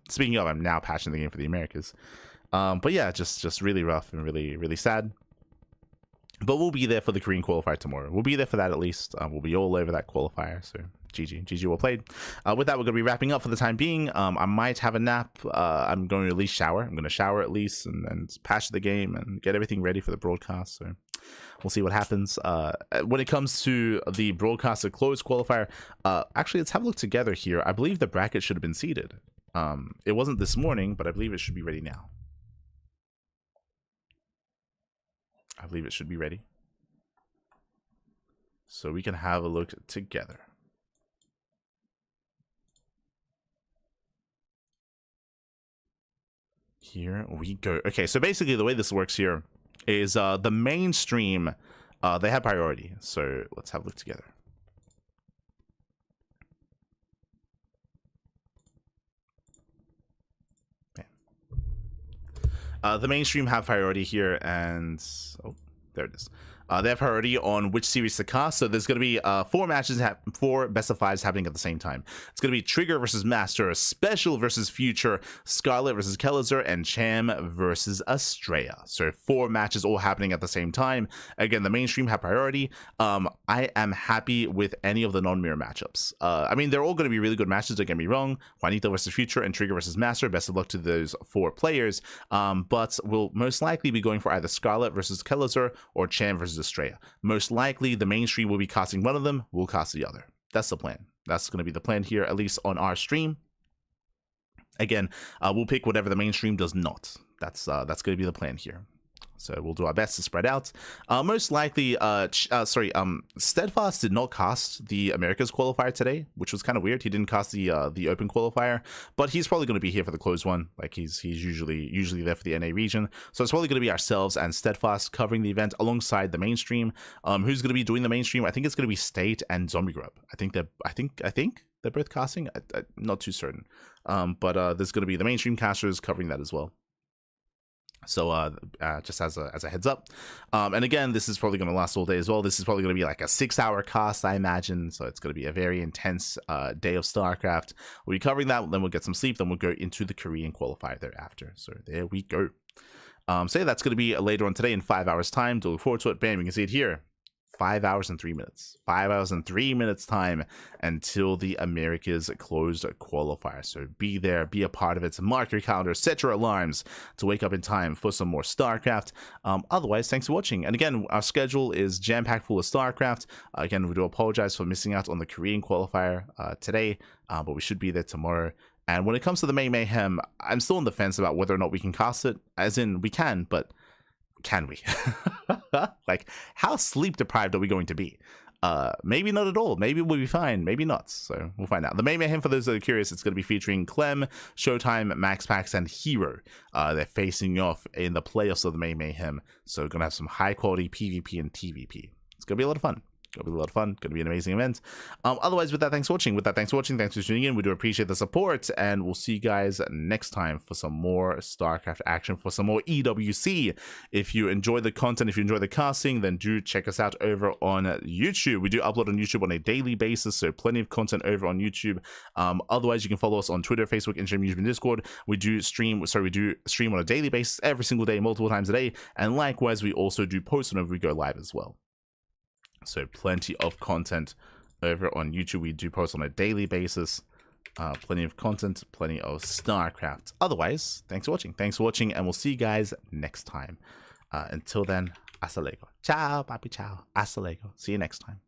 speaking of, I'm now patching the game for the Americas. But yeah, just really rough and really sad. But we'll be there for the Korean qualifier tomorrow. We'll be there for that at least. We'll be all over that qualifier. So GG well played. With that, we're going to be wrapping up for the time being. I might have a nap. I'm going to at least shower. I'm going to shower at least and patch the game and get everything ready for the broadcast. So we'll see what happens. When it comes to the broadcaster closed qualifier, actually, let's have a look together here. I believe the bracket should have been seeded. It wasn't this morning, but I believe it should be ready now. I believe it should be ready, so we can have a look together. Here we go. Okay, so basically the way this works here is the mainstream, they have priority. So let's have a look together. The mainstream have priority here, and oh, there it is. They have priority on which series to cast. So there's going to be 4 matches, 4 best of 5s happening at the same time. It's going to be Trigger versus Master, Special versus Future, Scarlet versus Kellizer, and Cham versus Estrella. So 4 matches all happening at the same time. Again, the mainstream have priority. I am happy with any of the non-mirror matchups. I mean, they're all going to be really good matches, don't get me wrong. Juanito versus Future and Trigger versus Master. Best of luck to those 4 players. But we'll most likely be going for either Scarlet versus Kellizer or Cham versus Estrella. Most likely, the mainstream will be casting one of them. We'll cast the other. That's the plan. That's going to be the plan here, at least on our stream. Again, we'll pick whatever the mainstream does not. That's going to be the plan here. So we'll do our best to spread out. Most likely, Steadfast did not cast the Americas qualifier today, which was kind of weird. He didn't cast the open qualifier, but he's probably going to be here for the closed one. Like, he's usually there for the NA region. So it's probably going to be ourselves and Steadfast covering the event alongside the mainstream. Who's going to be doing the mainstream? I think it's going to be State and Zombie Grub. I think they're both casting. I'm not too certain. But there's going to be the mainstream casters covering that as well. So just as a heads up, and again, this is probably going to last all day as well. This is probably going to be like a 6-hour cast, I imagine. So it's going to be a very intense day of StarCraft. We'll be covering that, then we'll get some sleep, then we'll go into the Korean qualifier thereafter. So there we go. So yeah, that's going to be later on today in 5 hours time. To look forward to it. Bam, you can see it here. 5 hours and 3 minutes. 5 hours and 3 minutes time until the Americas closed qualifier. So be there, be a part of it. Mark your calendar, set your alarms to wake up in time for some more StarCraft. Otherwise, thanks for watching. And again, our schedule is jam-packed full of StarCraft. Again, we do apologize for missing out on the Korean qualifier today, but we should be there tomorrow. And when it comes to the May Mayhem, I'm still on the fence about whether or not we can cast it. As in, we can, but can we? Like, how sleep deprived are we going to be? Maybe not at all. Maybe we'll be fine. Maybe not. So we'll find out. The May Mayhem, for those that are curious, it's going to be featuring Clem, Showtime, Max Pax, and Hero. They're facing off in the playoffs of the May Mayhem. So we're going to have some high quality PvP and TvP. It's going to be a lot of fun. Gonna be a lot of fun. Gonna be an amazing event. Otherwise, with that, thanks for watching. Thanks for tuning in. We do appreciate the support, and we'll see you guys next time for some more StarCraft action, for some more EWC. If you enjoy the content, if you enjoy the casting, then do check us out over on YouTube. We do upload on YouTube on a daily basis, so plenty of content over on YouTube. Otherwise, you can follow us on Twitter, Facebook, Instagram, YouTube, and Discord. We do stream on a daily basis every single day, multiple times a day, and likewise, we also do post whenever we go live as well. So plenty of content over on YouTube. We do post on a daily basis. Plenty of content, plenty of StarCraft. Otherwise, thanks for watching, and we'll see you guys next time. Until then, hasta luego. Ciao, papi, ciao. Hasta luego. See you next time.